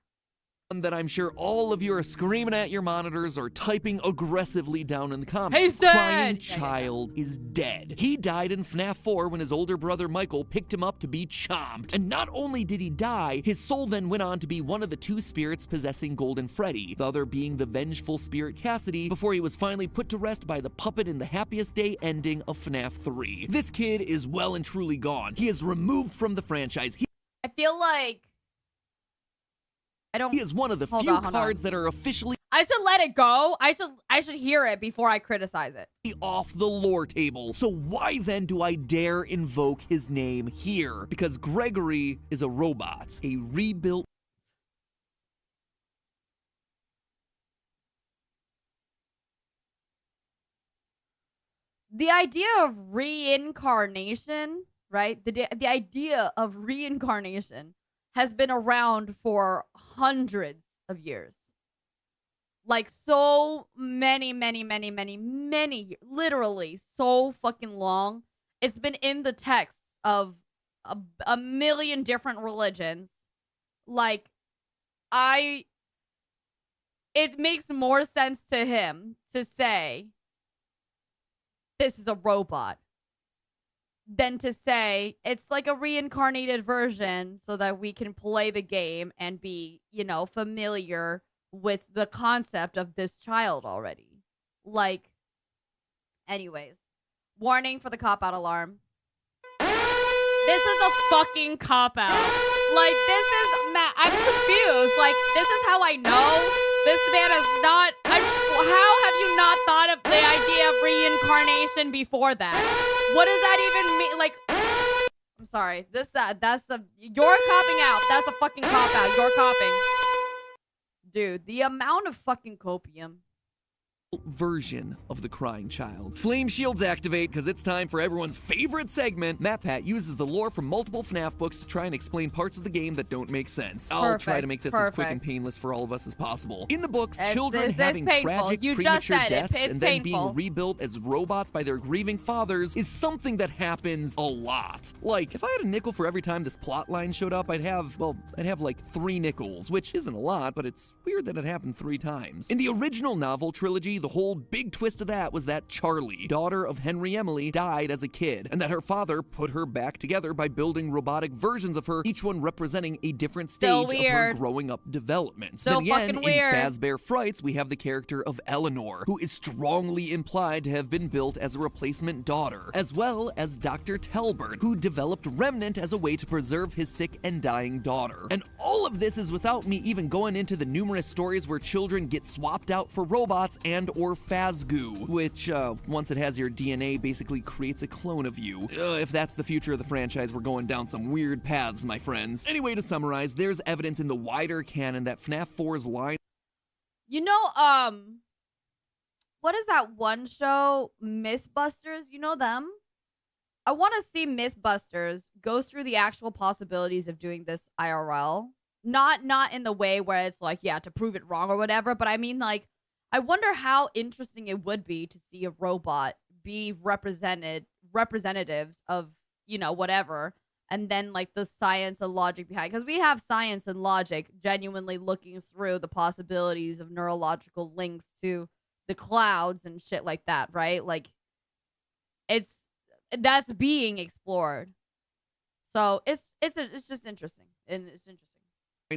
Speaker 9: that I'm sure all of you are screaming at your monitors or typing aggressively down in the comments.
Speaker 1: He's dead!
Speaker 9: Crying Child is dead. He died in FNAF 4 when his older brother Michael picked him up to be chomped. And not only did he die, his soul then went on to be one of the two spirits possessing Golden Freddy, the other being the vengeful spirit Cassidy, before he was finally put to rest by the puppet in the happiest day ending of FNAF 3. This kid is well and truly gone. He is removed from the franchise.
Speaker 1: I feel like
Speaker 9: He is one of the few cards that are officially
Speaker 1: I should let it go. I should hear it before I criticize it.
Speaker 9: Off the lore table. So why then do I dare invoke his name here? Because Gregory is a robot, a rebuilt
Speaker 1: The idea of reincarnation, right? The idea of reincarnation has been around for hundreds of years. Like so many, literally so fucking long. It's been in the texts of a million different religions. Like, it makes more sense to him to say this is a robot than to say it's like a reincarnated version so that we can play the game and be, you know, familiar with the concept of this child already. Like, anyways, warning for the cop-out alarm. This is a fucking cop-out. Like, this is, I'm confused. Like, this is how I know this man is not, how have you not thought of the idea of reincarnation before that? What does that even mean? Like, I'm sorry. You're copping out. That's a fucking cop-out. You're copping. Dude, the amount of fucking copium.
Speaker 9: Version of the crying child. Flame shields activate because it's time for everyone's favorite segment. MatPat uses the lore from multiple FNAF books to try and explain parts of the game that don't make sense. I'll try to make this as quick and painless for all of us as possible. In the books, children having tragic premature deaths and then being rebuilt as robots by their grieving fathers is something that happens a lot. Like, if I had a nickel for every time this plot line showed up, I'd have like 3 nickels, which isn't a lot, but it's weird that it happened 3 times. In the original novel trilogy, the whole big twist of that was that Charlie, daughter of Henry Emily, died as a kid, and that her father put her back together by building robotic versions of her, each one representing a different stage of her growing up development. Then again, in Fazbear Frights, we have the character of Eleanor, who is strongly implied to have been built as a replacement daughter, as well as Dr. Telbert, who developed Remnant as a way to preserve his sick and dying daughter. And all of this is without me even going into the numerous stories where children get swapped out for robots and or Fazgoo, which, once it has your DNA, basically creates a clone of you. If that's the future of the franchise, we're going down some weird paths, my friends. Anyway, to summarize, there's evidence in the wider canon that FNAF 4's line...
Speaker 1: You know, what is that one show, Mythbusters? You know them? I want to see Mythbusters go through the actual possibilities of doing this IRL. Not in the way where it's like, yeah, to prove it wrong or whatever, but I mean, like, I wonder how interesting it would be to see a robot be representatives of, you know, whatever, and then like the science and logic behind, because we have science and logic genuinely looking through the possibilities of neurological links to the clouds and shit like that, right? Like, that's being explored. So it's just interesting, and it's interesting.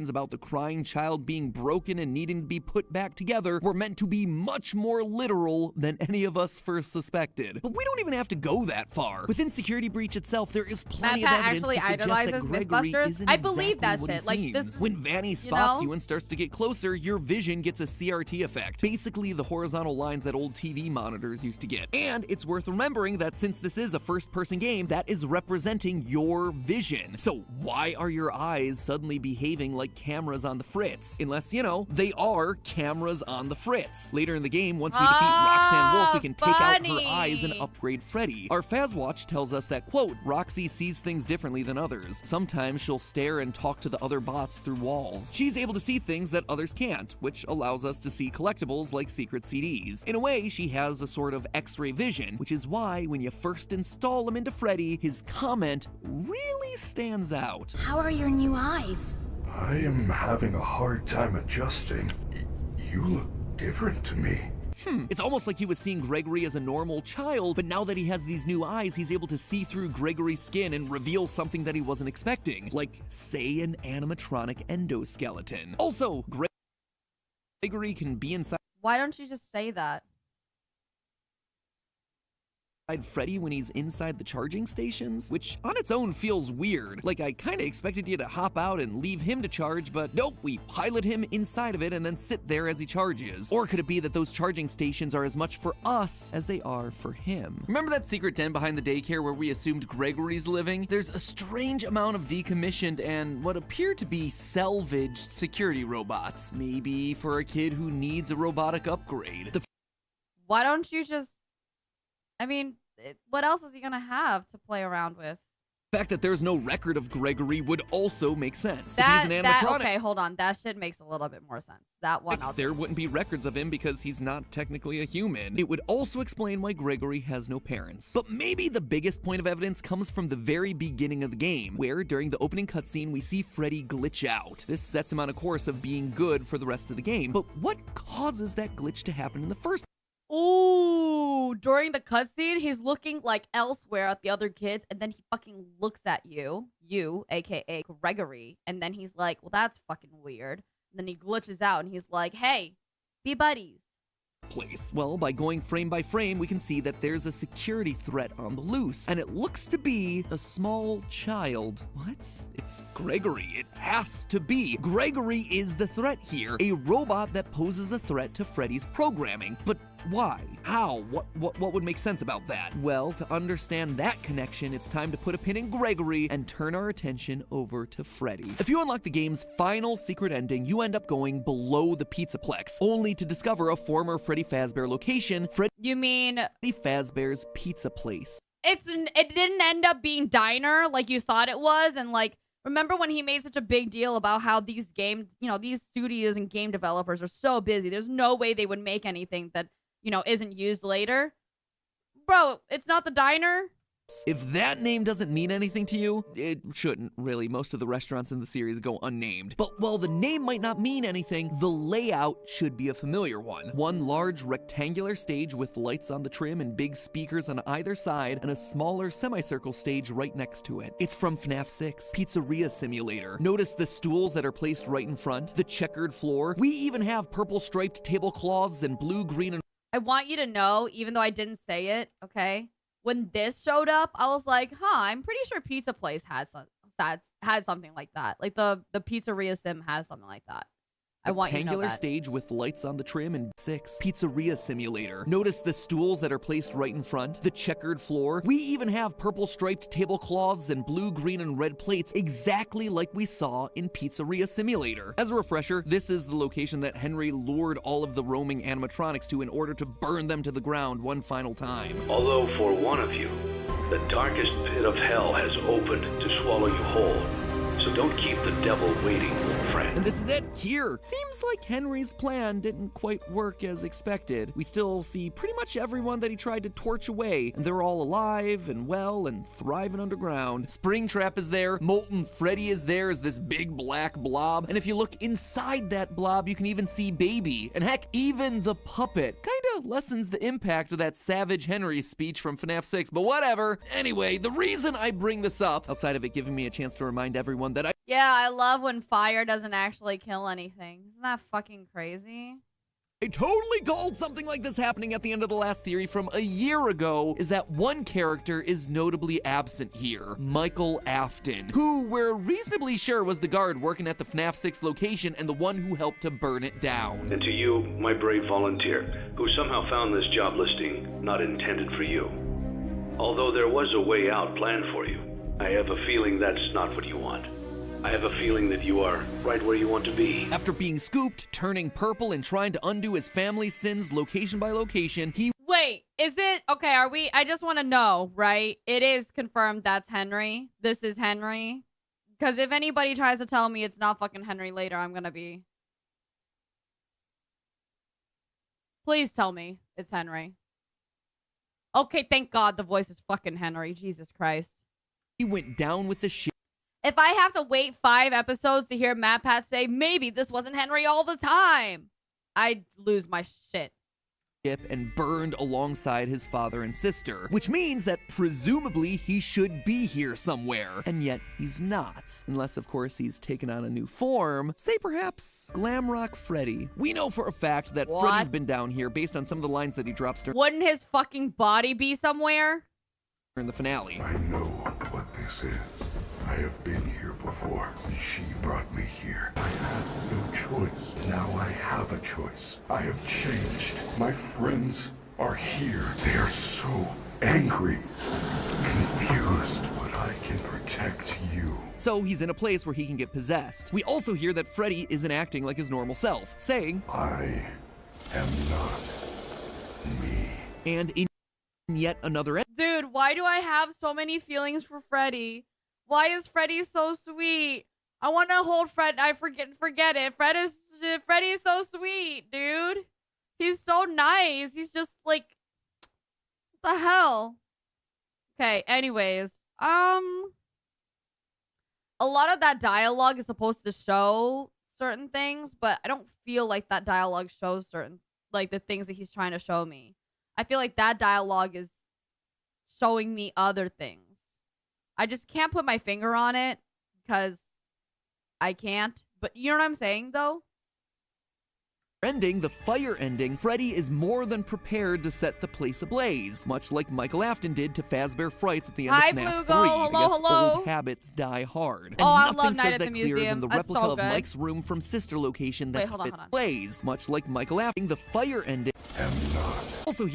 Speaker 9: About the crying child being broken and needing to be put back together were meant to be much more literal than any of us first suspected. But we don't even have to go that far. Within Security Breach itself, there is plenty of evidence to suggest that Gregory isn't
Speaker 1: I believe
Speaker 9: exactly
Speaker 1: that
Speaker 9: what
Speaker 1: shit.
Speaker 9: he
Speaker 1: Like,
Speaker 9: seems. When Vanny spots you and starts to get closer, your vision gets a CRT effect. Basically, the horizontal lines that old TV monitors used to get. And it's worth remembering that since this is a first-person game, that is representing your vision. So why are your eyes suddenly behaving like cameras on the fritz? Unless, you know, they are cameras on the fritz. Later in the game, once we defeat Roxanne Wolf, we can take out her eyes and upgrade Freddy. Our Fazwatch tells us that, quote, Roxy sees things differently than others. Sometimes she'll stare and talk to the other bots through walls. She's able to see things that others can't, which allows us to see collectibles like secret CDs. In a way, she has a sort of X-ray vision, which is why when you first install him into Freddy, his comment really stands out.
Speaker 3: How are your new eyes?
Speaker 4: I I am having a hard time adjusting. You look different to me.
Speaker 9: It's almost like he was seeing Gregory as a normal child, but now that he has these new eyes, he's able to see through Gregory's skin and reveal something that he wasn't expecting. Like, say, an animatronic endoskeleton. Also, Gregory can be inside
Speaker 1: Why don't you just say that?
Speaker 9: Freddy when he's inside the charging stations, which on its own feels weird. Like, I kinda expected you to hop out and leave him to charge, but nope, we pilot him inside of it and then sit there as he charges. Or could it be that those charging stations are as much for us as they are for him? Remember that secret den behind the daycare where we assumed Gregory's living? There's a strange amount of decommissioned and what appear to be salvaged security robots. Maybe for a kid who needs a robotic upgrade.
Speaker 1: Why don't you just... I mean, what else is he gonna have to play around with?
Speaker 9: The fact that there's no record of Gregory would also make sense. If he's an animatronic,
Speaker 1: okay, hold on. That shit makes a little bit more sense. That one,
Speaker 9: there wouldn't be records of him because he's not technically a human. It would also explain why Gregory has no parents. But maybe the biggest point of evidence comes from the very beginning of the game, where during the opening cutscene, we see Freddy glitch out. This sets him on a course of being good for the rest of the game. But what causes that glitch to happen in the first place?
Speaker 1: Ooh, during the cutscene, he's looking like elsewhere at the other kids, and then he fucking looks at you, aka Gregory, and then he's like, well, that's fucking weird. And then he glitches out, and he's like, hey, be buddies.
Speaker 9: Well, by going frame by frame, we can see that there's a security threat on the loose, and it looks to be a small child. What? It's Gregory. It has to be. Gregory is the threat here, a robot that poses a threat to Freddy's programming. But why? How? What would make sense about that? Well, to understand that connection, it's time to put a pin in Gregory and turn our attention over to Freddy. If you unlock the game's final secret ending, you end up going below the Pizzaplex, only to discover a former Freddy Fazbear location,
Speaker 1: You mean
Speaker 9: Freddy Fazbear's Pizza Place.
Speaker 1: it didn't end up being diner like you thought it was, and like, remember when he made such a big deal about how these these studios and game developers are so busy, there's no way they would make anything that isn't used later? Bro, it's not the diner?
Speaker 9: If that name doesn't mean anything to you, it shouldn't, really. Most of the restaurants in the series go unnamed. But while the name might not mean anything, the layout should be a familiar one. One large rectangular stage with lights on the trim and big speakers on either side, and a smaller semicircle stage right next to it. It's from FNAF 6, Pizzeria Simulator. Notice the stools that are placed right in front, the checkered floor. We even have purple striped tablecloths and blue, green, and...
Speaker 1: I want you to know, even though I didn't say it, okay? When this showed up, I was like, I'm pretty sure Pizza Place had something like that. Like the Pizzeria Sim has something like that. I want you to know
Speaker 9: rectangular
Speaker 1: that.
Speaker 9: stage with lights on the trim and 6 Pizzeria Simulator. Notice the stools that are placed right in front, the checkered floor. We even have purple striped tablecloths and blue, green, and red plates exactly like we saw in Pizzeria Simulator. As a refresher, this is the location that Henry lured all of the roaming animatronics to in order to burn them to the ground one final time.
Speaker 13: Although for one of you, the darkest pit of hell has opened to swallow you whole. So don't keep the devil waiting, friend.
Speaker 9: And this is it, here. Seems like Henry's plan didn't quite work as expected. We still see pretty much everyone that he tried to torch away, and they're all alive and well and thriving underground. Springtrap is there, Molten Freddy is there as this big black blob, and if you look inside that blob, you can even see Baby, and heck, even the puppet. Kinda lessens the impact of that Savage Henry speech from FNAF 6, but whatever. Anyway, the reason I bring this up, outside of it giving me a chance to remind everyone that
Speaker 1: Yeah, I love when fire doesn't actually kill anything. Isn't that fucking crazy?
Speaker 9: I totally called something like this happening at the end of the last theory from a year ago, is that one character is notably absent here, Michael Afton, who we're reasonably sure was the guard working at the FNAF 6 location and the one who helped to burn it down.
Speaker 13: And to you, my brave volunteer, who somehow found this job listing not intended for you. Although there was a way out planned for you, I have a feeling that's not what you want. I have a feeling that you are right where you want to be.
Speaker 9: After being scooped, turning purple, and trying to undo his family's sins location by location, he...
Speaker 1: Wait, is it... Okay, are we... I just want to know, right? It is confirmed that's Henry. This is Henry. Because if anybody tries to tell me it's not fucking Henry later, I'm gonna be... Please tell me it's Henry. Okay, thank God the voice is fucking Henry. Jesus Christ.
Speaker 9: He went down with the shit.
Speaker 1: If I have to wait 5 episodes to hear Matt Pat say, maybe this wasn't Henry all the time, I'd lose my shit.
Speaker 9: And burned alongside his father and sister, which means that presumably he should be here somewhere, and yet he's not. Unless, of course, he's taken on a new form, say perhaps Glamrock Freddy. We know for a fact that
Speaker 1: What?
Speaker 9: Freddy's been down here based on some of the lines that he drops during
Speaker 1: Wouldn't his fucking body be somewhere?
Speaker 9: the finale.
Speaker 14: I know what this is. I have been here before. She brought me here. I had no choice. Now I have a choice. I have changed. My friends are here. They are so angry, confused, but I can protect you.
Speaker 9: So he's in a place where he can get possessed. We also hear that Freddy isn't acting like his normal self, saying,
Speaker 14: I am not me.
Speaker 9: And in yet another end.
Speaker 1: Dude, why do I have so many feelings for Freddy? Why is Freddy so sweet? I want to hold Fred. I forget it. Freddy's so sweet, dude. He's so nice. He's just like, what the hell? Okay, anyways. A lot of that dialogue is supposed to show certain things, but I don't feel like that dialogue shows certain, like, the things that he's trying to show me. I feel like that dialogue is showing me other things. I just can't put my finger on it because I can't. But you know what I'm saying, though?
Speaker 9: Ending, the fire ending, Freddy is more than prepared to set the place ablaze, much like Michael Afton did to Fazbear Frights at the end
Speaker 1: Hi,
Speaker 9: of FNAF 3.
Speaker 1: Blugo. Hello,
Speaker 9: I guess
Speaker 1: hello.
Speaker 9: old habits die hard.
Speaker 1: Oh, I
Speaker 9: And
Speaker 1: love
Speaker 9: nothing
Speaker 1: Night
Speaker 9: says
Speaker 1: at the
Speaker 9: that clearer
Speaker 1: Museum.
Speaker 9: than the
Speaker 1: That's so
Speaker 9: replica of
Speaker 1: good.
Speaker 9: Mike's room from sister location
Speaker 1: Wait,
Speaker 9: that's
Speaker 1: hold on,
Speaker 9: its
Speaker 1: hold on.
Speaker 9: blaze, much like Michael Afton, the fire ending.
Speaker 14: Am not
Speaker 9: Also,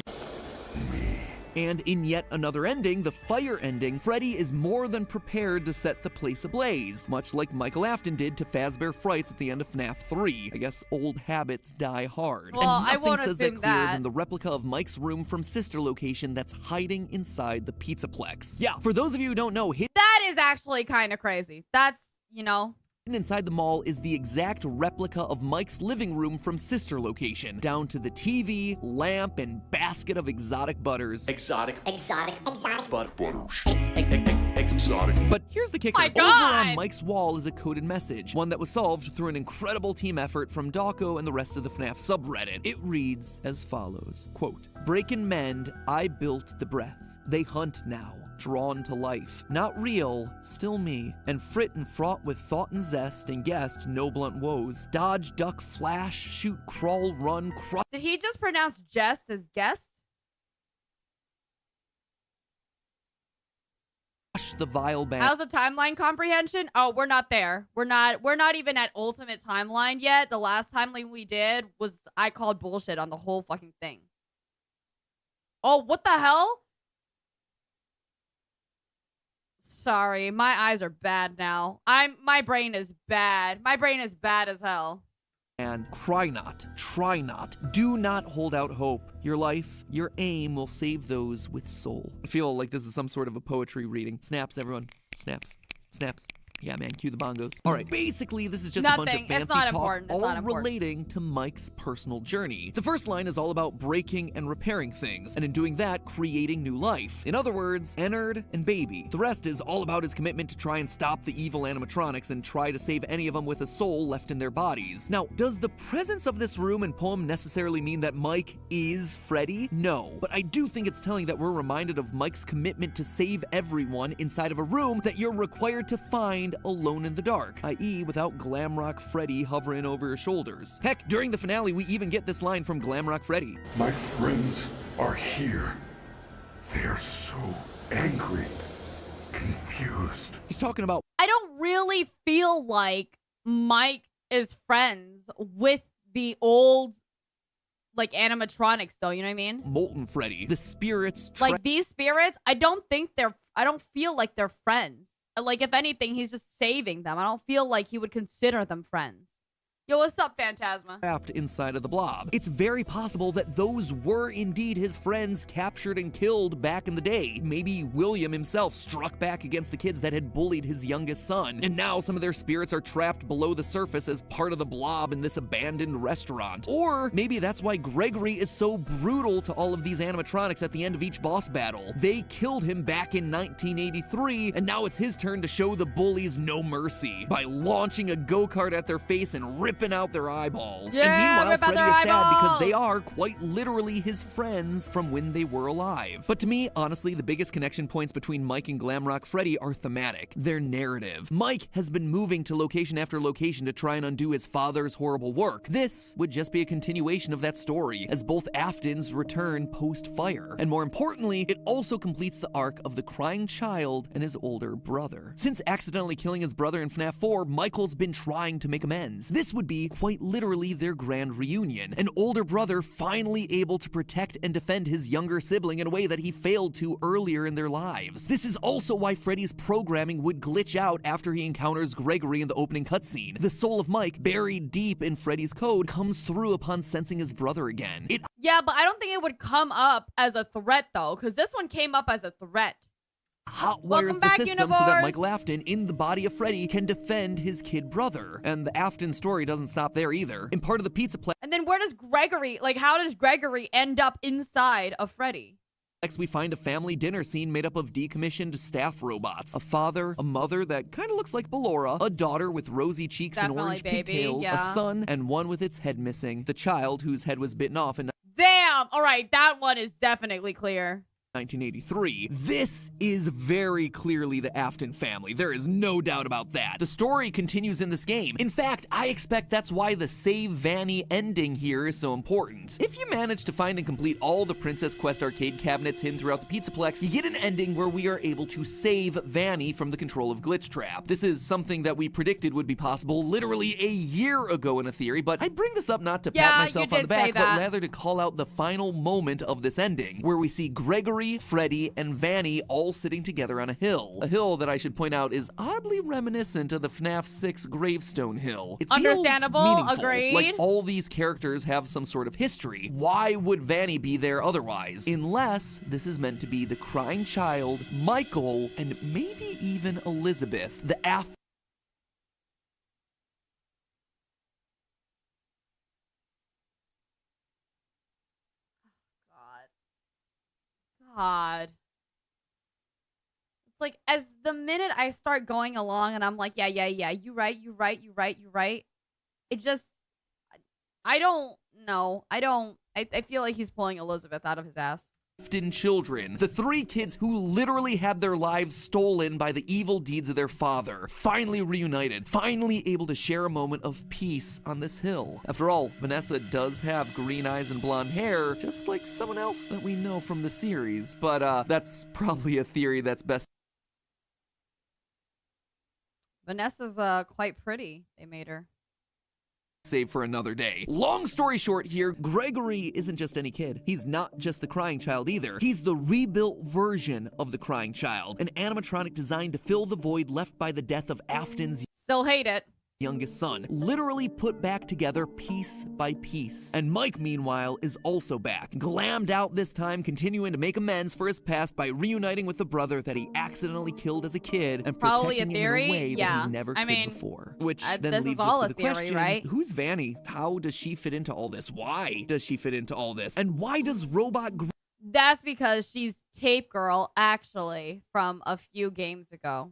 Speaker 14: me.
Speaker 9: and in yet another ending, the fire ending, Freddy is more than prepared to set the place ablaze, much like Michael Afton did to Fazbear Frights at the end of FNAF 3. I guess old habits die hard.
Speaker 1: Well,
Speaker 9: and
Speaker 1: I
Speaker 9: nothing
Speaker 1: won't
Speaker 9: says that
Speaker 1: assume
Speaker 9: clearer
Speaker 1: that.
Speaker 9: than the replica of Mike's room from sister location that's hiding inside the Pizzaplex. Yeah, for those of you who don't know, hidden
Speaker 1: That is actually kind of crazy. That's, you know.
Speaker 9: inside the mall is the exact replica of Mike's living room from sister location, down to the TV, lamp, and basket of exotic butters.
Speaker 15: Exotic butters.
Speaker 9: But here's the kicker.
Speaker 1: My
Speaker 9: Over
Speaker 1: God!
Speaker 9: on Mike's wall is a coded message, one that was solved through an incredible team effort from Dawko and the rest of the FNAF subreddit. It reads as follows, quote, "Break and mend, I built the breath. They hunt now, drawn to life. Not real, still me. And frit and fraught with thought and zest, and guessed no blunt woes. Dodge, duck, flash, shoot, crawl, run, crush
Speaker 1: Did he just pronounce jest as guest?
Speaker 9: the vile band."
Speaker 1: How's the timeline comprehension? Oh, we're not there. We're not even at ultimate timeline yet. The last timeline we did was I called bullshit on the whole fucking thing. Oh, what the hell? Sorry, my eyes are bad now. My brain is bad. My brain is bad as hell.
Speaker 9: And cry not, try not, do not hold out hope. Your life, your aim will save those with soul. I feel like this is some sort of a poetry reading. Snaps, everyone. Snaps. Snaps. Yeah, man, cue the bongos. All right, basically, this is just a bunch of
Speaker 1: Nothing.
Speaker 9: fancy
Speaker 1: It's not
Speaker 9: talk,
Speaker 1: important. It's
Speaker 9: all
Speaker 1: not important.
Speaker 9: relating to Mike's personal journey. The first line is all about breaking and repairing things, and in doing that, creating new life. In other words, Ennard and Baby. The rest is all about his commitment to try and stop the evil animatronics and try to save any of them with a soul left in their bodies. Now, does the presence of this room and poem necessarily mean that Mike is Freddy? No, but I do think it's telling that we're reminded of Mike's commitment to save everyone inside of a room that you're required to find alone in the dark, i.e. without Glamrock Freddy hovering over your shoulders. Heck, during the finale, we even get this line from Glamrock Freddy.
Speaker 14: My friends are here. They are so angry, confused.
Speaker 9: He's talking about
Speaker 1: I don't really feel like Mike is friends with the old, like, animatronics, though. You know what I mean?
Speaker 9: Molten Freddy. The spirits
Speaker 1: Like, these spirits, I don't feel like they're friends. Like, if anything, he's just saving them. I don't feel like he would consider them friends. Yo, what's up, Phantasma?
Speaker 9: Trapped inside of the blob. It's very possible that those were indeed his friends captured and killed back in the day. Maybe William himself struck back against the kids that had bullied his youngest son, and now some of their spirits are trapped below the surface as part of the blob in this abandoned restaurant. Or maybe that's why Gregory is so brutal to all of these animatronics at the end of each boss battle. They killed him back in 1983, and now it's his turn to show the bullies no mercy by launching a go-kart at their face and ripping out their eyeballs.
Speaker 1: Yeah,
Speaker 9: and meanwhile,
Speaker 1: rip out
Speaker 9: Freddy
Speaker 1: their
Speaker 9: is sad because
Speaker 1: eyeballs.
Speaker 9: they are quite literally his friends from when they were alive. But to me, honestly, the biggest connection points between Mike and Glamrock Freddy are thematic. They're narrative. Mike has been moving to location after location to try and undo his father's horrible work. This would just be a continuation of that story, as both Aftons return post-fire. And more importantly, it also completes the arc of the crying child and his older brother. Since accidentally killing his brother in FNAF 4, Michael's been trying to make amends. This would be quite literally their grand reunion. An older brother finally able to protect and defend his younger sibling in a way that he failed to earlier in their lives. This is also why Freddy's programming would glitch out after he encounters Gregory in the opening cutscene. The soul of Mike, buried deep in Freddy's code, comes through upon sensing his brother again. It
Speaker 1: Yeah, but I don't think it would come up as a threat, though, because this one came up as a threat.
Speaker 9: hotwires the system so that Michael Afton, in the body of Freddy, can defend his kid brother. And the Afton story doesn't stop there either. In part of the pizza plex,
Speaker 1: And then where does Gregory, like, how does Gregory end up inside of Freddy?
Speaker 9: we find a family dinner scene made up of decommissioned staff robots. A father, a mother that kind of looks like Ballora, a daughter with rosy cheeks and orange pigtails, a son, and one with its head missing. The child whose head was bitten off in
Speaker 1: Damn! All right, that one is definitely clear.
Speaker 9: 1983. This is very clearly the Afton family. There is no doubt about that. The story continues in this game. In fact, I expect that's why the Save Vanny ending here is so important. If you manage to find and complete all the Princess Quest arcade cabinets hidden throughout the Pizzaplex, you get an ending where we are able to save Vanny from the control of Glitch Trap. This is something that we predicted would be possible literally a year ago in a theory, but I bring this up not to pat myself on the back, but rather to call out the final moment of this ending, where we see Gregory, Freddy, and Vanny all sitting together on a hill. A hill that I should point out is oddly reminiscent of the FNAF 6 gravestone hill. It feels
Speaker 1: Understandable,
Speaker 9: meaningful,
Speaker 1: agreed.
Speaker 9: like all these characters have some sort of history. Why would Vanny be there otherwise? Unless this is meant to be the crying child, Michael, and maybe even Elizabeth, the
Speaker 1: God. It's like, as the minute I start going along and I'm like, yeah, you right. It just, I don't know. I feel like he's pulling Elizabeth out of his ass.
Speaker 9: Afton children, the three kids who literally had their lives stolen by the evil deeds of their father, finally reunited, finally able to share a moment of peace on this hill. After all, Vanessa does have green eyes and blonde hair, just like someone else that we know from the series, but that's probably a theory that's best.
Speaker 1: Vanessa's quite pretty. They made her.
Speaker 9: Save for another day. Long story short here, Gregory isn't just any kid. He's not just the crying child either. He's the rebuilt version of the crying child, an animatronic designed to fill the void left by the death of Afton's
Speaker 1: Still hate it.
Speaker 9: youngest son, literally put back together piece by piece. And Mike, meanwhile, is also back, glammed out this time, continuing to make amends for his past by reuniting with the brother that he accidentally killed as a kid and
Speaker 1: Probably
Speaker 9: protecting
Speaker 1: a
Speaker 9: him in
Speaker 1: theory.
Speaker 9: a way
Speaker 1: Yeah.
Speaker 9: that he never
Speaker 1: I
Speaker 9: could
Speaker 1: mean,
Speaker 9: before. Which then
Speaker 1: this
Speaker 9: leaves
Speaker 1: is all
Speaker 9: us
Speaker 1: a
Speaker 9: with the
Speaker 1: theory,
Speaker 9: question,
Speaker 1: right?
Speaker 9: who's Vanny? How does she fit into all this? Why does she fit into all this? And why does Robot
Speaker 1: That's because she's Tape Girl, actually, from a few games ago.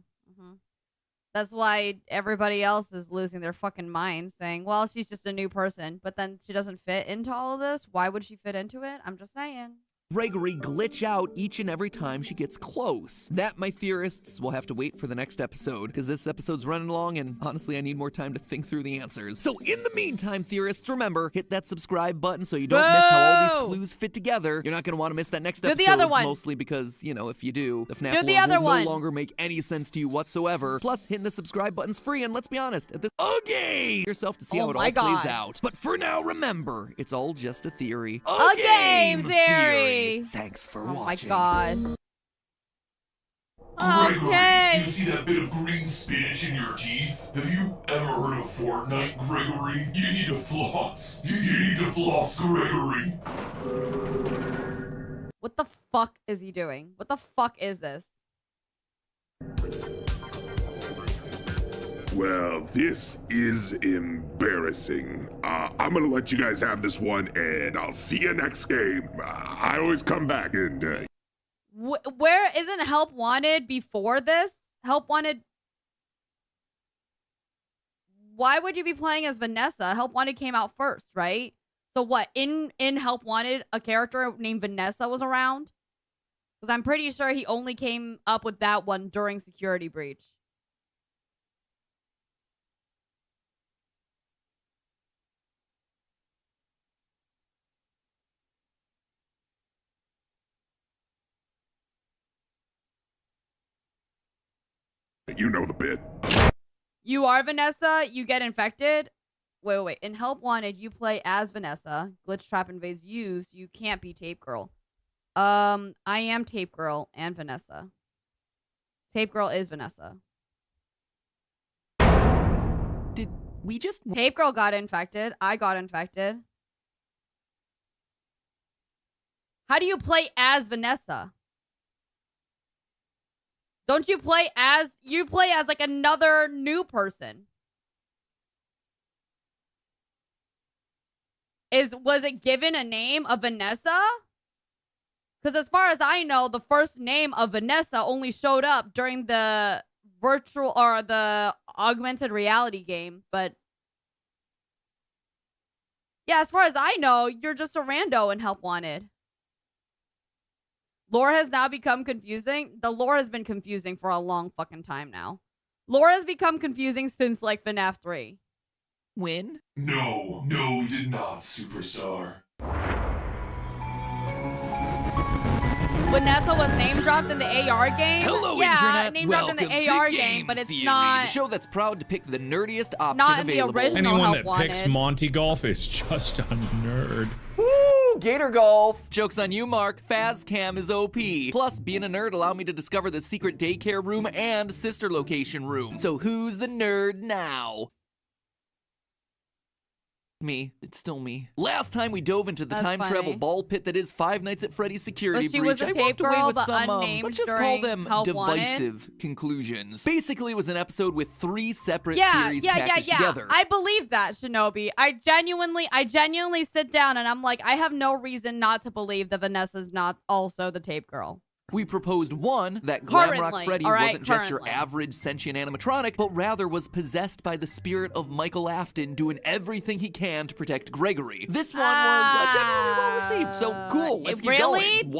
Speaker 1: That's why everybody else is losing their fucking mind, saying, well, she's just a new person, but then she doesn't fit into all of this. Why would she fit into it? I'm just saying.
Speaker 9: Gregory glitch out each and every time she gets close? That, my theorists, will have to wait for the next episode, because this episode's running along, and honestly, I need more time to think through the answers. So in the meantime, theorists, remember, hit that subscribe button so you don't miss how all these clues fit together. You're not going to want to miss that next episode,
Speaker 1: the other one.
Speaker 9: mostly because, you know, if you do, the FNAF
Speaker 1: Do the
Speaker 9: world
Speaker 1: other
Speaker 9: will
Speaker 1: one.
Speaker 9: no longer make any sense to you whatsoever. Plus, hitting the subscribe button's free, and let's be honest, at this game yourself to see how it all plays out. But for now, remember, it's all just a theory.
Speaker 1: A game theory.
Speaker 9: Thanks for
Speaker 1: Oh
Speaker 9: watching.
Speaker 1: my God.
Speaker 14: Gregory,
Speaker 1: Okay.
Speaker 14: do you see that bit of green spinach in your teeth? Have you ever heard of Fortnite, Gregory? You need to floss. You need to floss, Gregory.
Speaker 1: What the fuck is he doing? What the fuck is this?
Speaker 14: Well, this is embarrassing. I'm gonna let you guys have this one, and I'll see you next game. I always come back, and
Speaker 1: Where isn't Help Wanted before this? Help Wanted. Why would you be playing as Vanessa? Help Wanted came out first, right? So what? In Help Wanted, a character named Vanessa was around? Because I'm pretty sure he only came up with that one during Security Breach.
Speaker 14: you know the bit.
Speaker 1: You are Vanessa, you get infected. Wait. In Help Wanted, you play as Vanessa. Glitch Trap invades you, so you can't be Tape Girl. I am Tape Girl and Vanessa. Tape Girl is Vanessa.
Speaker 9: Did we just...
Speaker 1: Tape Girl got infected. I got infected. How do you play as Vanessa? Don't you play as... You play as, like, another new person. Was it given a name of Vanessa? Because as far as I know, the first name of Vanessa only showed up during the virtual or the augmented reality game. But yeah, as far as I know, you're just a rando in Help Wanted. Lore has now become confusing. The lore has been confusing for a long fucking time now. Lore has become confusing since like FNAF 3.
Speaker 9: When?
Speaker 14: No, we did not, Superstar.
Speaker 1: Vanessa was name dropped in the AR game.
Speaker 9: Hello,
Speaker 1: yeah,
Speaker 9: Internet.
Speaker 1: name dropped in
Speaker 9: Welcome
Speaker 1: the
Speaker 9: to
Speaker 1: AR
Speaker 9: Game
Speaker 1: game, but it's
Speaker 9: Theory,
Speaker 1: not.
Speaker 9: the show that's proud to pick the nerdiest option
Speaker 1: Not in the
Speaker 9: available.
Speaker 1: original
Speaker 5: Anyone
Speaker 1: Help
Speaker 5: that picks
Speaker 1: Wanted.
Speaker 5: Monty Golf is just a nerd.
Speaker 8: Woo! Gator Golf.
Speaker 9: Joke's on you, Mark. Fazcam is OP. Plus, being a nerd allowed me to discover the secret daycare room and sister location room. So who's the nerd now? Me. It's still me. Last time we dove into the
Speaker 1: That's
Speaker 9: time travel
Speaker 1: funny.
Speaker 9: ball pit that is Five Nights at Freddy's Security
Speaker 1: But she
Speaker 9: Breach.
Speaker 1: was a
Speaker 9: I
Speaker 1: tape
Speaker 9: walked away
Speaker 1: girl,
Speaker 9: with
Speaker 1: but
Speaker 9: some,
Speaker 1: unnamed
Speaker 9: let's just call
Speaker 1: during
Speaker 9: them
Speaker 1: Help Wanted.
Speaker 9: divisive conclusions. Basically, it was an episode with 3 separate
Speaker 1: Yeah,
Speaker 9: theories packaged together.
Speaker 1: I believe that, Shinobi. I genuinely sit down and I'm like, I have no reason not to believe that Vanessa's not also the tape girl.
Speaker 9: We proposed one, that Glamrock
Speaker 1: Currently,
Speaker 9: Freddy
Speaker 1: all right,
Speaker 9: wasn't just your
Speaker 1: currently.
Speaker 9: average sentient animatronic, but rather was possessed by the spirit of Michael Afton doing everything he can to protect Gregory. This one was generally well received, so cool, let's keep
Speaker 1: Really?
Speaker 9: going.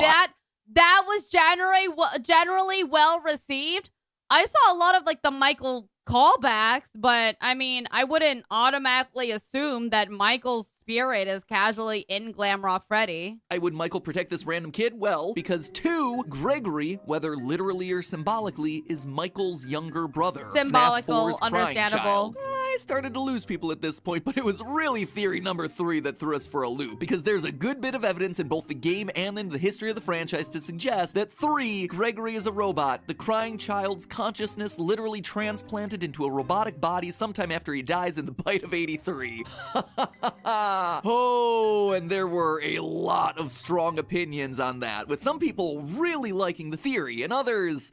Speaker 1: That was generally well received. I saw a lot of like the Michael callbacks, but I mean, I wouldn't automatically assume that Michael's spirit is casually in Glamrock Freddy.
Speaker 9: Why would Michael protect this random kid? Well, because 2, Gregory, whether literally or symbolically, is Michael's younger brother.
Speaker 1: Symbolical,
Speaker 9: FNAF 4's crying
Speaker 1: understandable.
Speaker 9: child. I started to lose people at this point, but it was really theory number 3 that threw us for a loop, because there's a good bit of evidence in both the game and in the history of the franchise to suggest that 3, Gregory is a robot, the crying child's consciousness literally transplanted into a robotic body sometime after he dies in the bite of 83. Oh, and there were a lot of strong opinions on that, with some people really liking the theory and others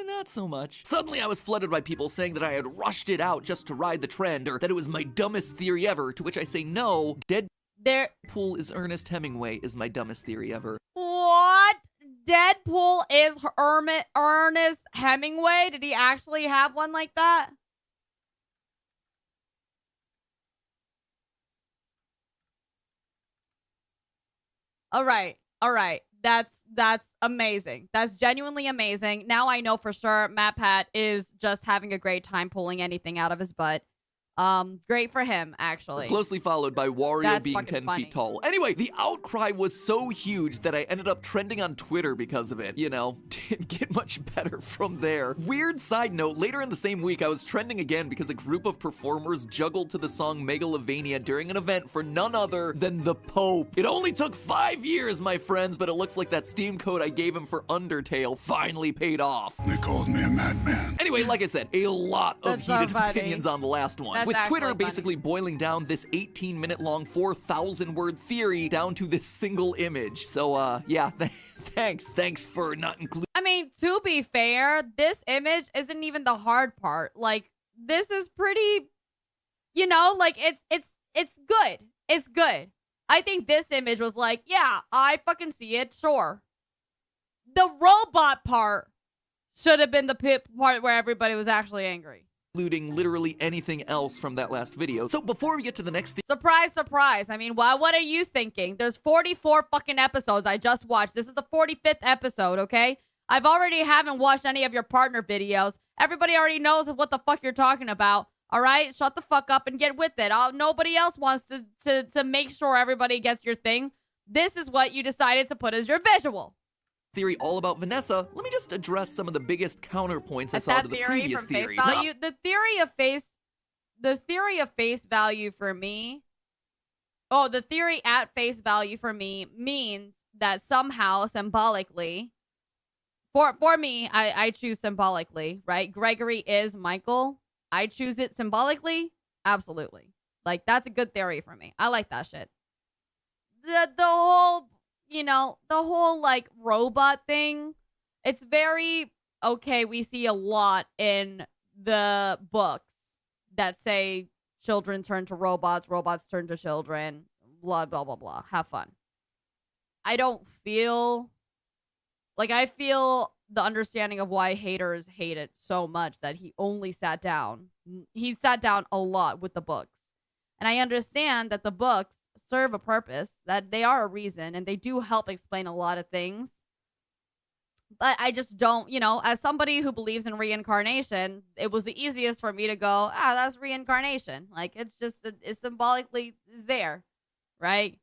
Speaker 9: not so much. Suddenly I was flooded by people saying that I had rushed it out just to ride the trend, or that it was my dumbest theory ever, to which I say no. Deadpool is Ernest Hemingway is my dumbest theory ever.
Speaker 1: What? Deadpool is Ernest Hemingway? Did he actually have one like that? All right. That's amazing. That's genuinely amazing. Now I know for sure Matt Pat is just having a great time pulling anything out of his butt. Great for him, actually.
Speaker 9: Closely followed by Wario
Speaker 1: That's
Speaker 9: being
Speaker 1: fucking
Speaker 9: 10
Speaker 1: funny.
Speaker 9: feet tall. Anyway, the outcry was so huge that I ended up trending on Twitter because of it. You know, didn't get much better from there. Weird side note, later in the same week, I was trending again because a group of performers juggled to the song Megalovania during an event for none other than the Pope. It only took 5 years, my friends, but it looks like that Steam code I gave him for Undertale finally paid off.
Speaker 14: They called me a madman.
Speaker 9: Anyway, like I said, a lot of
Speaker 1: That's so
Speaker 9: heated
Speaker 1: funny.
Speaker 9: opinions on the last one.
Speaker 1: That's
Speaker 9: With Twitter
Speaker 1: actually
Speaker 9: basically boiling down this 18-minute long 4,000-word theory down to this single image. So, yeah, thanks for not including.
Speaker 1: I mean, to be fair, this image isn't even the hard part. Like, this is pretty, you know, like, it's good. It's good. I think this image was like, yeah, I fucking see it, sure. The robot part should have been the part where everybody was actually angry.
Speaker 9: Including literally anything else from that last video. So before we get to the next
Speaker 1: Surprise, surprise. I mean, what are you thinking? There's 44 fucking episodes I just watched. This is the 45th episode, okay? I've already haven't watched any of your partner videos. Everybody already knows what the fuck you're talking about. All right? Shut the fuck up and get with it. Nobody else wants to make sure everybody gets your thing. This is what you decided to put as your visual.
Speaker 9: theory all about Vanessa, let me just address some of the biggest counterpoints I saw to the previous
Speaker 1: from
Speaker 9: theory.
Speaker 1: Face value, the theory of face value for me. Oh, the theory at face value for me means that somehow symbolically, for me, I choose symbolically, right? Gregory is Michael. I choose it symbolically. Absolutely. Like, that's a good theory for me. I like that shit. The whole, the whole, like, robot thing, it's very, okay, we see a lot in the books that say children turn to robots, robots turn to children, blah, blah, blah, blah. Have fun. I don't feel, like, I feel the understanding of why haters hate it so much that he only sat down. He sat down a lot with the books. And I understand that the books serve a purpose, that they are a reason, and they do help explain a lot of things. But I just don't, as somebody who believes in reincarnation, it was the easiest for me to go, that's reincarnation. Like, it's just, it symbolically is there, right?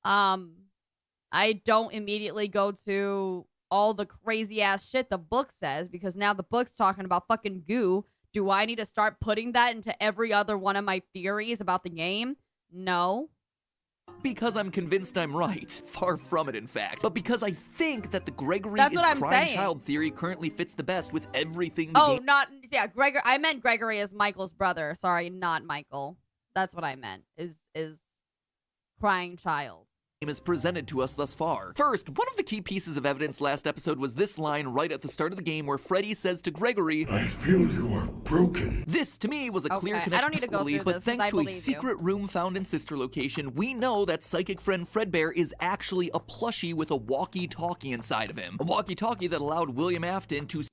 Speaker 1: I don't immediately go to all the crazy ass shit the book says, because now the book's talking about fucking goo. Do I need to start putting that into every other one of my theories about the game? No.
Speaker 9: Because I'm convinced I'm right. Far from it, in fact. But because I think that the Gregory
Speaker 1: That's
Speaker 9: is
Speaker 1: what I'm
Speaker 9: crying
Speaker 1: saying.
Speaker 9: child theory currently fits the best with everything the game
Speaker 1: Gregor. I meant Gregory as Michael's brother. Sorry, not Michael. That's what I meant. Is crying child
Speaker 9: is presented to us thus far. First, one of the key pieces of evidence last episode was this line right at the start of the game where Freddy says to Gregory,
Speaker 14: I feel you are broken.
Speaker 9: This, to me, was a clear
Speaker 1: Okay, I
Speaker 9: connection
Speaker 1: don't need to
Speaker 9: to
Speaker 1: go
Speaker 9: police,
Speaker 1: through
Speaker 9: but
Speaker 1: this,
Speaker 9: thanks
Speaker 1: 'cause I
Speaker 9: to a
Speaker 1: believe you.
Speaker 9: secret room found in Sister Location, we know that psychic friend Fredbear is actually a plushie with a walkie-talkie inside of him. A walkie-talkie that allowed William Afton to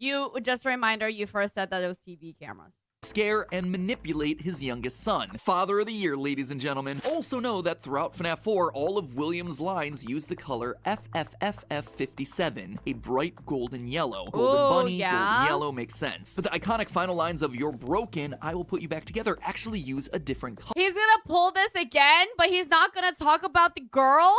Speaker 1: just a reminder, you first said that it was TV cameras.
Speaker 9: scare and manipulate his youngest son. Father of the year, ladies and gentlemen. Also know that throughout FNAF 4, all of William's lines use the color FFFF57, a bright golden yellow. Golden bunny, golden yellow makes sense. But the iconic final lines of "You're broken, I will put you back together" actually use a different color.
Speaker 1: He's gonna pull this again, but he's not gonna talk about the girl?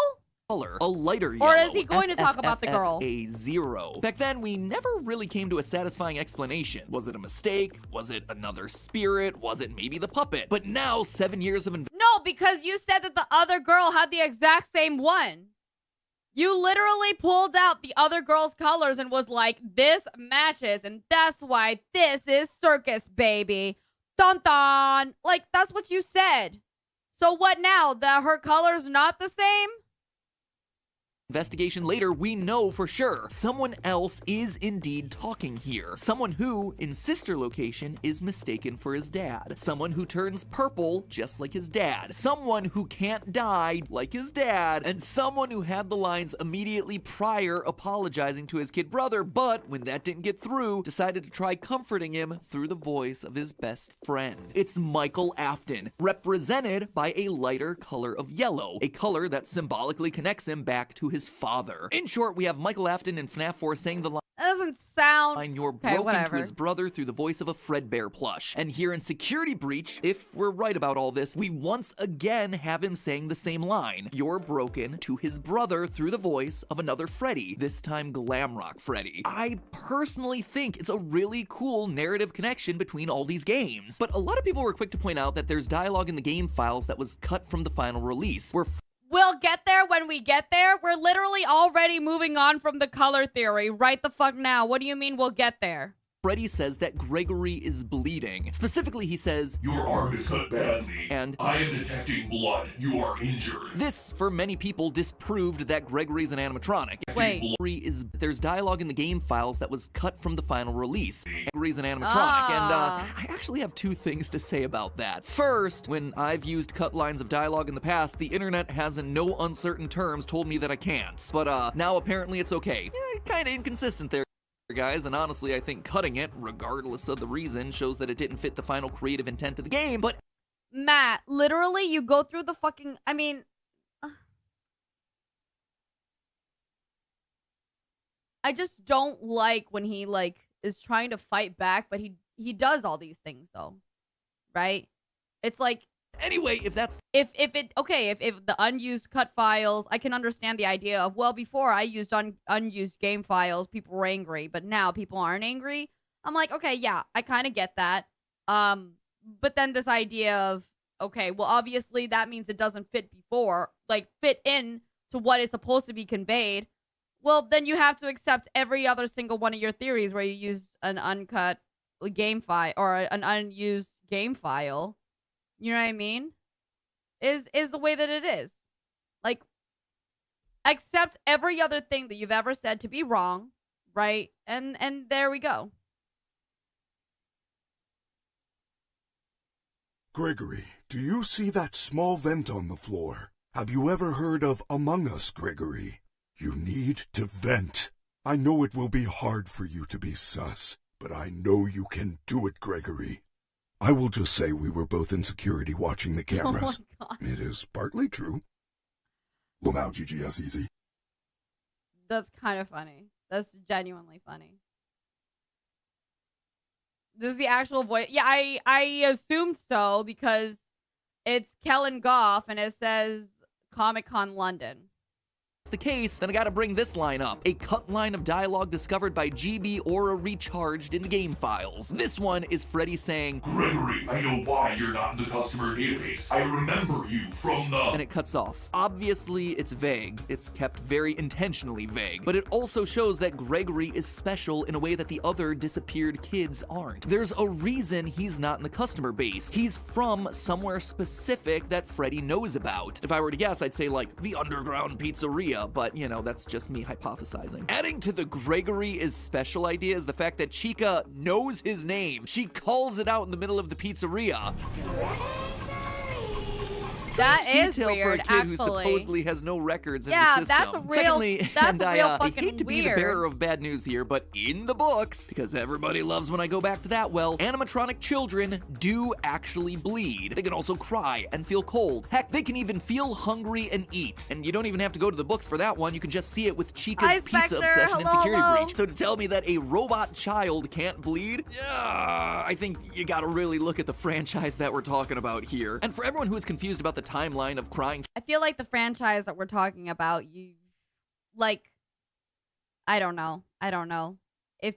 Speaker 9: A lighter yellow.
Speaker 1: Or is he going to talk about the girl?
Speaker 9: A 0. Back then, we never really came to a satisfying explanation. Was it a mistake? Was it another spirit? Was it maybe the puppet? But now, 7 years of
Speaker 1: No, because you said that the other girl had the exact same one. You literally pulled out the other girl's colors and was like, this matches, and that's why this is circus, baby. Dun dun. Like, that's what you said. So what now? That her color's not the same?
Speaker 9: investigation later, we know for sure someone else is indeed talking here. Someone who, in Sister Location, is mistaken for his dad. Someone who turns purple, just like his dad. Someone who can't die, like his dad. And someone who had the lines immediately prior apologizing to his kid brother, but when that didn't get through, decided to try comforting him through the voice of his best friend. It's Michael Afton, represented by a lighter color of yellow, a color that symbolically connects him back to his father. In short, we have Michael Afton in FNAF 4 saying the line,
Speaker 1: That doesn't sound...
Speaker 9: And you're
Speaker 1: Okay,
Speaker 9: broken
Speaker 1: whatever.
Speaker 9: to his brother through the voice of a Fredbear plush. And here in Security Breach, if we're right about all this, we once again have him saying the same line. You're broken to his brother through the voice of another Freddy, this time Glamrock Freddy. I personally think it's a really cool narrative connection between all these games. But a lot of people were quick to point out that there's dialogue in the game files that was cut from the final release, where
Speaker 1: We'll get there when we get there. We're literally already moving on from the color theory right the fuck now. What do you mean we'll get there?
Speaker 9: Freddy says that Gregory is bleeding. Specifically, he says,
Speaker 14: Your arm is cut badly.
Speaker 9: And
Speaker 14: I am detecting blood. You are injured.
Speaker 9: This, for many people, disproved that Gregory's an animatronic.
Speaker 1: Wait.
Speaker 9: There's dialogue in the game files that was cut from the final release. Gregory's an animatronic, and I actually have two things to say about that. First, when I've used cut lines of dialogue in the past, the internet has in no uncertain terms told me that I can't. But now apparently it's okay. Kinda inconsistent there, guys, and honestly I think cutting it, regardless of the reason, shows that it didn't fit the final creative intent of the game. But
Speaker 1: Matt, literally you go through the fucking, I mean, I just don't like when he like is trying to fight back, but he does all these things though, right? It's like,
Speaker 9: anyway, if that's
Speaker 1: if the unused cut files, I can understand the idea of, well, before I used unused game files, people were angry, but now people aren't angry. I'm like, okay, yeah, I kind of get that. But then this idea of, okay, well, obviously that means it doesn't fit in to what is supposed to be conveyed. Well, then you have to accept every other single one of your theories where you use an uncut game file or an unused game file. You know what I mean? Is the way that it is. Like, accept every other thing that you've ever said to be wrong, right? And there we go.
Speaker 14: Gregory, do you see that small vent on the floor? Have you ever heard of Among Us, Gregory? You need to vent. I know it will be hard for you to be sus, but I know you can do it, Gregory. I will just say we were both in security watching the cameras.
Speaker 1: Oh my God.
Speaker 14: It is partly true. Well, now, GGS easy.
Speaker 1: That's kind of funny. That's genuinely funny. This is the actual voice. Yeah, I assumed so because it's Kellen Goff and it says Comic-Con London.
Speaker 9: the case, then I gotta bring this line up. A cut line of dialogue discovered by GB Aura Recharged in the game files. This one is Freddy saying,
Speaker 14: Gregory, I know why you're not in the customer database. I remember you from the...
Speaker 9: And it cuts off. Obviously, it's vague. It's kept very intentionally vague. But it also shows that Gregory is special in a way that the other disappeared kids aren't. There's a reason he's not in the customer base. He's from somewhere specific that Freddy knows about. If I were to guess, I'd say like the underground pizzeria, but you know, that's just me hypothesizing. Adding to the Gregory is special idea is the fact that Chica knows his name. She calls it out in the middle of the pizzeria.
Speaker 1: That is
Speaker 9: detail
Speaker 1: weird,
Speaker 9: for a kid
Speaker 1: actually.
Speaker 9: who supposedly has no records in
Speaker 1: Yeah,
Speaker 9: the system.
Speaker 1: that's a real-
Speaker 9: Secondly,
Speaker 1: that's
Speaker 9: and
Speaker 1: a real
Speaker 9: I
Speaker 1: fucking
Speaker 9: hate to be the
Speaker 1: weird.
Speaker 9: bearer of bad news here, but in the books, because everybody loves when I go back to that well, animatronic children do actually bleed. They can also cry and feel cold. Heck, they can even feel hungry and eat. And you don't even have to go to the books for that one. You can just see it with Chica's
Speaker 1: Hi,
Speaker 9: pizza
Speaker 1: Spectre.
Speaker 9: obsession and
Speaker 1: Hello,
Speaker 9: security
Speaker 1: hello.
Speaker 9: breach. So to tell me that a robot child can't bleed, I think you gotta really look at the franchise that we're talking about here. And for everyone who is confused about the timeline of crying
Speaker 1: I feel like the franchise that we're talking about, you, like, I don't know. If,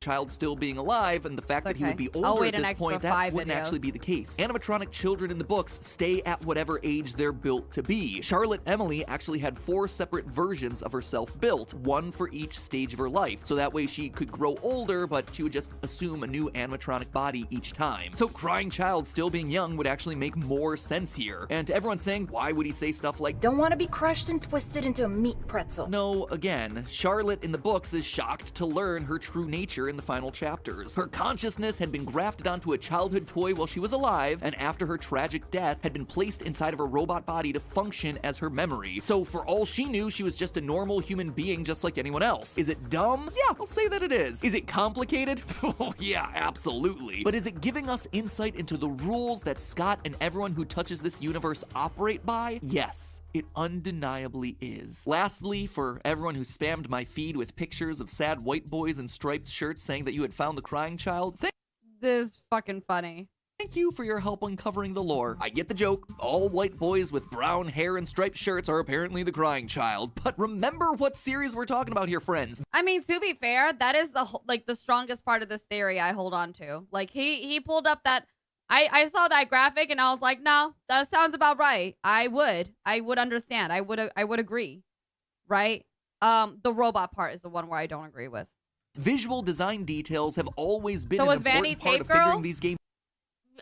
Speaker 9: child still being alive and the fact that he would be
Speaker 1: I'll
Speaker 9: older
Speaker 1: wait
Speaker 9: at
Speaker 1: an
Speaker 9: this
Speaker 1: extra
Speaker 9: point, that
Speaker 1: 5
Speaker 9: wouldn't
Speaker 1: videos.
Speaker 9: actually be the case. Animatronic children in the books stay at whatever age they're built to be. Charlotte Emily actually had 4 separate versions of herself built, one for each stage of her life, so that way she could grow older, but she would just assume a new animatronic body each time. So crying child still being young would actually make more sense here. And to everyone saying, why would he say stuff like,
Speaker 16: don't want to be crushed and twisted into a meat pretzel?
Speaker 9: No, again, Charlotte in the books is shocked to learn her true nature in the final chapters. Her consciousness had been grafted onto a childhood toy while she was alive, and after her tragic death, had been placed inside of her robot body to function as her memory. So for all she knew, she was just a normal human being just like anyone else. Is it dumb? Yeah, I'll say that it is. Is it complicated? Oh yeah, absolutely. But is it giving us insight into the rules that Scott and everyone who touches this universe operate by? Yes, it undeniably is. Lastly, for everyone who spammed my feed with pictures of sad white boys in striped shirts saying that you had found the crying child,
Speaker 1: This is fucking funny.
Speaker 9: thank you for your help uncovering the lore. I get the joke. All white boys with brown hair and striped shirts are apparently the crying child. But remember what series we're talking about here, friends.
Speaker 1: I mean, to be fair, that is the strongest part of this theory I hold on to. Like, he pulled up that... I saw that graphic and I was like, no, that sounds about right. I would understand. I would agree. Right? The robot part is the one where I don't agree with.
Speaker 9: Visual design details have always been
Speaker 1: So
Speaker 9: an
Speaker 1: was Vanny
Speaker 9: important part
Speaker 1: Tape
Speaker 9: of
Speaker 1: Girl?
Speaker 9: figuring these games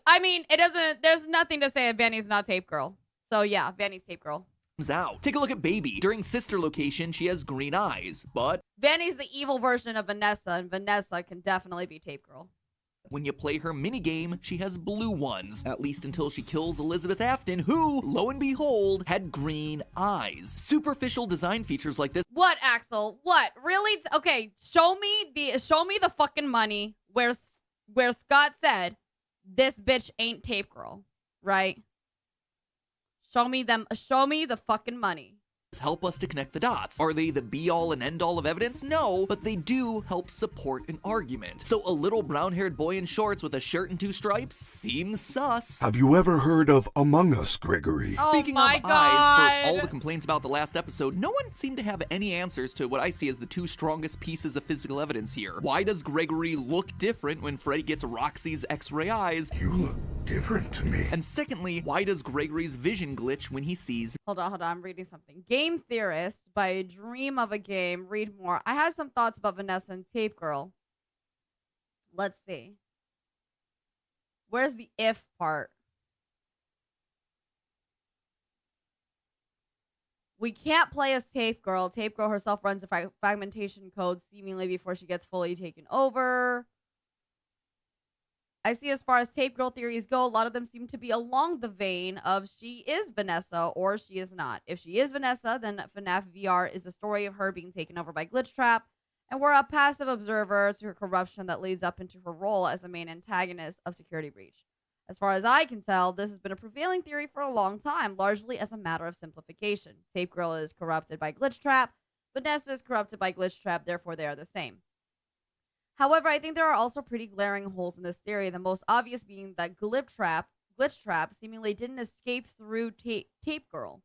Speaker 1: I mean, it doesn't... There's nothing to say if Vanny's not Tape Girl. So yeah, Vanny's Tape Girl.
Speaker 9: out. Take a look at Baby. During Sister Location, she has green eyes, but
Speaker 1: Vanny's the evil version of Vanessa, and Vanessa can definitely be Tape Girl.
Speaker 9: when you play her minigame, she has blue ones, at least until she kills Elizabeth Afton, who, lo and behold, had green eyes. Superficial design features like this.
Speaker 1: What, Axel? What? Really? Okay, show me the fucking money where Scott said this bitch ain't Tape Girl, right? Show me the fucking money.
Speaker 9: Help us to connect the dots. Are they the be-all and end-all of evidence? No, but they do help support an argument. So a little brown-haired boy in shorts with a shirt and 2 stripes seems sus.
Speaker 14: Have you ever heard of Among Us, Gregory?
Speaker 9: Speaking
Speaker 1: my
Speaker 9: of
Speaker 1: God.
Speaker 9: eyes, for all the complaints about the last episode, no one seemed to have any answers to what I see as the 2 strongest pieces of physical evidence here. Why does Gregory look different when Freddy gets Roxy's X-ray eyes?
Speaker 14: You look different to me.
Speaker 9: And secondly, why does Gregory's vision glitch when he sees...
Speaker 1: Hold on, I'm reading something. Game Theorist by Dream of a Game. Read more. I had some thoughts about Vanessa and Tape Girl. Let's see. Where's the if part? We can't play as Tape Girl. Tape Girl herself runs a fragmentation code seemingly before she gets fully taken over. I see as far as Tape Girl theories go, a lot of them seem to be along the vein of she is Vanessa or she is not. If she is Vanessa, then FNAF VR is a story of her being taken over by Glitchtrap, and we're a passive observer to her corruption that leads up into her role as the main antagonist of Security Breach. As far as I can tell, this has been a prevailing theory for a long time, largely as a matter of simplification. Tape Girl is corrupted by Glitchtrap, Vanessa is corrupted by Glitchtrap, therefore they are the same. However, I think there are also pretty glaring holes in this theory, the most obvious being that Glitchtrap seemingly didn't escape through Tape Girl.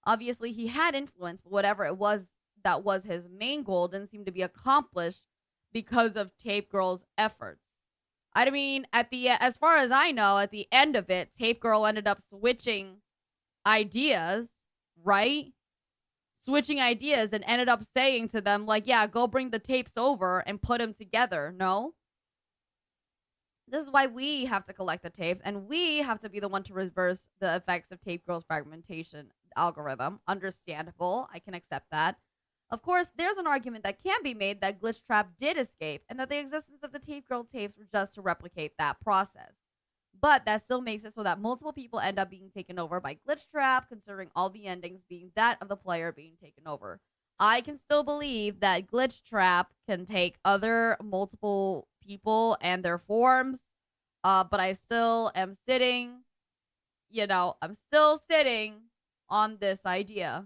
Speaker 1: Obviously, he had influence, but whatever it was that was his main goal didn't seem to be accomplished because of Tape Girl's efforts. I mean, as far as I know, at the end of it, Tape Girl ended up switching ideas, right? Switching ideas and ended up saying to them, like, yeah, go bring the tapes over and put them together. No? This is why we have to collect the tapes, and we have to be the one to reverse the effects of Tape Girl's fragmentation algorithm. Understandable. I can accept that. Of course, there's an argument that can be made that Glitchtrap did escape, and that the existence of the Tape Girl tapes were just to replicate that process. But that still makes it so that multiple people end up being taken over by Glitchtrap, considering all the endings being that of the player being taken over. I can still believe that Glitchtrap can take other multiple people and their forms, but I still am sitting, I'm still sitting on this idea.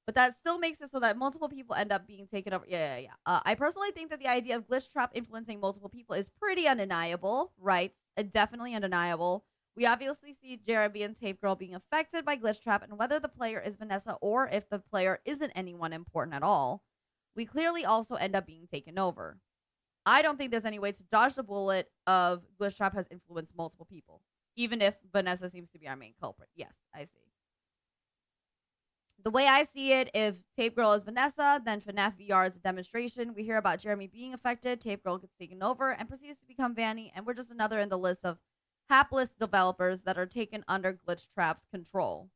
Speaker 1: But that still makes it so that multiple people end up being taken over. Yeah. I personally think that the idea of Glitchtrap influencing multiple people is pretty undeniable, right? Definitely undeniable. We obviously see Jeremy and Tape Girl being affected by Glitchtrap, and whether the player is Vanessa or if the player isn't anyone important at all, we clearly also end up being taken over. I don't think there's any way to dodge the bullet of Glitchtrap has influenced multiple people, even if Vanessa seems to be our main culprit. Yes, I see. The way I see it, if Tape Girl is Vanessa, then FNAF VR is a demonstration. We hear about Jeremy being affected, Tape Girl gets taken over, and proceeds to become Vanny, and we're just another in the list of hapless developers that are taken under Glitchtrap's control.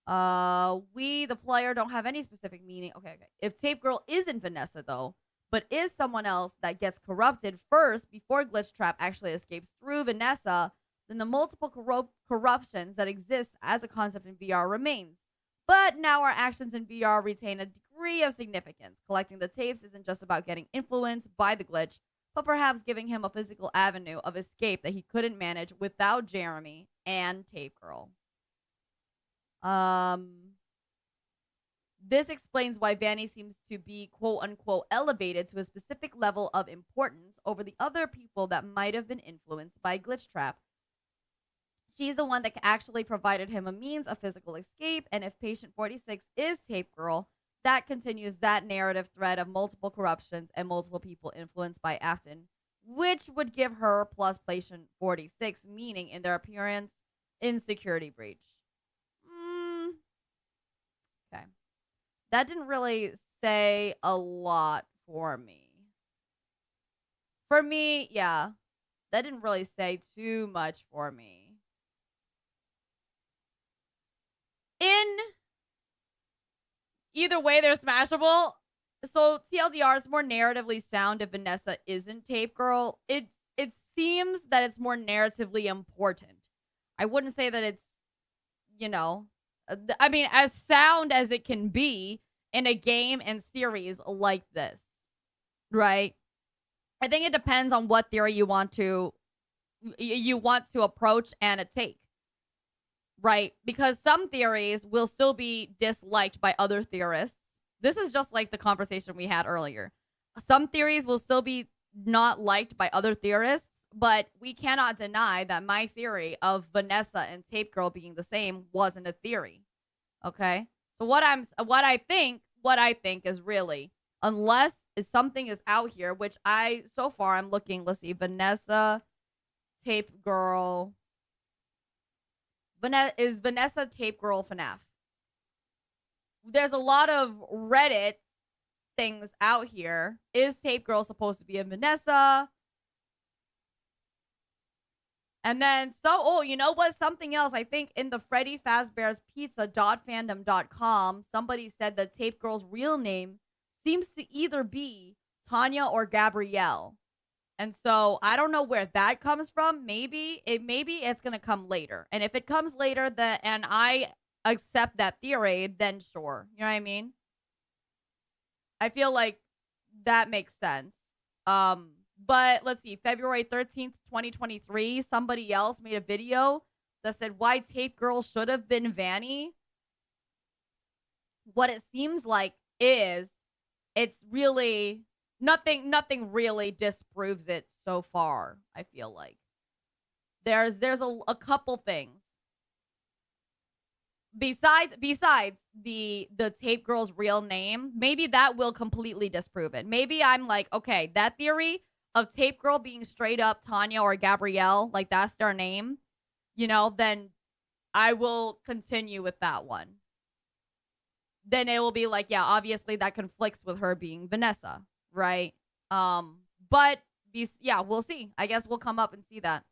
Speaker 1: We, the player, don't have any specific meaning. Okay. If Tape Girl isn't Vanessa, though, but is someone else that gets corrupted first before Glitch Trap actually escapes through Vanessa, then the multiple corruptions that exist as a concept in VR remains. But now our actions in VR retain a degree of significance. Collecting the tapes isn't just about getting influenced by the glitch, but perhaps giving him a physical avenue of escape that he couldn't manage without Jeremy and Tape Girl. This explains why Vanny seems to be quote-unquote elevated to a specific level of importance over the other people that might have been influenced by Glitch Trap. She's the one that actually provided him a means of physical escape, and if Patient 46 is Tape Girl, that continues that narrative thread of multiple corruptions and multiple people influenced by Afton, which would give her plus Patient 46 meaning in their appearance in Security Breach. Okay. That didn't really say a lot for me. For me, yeah. That didn't really say too much for me. In either way, they're smashable. So TLDR is more narratively sound if Vanessa isn't Tape Girl. It seems that it's more narratively important. I wouldn't say that it's, you know, I mean, as sound as it can be in a game and series like this, right? I think it depends on what theory you want to approach and take, right? Because some theories will still be disliked by other theorists. This is just like the conversation we had earlier. Some theories will still be not liked by other theorists, but we cannot deny that my theory of Vanessa and Tape Girl being the same wasn't a theory. Okay? So what I think is really, unless something is out here, which so far I'm looking, let's see, Vanessa, Tape Girl. Is Vanessa Tape Girl FNAF? There's a lot of Reddit things out here. Is Tape Girl supposed to be a Vanessa? And then, you know what? Something else. I think in the Freddy Fazbear's Pizza.fandom.com, somebody said that Tape Girl's real name seems to either be Tanya or Gabrielle. And so I don't know where that comes from. Maybe it's going to come later. And if it comes later and I accept that theory, then sure. You know what I mean? I feel like that makes sense. But let's see, February 13th, 2023, somebody else made a video that said why Tape Girl should have been Vanny. What it seems like is it's really nothing really disproves it so far, I feel like. There's a couple things. Besides the Tape Girl's real name, maybe that will completely disprove it. Maybe I'm like, okay, that theory of Tape Girl being straight up Tanya or Gabrielle, like that's their name, you know, then I will continue with that one. Then it will be like, yeah, obviously that conflicts with her being Vanessa, right? But yeah, we'll see. I guess we'll come up and see that.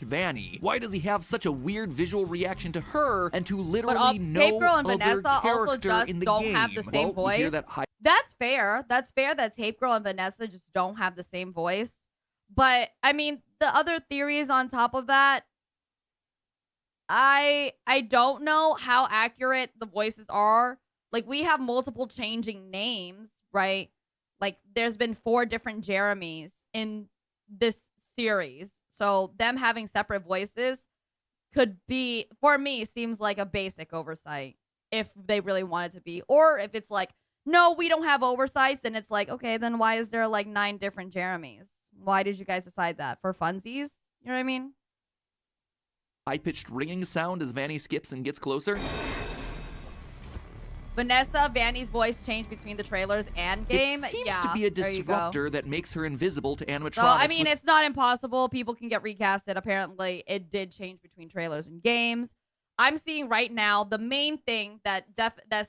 Speaker 9: Vanny. Why does he have such a weird visual reaction to her and to literally no
Speaker 1: Tape Girl and
Speaker 9: other
Speaker 1: Vanessa also
Speaker 9: character
Speaker 1: just
Speaker 9: in the
Speaker 1: don't
Speaker 9: game?
Speaker 1: have the same voice.
Speaker 9: You hear that
Speaker 1: That's fair. That's fair that Tape Girl and Vanessa just don't have the same voice. But I mean, the other theories on top of that, I don't know how accurate the voices are. Like, we have multiple changing names, right? Like, there's been 4 different Jeremys in this series. So them having separate voices could be, for me, seems like a basic oversight if they really want it to be. Or if it's like, no, we don't have oversights, then it's like, okay, then why is there like 9 different Jeremys? Why did you guys decide that? For funsies? You know what I mean?
Speaker 9: high-pitched ringing sound as Vanny skips and gets closer?
Speaker 1: Vanessa, Vanny's voice changed between the trailers and game.
Speaker 9: It seems to be a disruptor that makes her invisible to animatronics.
Speaker 1: So, I mean, it's not impossible. People can get recasted. Apparently, it did change between trailers and games. I'm seeing right now the main thing that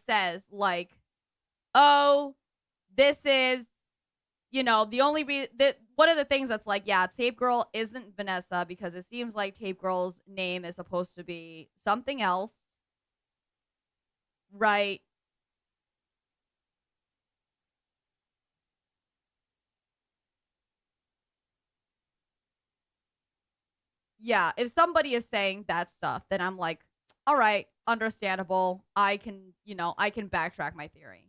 Speaker 1: says, like, oh, this is, you know, the only one of the things that's like, yeah, Tape Girl isn't Vanessa because it seems like Tape Girl's name is supposed to be something else. Right. Yeah, if somebody is saying that stuff, then I'm like, all right, understandable. I can backtrack my theory.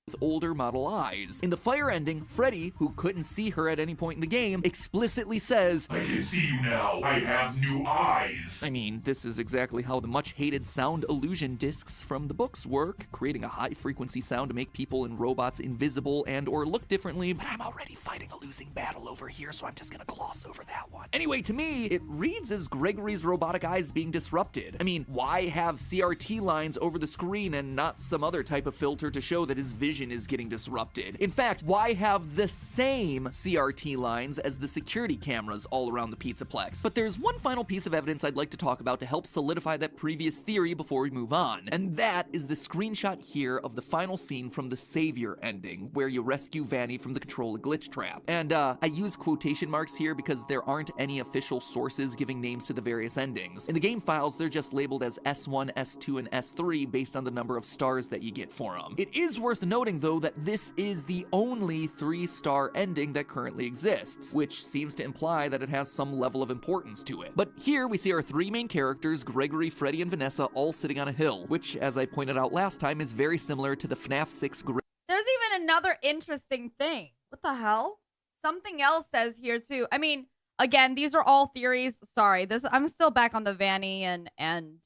Speaker 9: With older model eyes. In the fire ending, Freddy, who couldn't see her at any point in the game, explicitly says,
Speaker 14: I can see you now. I have new eyes.
Speaker 9: I mean, this is exactly how the much-hated sound illusion discs from the books work, creating a high-frequency sound to make people and robots invisible and or look differently, but I'm already fighting a losing battle over here, so I'm just gonna gloss over that one. Anyway, to me, it reads as Gregory's robotic eyes being disrupted. I mean, why have CRT lines over the screen and not some other type of filter to show that his vision is getting disrupted? In fact, why have the same CRT lines as the security cameras all around the Pizzaplex? But there's one final piece of evidence I'd like to talk about to help solidify that previous theory before we move on, and that is the screenshot here of the final scene from the Savior ending, where you rescue Vanny from the control glitch trap. And I use quotation marks here because there aren't any official sources giving names to the various endings. In the game files, they're just labeled as S1, S2, and S3 based on the number of stars that you get for them. It is worth noting, though, that this is the only 3-star ending that currently exists, which seems to imply that it has some level of importance to it. But here we see our 3 main characters, Gregory, Freddy, and Vanessa, all sitting on a hill, which, as I pointed out last time, is very similar to the FNAF 6
Speaker 1: There's even another interesting thing. What the hell? Something else says here, too. I mean, again, these are all theories. Sorry, I'm still back on the Vanny and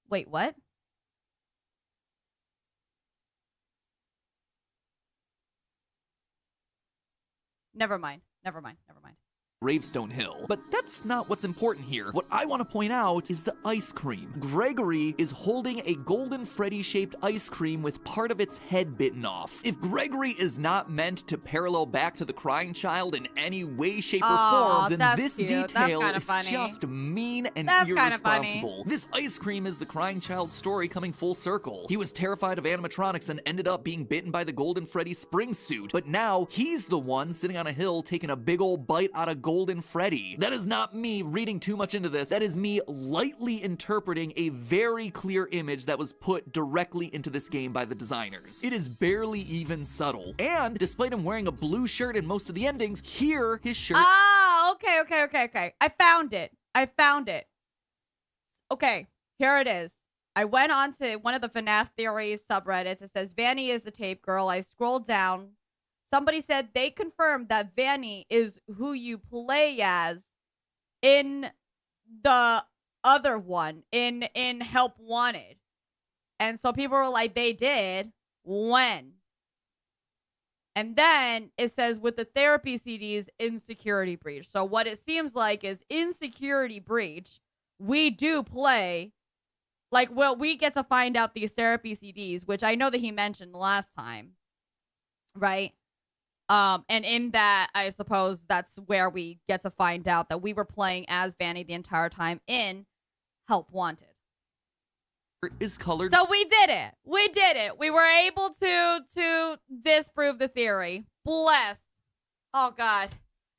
Speaker 1: wait, what? Never mind.
Speaker 9: Gravestone Hill. But that's not what's important here. What I want to point out is the ice cream. Gregory is holding a golden Freddy-shaped ice cream with part of its head bitten off. If Gregory is not meant to parallel back to the crying child in any way, shape, or form, then this detail is just mean and irresponsible. This ice cream is the crying child's story coming full circle. He was terrified of animatronics and ended up being bitten by the golden Freddy spring suit, but now he's the one sitting on a hill taking a big old bite out of Golden Freddy. That is not me reading too much into this. That is me lightly interpreting a very clear image that was put directly into this game by the designers. It is barely even subtle. And despite him wearing a blue shirt in most of the endings, here his shirt...
Speaker 1: Ah, okay. I found it. Okay, here it is. I went on to one of the FNAF theories subreddits. It says, Vanny is the tape girl. I scrolled down. Somebody said they confirmed that Vanny is who you play as in the other one, in Help Wanted. And so people were like, they did? When? And then it says with the therapy CDs, Insecurity Breach. So what it seems like is Insecurity Breach, we do play, like, well, we get to find out these therapy CDs, which I know that he mentioned last time, right? And in that, I suppose that's where we get to find out that we were playing as Vanny the entire time in Help Wanted.
Speaker 9: Is colored.
Speaker 1: So we did it. We were able to disprove the theory. Bless. Oh, God.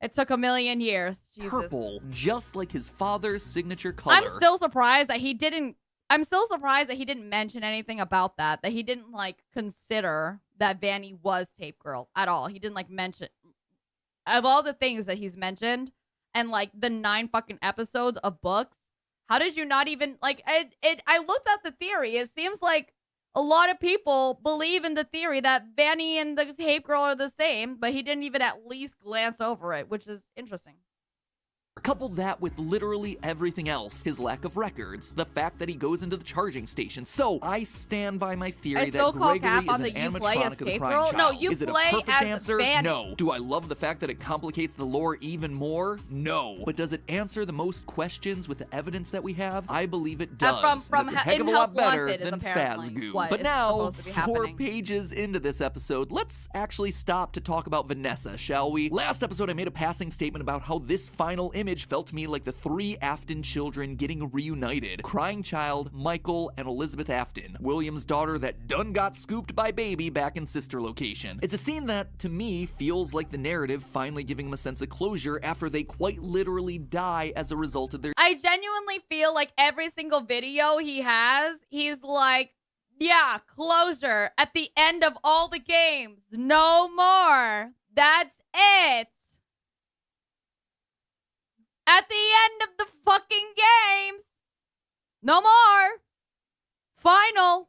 Speaker 1: It took a million years. Jesus.
Speaker 9: Purple, just like his father's signature color.
Speaker 1: I'm still surprised that he didn't mention anything about that he didn't, like, consider that Vanny was Tape Girl at all. He didn't, like, mention, of all the things that he's mentioned, and, like, the 9 fucking episodes of books, how did you not even, like, I looked up the theory. It seems like a lot of people believe in the theory that Vanny and the Tape Girl are the same, but he didn't even at least glance over it, which is interesting.
Speaker 9: Couple that with literally everything else, his lack of records, the fact that he goes into the charging station. So I stand by my theory that Gregory is an animatronic of the crying child.
Speaker 1: No, you
Speaker 9: is it a
Speaker 1: play
Speaker 9: perfect
Speaker 1: as
Speaker 9: answer?
Speaker 1: Vanny.
Speaker 9: No. Do I love the fact that it complicates the lore even more? No. But does it answer the most questions with the evidence that we have? I believe it does.
Speaker 1: From
Speaker 9: it's a heck of a lot better than
Speaker 1: apparently
Speaker 9: Fazgoo. But now, 4 pages into this episode, let's actually stop to talk about Vanessa, shall we? Last episode, I made a passing statement about how this final image felt to me like the three Afton children getting reunited. Crying child, Michael, and Elizabeth Afton, William's daughter that done got scooped by baby back in sister location. It's a scene that, to me, feels like the narrative finally giving them a sense of closure after they quite literally die as a result of their—
Speaker 1: I genuinely feel like every single video he has, he's like, yeah, closure at the end of all the games. No more. That's it. At the end of the fucking games. No more. Final.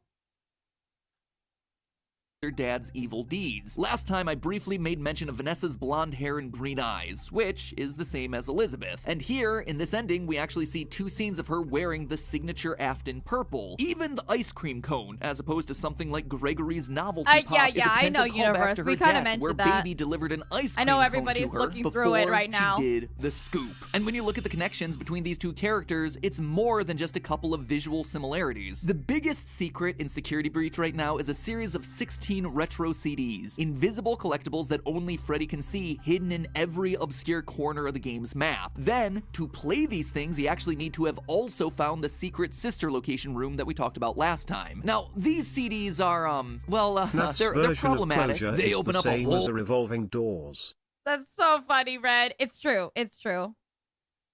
Speaker 9: their dad's evil deeds. Last time I briefly made mention of Vanessa's blonde hair and green eyes, which is the same as Elizabeth. And here, in this ending, we actually see two scenes of her wearing the signature Afton purple. Even the ice cream cone, as opposed to something like Gregory's novelty pop, is a
Speaker 1: I know,
Speaker 9: potential callback
Speaker 1: Universe.
Speaker 9: to
Speaker 1: We
Speaker 9: her
Speaker 1: kind of
Speaker 9: death,
Speaker 1: mentioned
Speaker 9: where
Speaker 1: that.
Speaker 9: Baby delivered an ice cream
Speaker 1: I know
Speaker 9: cone
Speaker 1: everybody's
Speaker 9: to her
Speaker 1: looking through it right now.
Speaker 9: She did the scoop. And when you look at the connections between these two characters, it's more than just a couple of visual similarities. The biggest secret in Security Breach right now is a series of 16 retro CDs, invisible collectibles that only Freddy can see, hidden in every obscure corner of the game's map. Then, to play these things, you actually need to have also found the secret sister location room that we talked about last time. Now, these CDs are,
Speaker 6: FNAF's
Speaker 9: they're
Speaker 6: version
Speaker 9: problematic.
Speaker 6: of closure
Speaker 9: They
Speaker 6: is
Speaker 9: open
Speaker 6: the
Speaker 9: up a
Speaker 6: same
Speaker 9: whole—
Speaker 6: as the revolving doors.
Speaker 1: That's so funny, Red. It's true. It's true.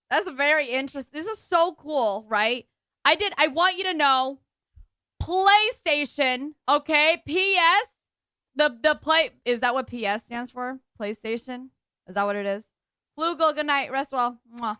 Speaker 1: That's very interesting. This is so cool, right? I want you to know, PlayStation, okay? PS, the play, is that what PS stands for? PlayStation? Is that what it is? Flugel, good night, rest well. Mwah.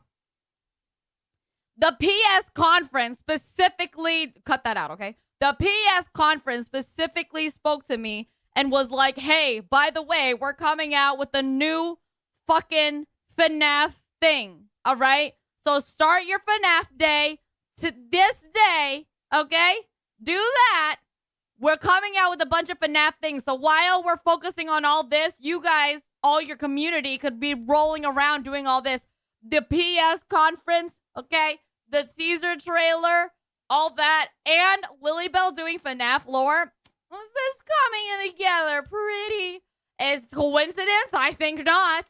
Speaker 1: The PS conference specifically, cut that out, okay? The PS conference specifically spoke to me and was like, hey, by the way, we're coming out with a new fucking FNAF thing, all right? So start your FNAF day to this day, okay? Do that. We're coming out with a bunch of FNAF things. So while we're focusing on all this, you guys, all your community could be rolling around doing all this. The PS conference, okay? The teaser trailer, all that, and Lily Bell doing FNAF lore. Is this coming in together pretty? Is coincidence? I think not.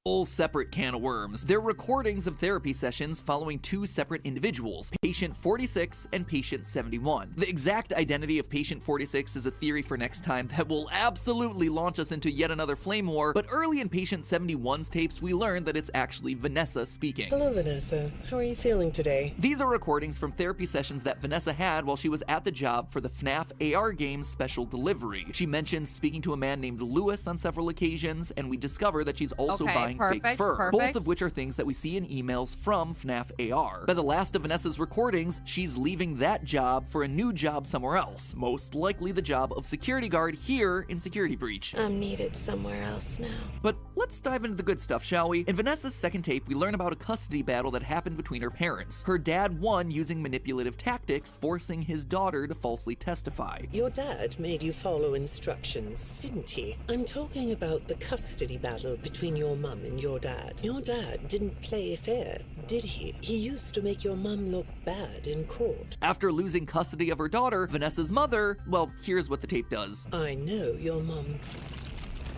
Speaker 9: Whole separate can of worms. They're recordings of therapy sessions following two separate individuals, patient 46 and patient 71. The exact identity of patient 46 is a theory for next time that will absolutely launch us into yet another flame war, but early in patient 71's tapes, we learned that it's actually Vanessa speaking.
Speaker 16: Hello, Vanessa. How are you feeling today?
Speaker 9: These are recordings from therapy sessions that Vanessa had while she was at the job for the FNAF AR game's special delivery. She mentions speaking to a man named Lewis on several occasions, and we discover that she's also buying fake fur, both of which are things that we see in emails from FNAF AR. By the last of Vanessa's recordings, she's leaving that job for a new job somewhere else, most likely the job of security guard here in Security Breach.
Speaker 16: I'm needed somewhere else now.
Speaker 9: But let's dive into the good stuff, shall we? In Vanessa's second tape, we learn about a custody battle that happened between her parents. Her dad won using manipulative tactics, forcing his daughter to falsely testify.
Speaker 16: Your dad made you follow instructions, didn't he? I'm talking about the custody battle between your mum and your dad. Your dad didn't play fair, did he? He used to make your mum look bad in court.
Speaker 9: After losing custody of her daughter, Vanessa's mother, well, here's what the tape does.
Speaker 16: I know your mum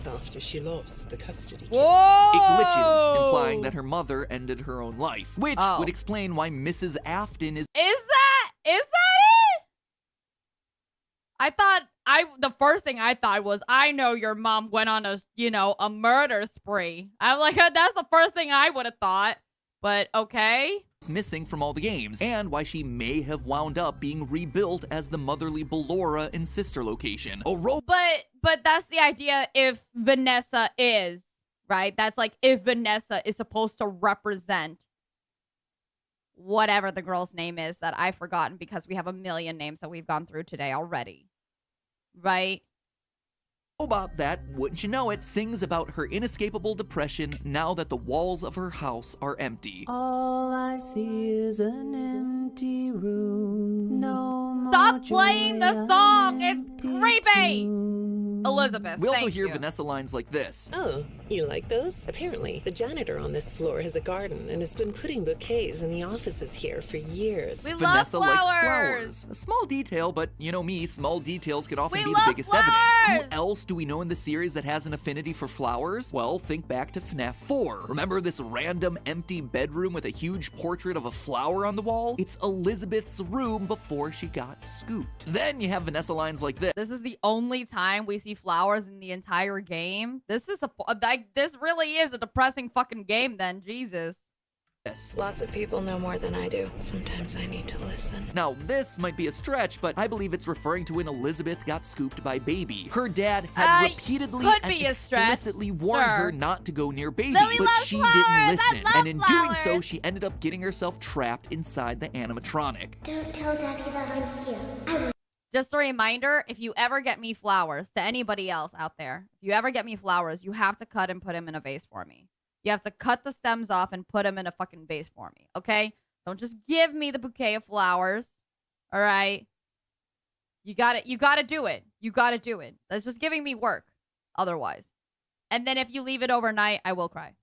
Speaker 16: after she lost the custody case.
Speaker 1: Whoa!
Speaker 9: It glitches, implying that her mother ended her own life, which would explain why Mrs. Afton is
Speaker 1: that it? The first thing I thought was, I know your mom went on a murder spree. I'm like, that's the first thing I would have thought. But okay.
Speaker 9: missing from all the games, and why she may have wound up being rebuilt as the motherly Ballora in sister location.
Speaker 1: But that's the idea if Vanessa is, right? That's like if Vanessa is supposed to represent whatever the girl's name is that I've forgotten because we have a million names that we've gone through today already. Right?
Speaker 9: Robot that, wouldn't you know it, sings about her inescapable depression now that the walls of her house are empty.
Speaker 17: All I see is an empty room. No more
Speaker 1: Stop playing the song! It's
Speaker 17: empty
Speaker 1: creepy!
Speaker 17: tomb.
Speaker 1: Elizabeth,
Speaker 9: We also
Speaker 1: thank
Speaker 9: hear
Speaker 1: you.
Speaker 9: Vanessa lines like this.
Speaker 16: Oh, You like those? Apparently, the janitor on this floor has a garden and has been putting bouquets in the offices here for years.
Speaker 1: We
Speaker 9: Vanessa
Speaker 1: love
Speaker 9: likes
Speaker 1: flowers.
Speaker 9: flowers. A small detail, but you know me, small details can often
Speaker 1: We
Speaker 9: be
Speaker 1: love
Speaker 9: the biggest
Speaker 1: flowers.
Speaker 9: evidence. Who else do we know in the series that has an affinity for flowers? Well, think back to FNAF 4. Remember this random empty bedroom with a huge portrait of a flower on the wall? It's Elizabeth's room before she got scooped. Then you have Vanessa lines like this.
Speaker 1: This is the only time we see flowers in the entire game. This is this really is a depressing fucking game then, Jesus.
Speaker 9: Yes.
Speaker 18: Lots of people know more than I do. Sometimes I need to listen.
Speaker 9: Now, this might be a stretch, but I believe it's referring to when Elizabeth got scooped by Baby. Her dad had repeatedly
Speaker 1: could
Speaker 9: and
Speaker 1: be a stretch.
Speaker 9: explicitly warned
Speaker 1: Sure.
Speaker 9: her not to go near Baby,
Speaker 1: Lily
Speaker 9: but
Speaker 1: loves
Speaker 9: she
Speaker 1: flowers.
Speaker 9: didn't listen.
Speaker 1: I love
Speaker 9: And in doing so,
Speaker 1: flowers.
Speaker 9: she ended up getting herself trapped inside the animatronic.
Speaker 3: Don't tell Daddy that I'm here. I will.
Speaker 1: Just a reminder, if you ever get me flowers, to anybody else out there, if you ever get me flowers, you have to cut and put them in a vase for me. You have to cut the stems off and put them in a fucking vase for me, okay? Don't just give me the bouquet of flowers, all right? You gotta do it. You gotta do it. That's just giving me work, otherwise. And then if you leave it overnight, I will cry.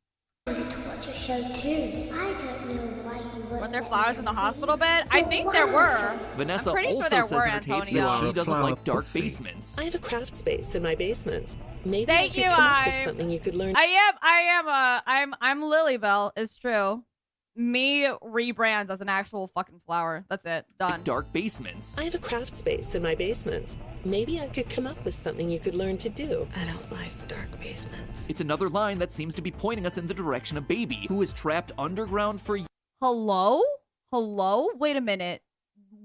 Speaker 3: I wanted to watch a show too. I don't know why he would.
Speaker 1: Were there flowers in the hospital bed? I think there were.
Speaker 9: Vanessa
Speaker 1: I'm pretty
Speaker 9: also
Speaker 1: sure there
Speaker 9: says
Speaker 1: were,
Speaker 9: in her tapes
Speaker 1: Antonio.
Speaker 9: that she doesn't
Speaker 6: Flower
Speaker 9: like dark
Speaker 6: puffy.
Speaker 9: basements.
Speaker 16: I have a craft space in my basement. Maybe
Speaker 1: Thank
Speaker 16: I could
Speaker 1: you,
Speaker 16: come up with
Speaker 1: I'm-
Speaker 16: something you could learn.
Speaker 1: I'm Lilybell. It's true. Me rebrands as an actual fucking flower. That's it. Done.
Speaker 9: Dark basements.
Speaker 16: I have a craft space in my basement. Maybe I could come up with something you could learn to do.
Speaker 18: I don't like dark basements.
Speaker 9: It's another line that seems to be pointing us in the direction of Baby, who is trapped underground for
Speaker 1: Hello? Hello? Wait a minute.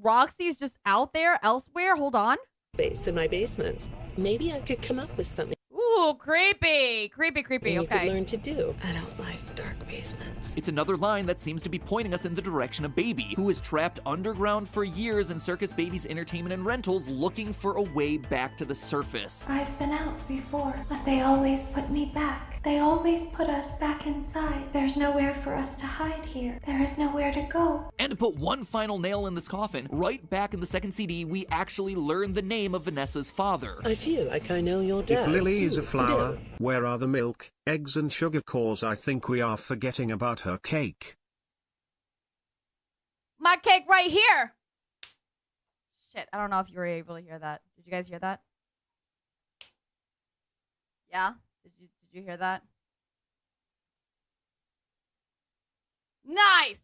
Speaker 1: Roxy's just out there elsewhere? Hold on.
Speaker 16: Space in my basement. Maybe I could come up with something
Speaker 1: Ooh, creepy. Creepy.
Speaker 16: you could
Speaker 1: Okay.
Speaker 16: learn to do.
Speaker 18: I don't like dark basements.
Speaker 9: It's another line that seems to be pointing us in the direction of Baby, who is trapped underground for years in Circus Baby's entertainment and rentals, looking for a way back to the surface.
Speaker 19: I've been out before, but they always put me back. They always put us back inside. There's nowhere for us to hide here. There is nowhere to go.
Speaker 9: And to put one final nail in this coffin, right back in the second CD, we actually learn the name of Vanessa's father.
Speaker 16: I feel like I know your dad.
Speaker 13: If Lily
Speaker 16: too.
Speaker 13: is a flower,
Speaker 16: Bill.
Speaker 13: where are the milk, eggs and sugar cores? I think we are forgetting about her cake.
Speaker 1: My cake right here. Shit, I don't know if you were able to hear that. Did you guys hear that? Yeah? Did you hear that? Nice!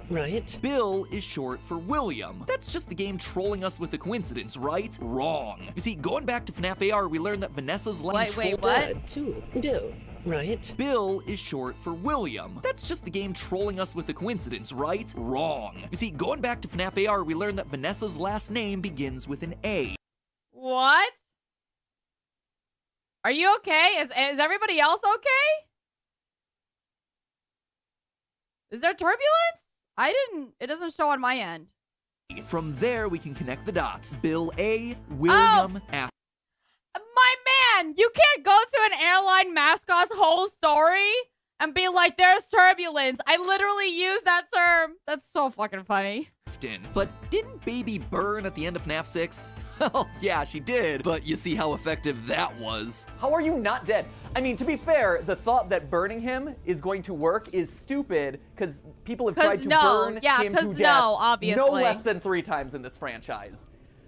Speaker 16: Right?
Speaker 9: Bill is short for William. That's just the game trolling us with a coincidence, right? Wrong. You see, going back to FNAF AR, we learned that Vanessa's line
Speaker 1: Wait, what?
Speaker 16: Dad too. Bill. Right?
Speaker 9: Bill is short for William. That's just the game trolling us with a coincidence, right? Wrong. You see, going back to FNAF AR, we learned that Vanessa's last name begins with an A.
Speaker 1: What? Are you okay? Is everybody else okay? Is there turbulence? It doesn't show on my end.
Speaker 9: From there, we can connect the dots. Bill A, William F.
Speaker 1: My man, you can't go to an airline mascot's whole story and be like, there's turbulence. I literally use that term. That's so fucking funny.
Speaker 9: But didn't Baby burn at the end of FNAF 6? Well, yeah, she did, but you see how effective that was.
Speaker 8: How are you not dead? I mean, to be fair, the thought that burning him is going to work is stupid because people have tried to burn him to death
Speaker 1: obviously.
Speaker 8: no less than 3 times in this franchise.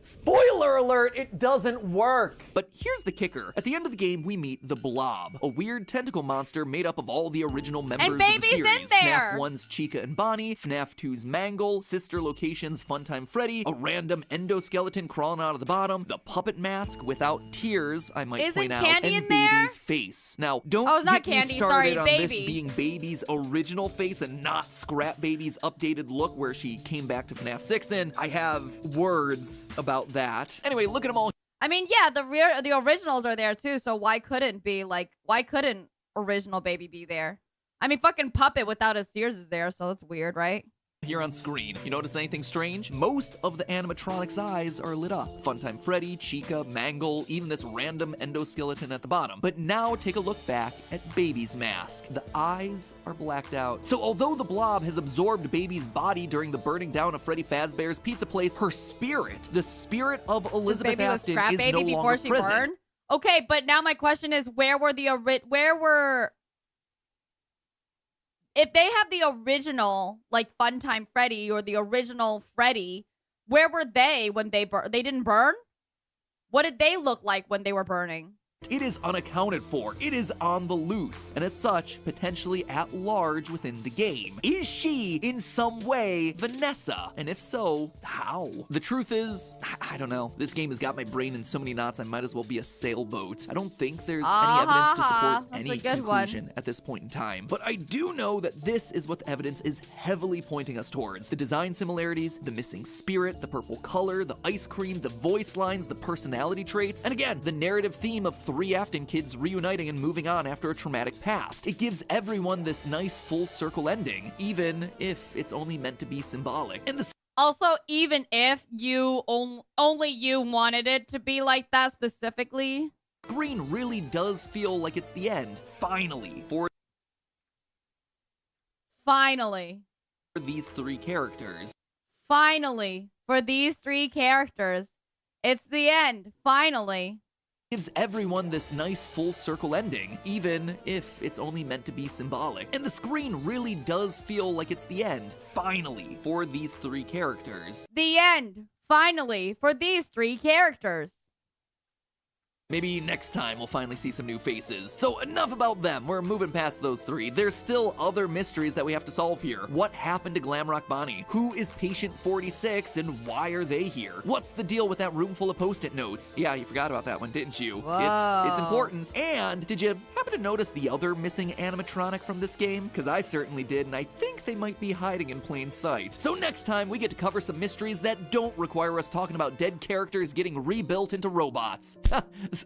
Speaker 8: Spoiler alert, it doesn't work.
Speaker 9: But here's the kicker. At the end of the game, we meet the Blob, a weird tentacle monster made up of all the original members of the
Speaker 1: Baby's
Speaker 9: series.
Speaker 1: in there.
Speaker 9: FNAF 1's Chica and Bonnie, FNAF 2's Mangle, Sister Location's Funtime Freddy, a random endoskeleton crawling out of the bottom, the puppet mask without tears, I might
Speaker 1: Isn't
Speaker 9: point out,
Speaker 1: Candy
Speaker 9: and
Speaker 1: in there?
Speaker 9: Baby's face. Now, don't
Speaker 1: Oh, it's not
Speaker 9: get me
Speaker 1: Candy,
Speaker 9: started
Speaker 1: sorry,
Speaker 9: on
Speaker 1: Baby.
Speaker 9: this being Baby's original face and not Scrap Baby's updated look where she came back to FNAF 6 in. I have words about that. Anyway, look at them all.
Speaker 1: I mean, yeah, the originals are there too, so why couldn't original Baby be there? I mean, fucking Puppet without his tears is there, so that's weird, right?
Speaker 9: Here on screen. You notice anything strange? Most of the animatronics' eyes are lit up. Funtime Freddy, Chica, Mangle, even this random endoskeleton at the bottom. But now take a look back at Baby's mask. The eyes are blacked out. So although the Blob has absorbed Baby's body during the burning down of Freddy Fazbear's Pizza Place, her spirit, the spirit of Elizabeth
Speaker 1: Baby was
Speaker 9: Afton,
Speaker 1: Scrap
Speaker 9: is
Speaker 1: Baby
Speaker 9: no
Speaker 1: before
Speaker 9: longer
Speaker 1: she
Speaker 9: present.
Speaker 1: burned? Okay, but now my question is, where were if they have the original, like, Funtime Freddy or the original Freddy, where were they when they didn't burn? What did they look like when they were burning?
Speaker 9: It is unaccounted for. It is on the loose, and as such, potentially at large within the game. Is she, in some way, Vanessa? And if so, how? The truth is, I don't know. This game has got my brain in so many knots, I might as well be a sailboat. I don't think there's any evidence to support any conclusion at this point in time. But I do know that this is what the evidence is heavily pointing us towards. The design similarities, the missing spirit, the purple color, the ice cream, the voice lines, the personality traits, and again, the narrative theme of 3 Afton kids reuniting and moving on after a traumatic past. It gives everyone this nice full circle ending, even if it's only meant to be symbolic. And
Speaker 1: also, even if you only you wanted it to be like that specifically,
Speaker 9: Green really does feel like it's the end, finally, for these 3 characters.
Speaker 1: Finally, for these 3 characters, it's the end, finally.
Speaker 9: Gives everyone this nice full circle ending, even if it's only meant to be symbolic. And the screen really does feel like it's the end, finally, for these 3 characters.
Speaker 1: The end, finally, for these 3 characters.
Speaker 9: Maybe next time we'll finally see some new faces. So enough about them, we're moving past those 3. There's still other mysteries that we have to solve here. What happened to Glamrock Bonnie? Who is Patient 46 and why are they here? What's the deal with that room full of post-it notes? Yeah, you forgot about that one, didn't you? It's important. And did you happen to notice the other missing animatronic from this game? Because I certainly did, and I think they might be hiding in plain sight. So next time we get to cover some mysteries that don't require us talking about dead characters getting rebuilt into robots.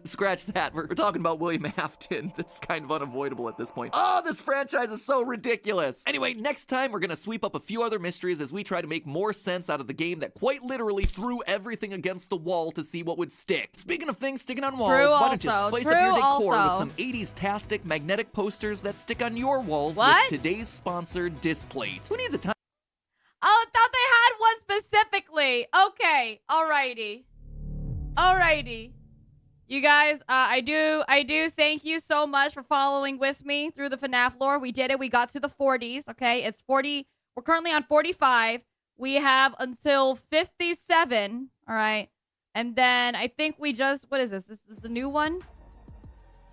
Speaker 9: Scratch that. We're talking about William Afton. That's kind of unavoidable at this point. Oh, this franchise is so ridiculous. Anyway, next time we're gonna sweep up a few other mysteries as we try to make more sense out of the game that quite literally threw everything against the wall to see what would stick. Speaking of things sticking on walls, why don't you spice up your decor with some 80s-tastic magnetic posters that stick on your walls with today's sponsor, Displate. Who needs a time?
Speaker 1: Oh, I thought they had one specifically. Okay, alrighty. You guys, I do thank you so much for following with me through the FNAF lore. We did it. We got to the 40s, okay? It's 40. We're currently on 45. We have until 57, all right? And then I think we just, what is this? This is the new one?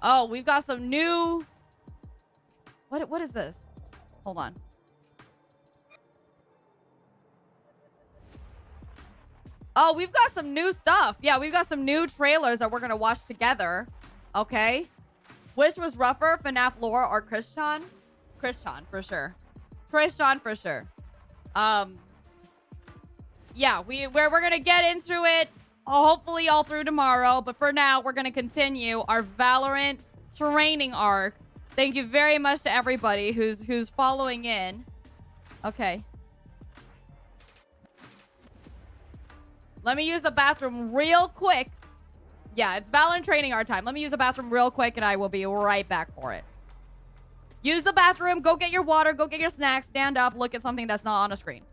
Speaker 1: Oh, we've got some new, what is this? Hold on. Oh, we've got some new stuff. Yeah, we've got some new trailers that we're going to watch together. Okay. Which was rougher, FNAF lore or Christian? Christian, for sure. Christian, for sure. Yeah, we're going to get into it hopefully all through tomorrow. But for now, we're going to continue our Valorant training arc. Thank you very much to everybody who's following in. Okay. Let me use the bathroom real quick. Yeah, it's Valorant training our time. Let me use the bathroom real quick and I will be right back for it. Use the bathroom. Go get your water. Go get your snacks. Stand up. Look at something that's not on a screen.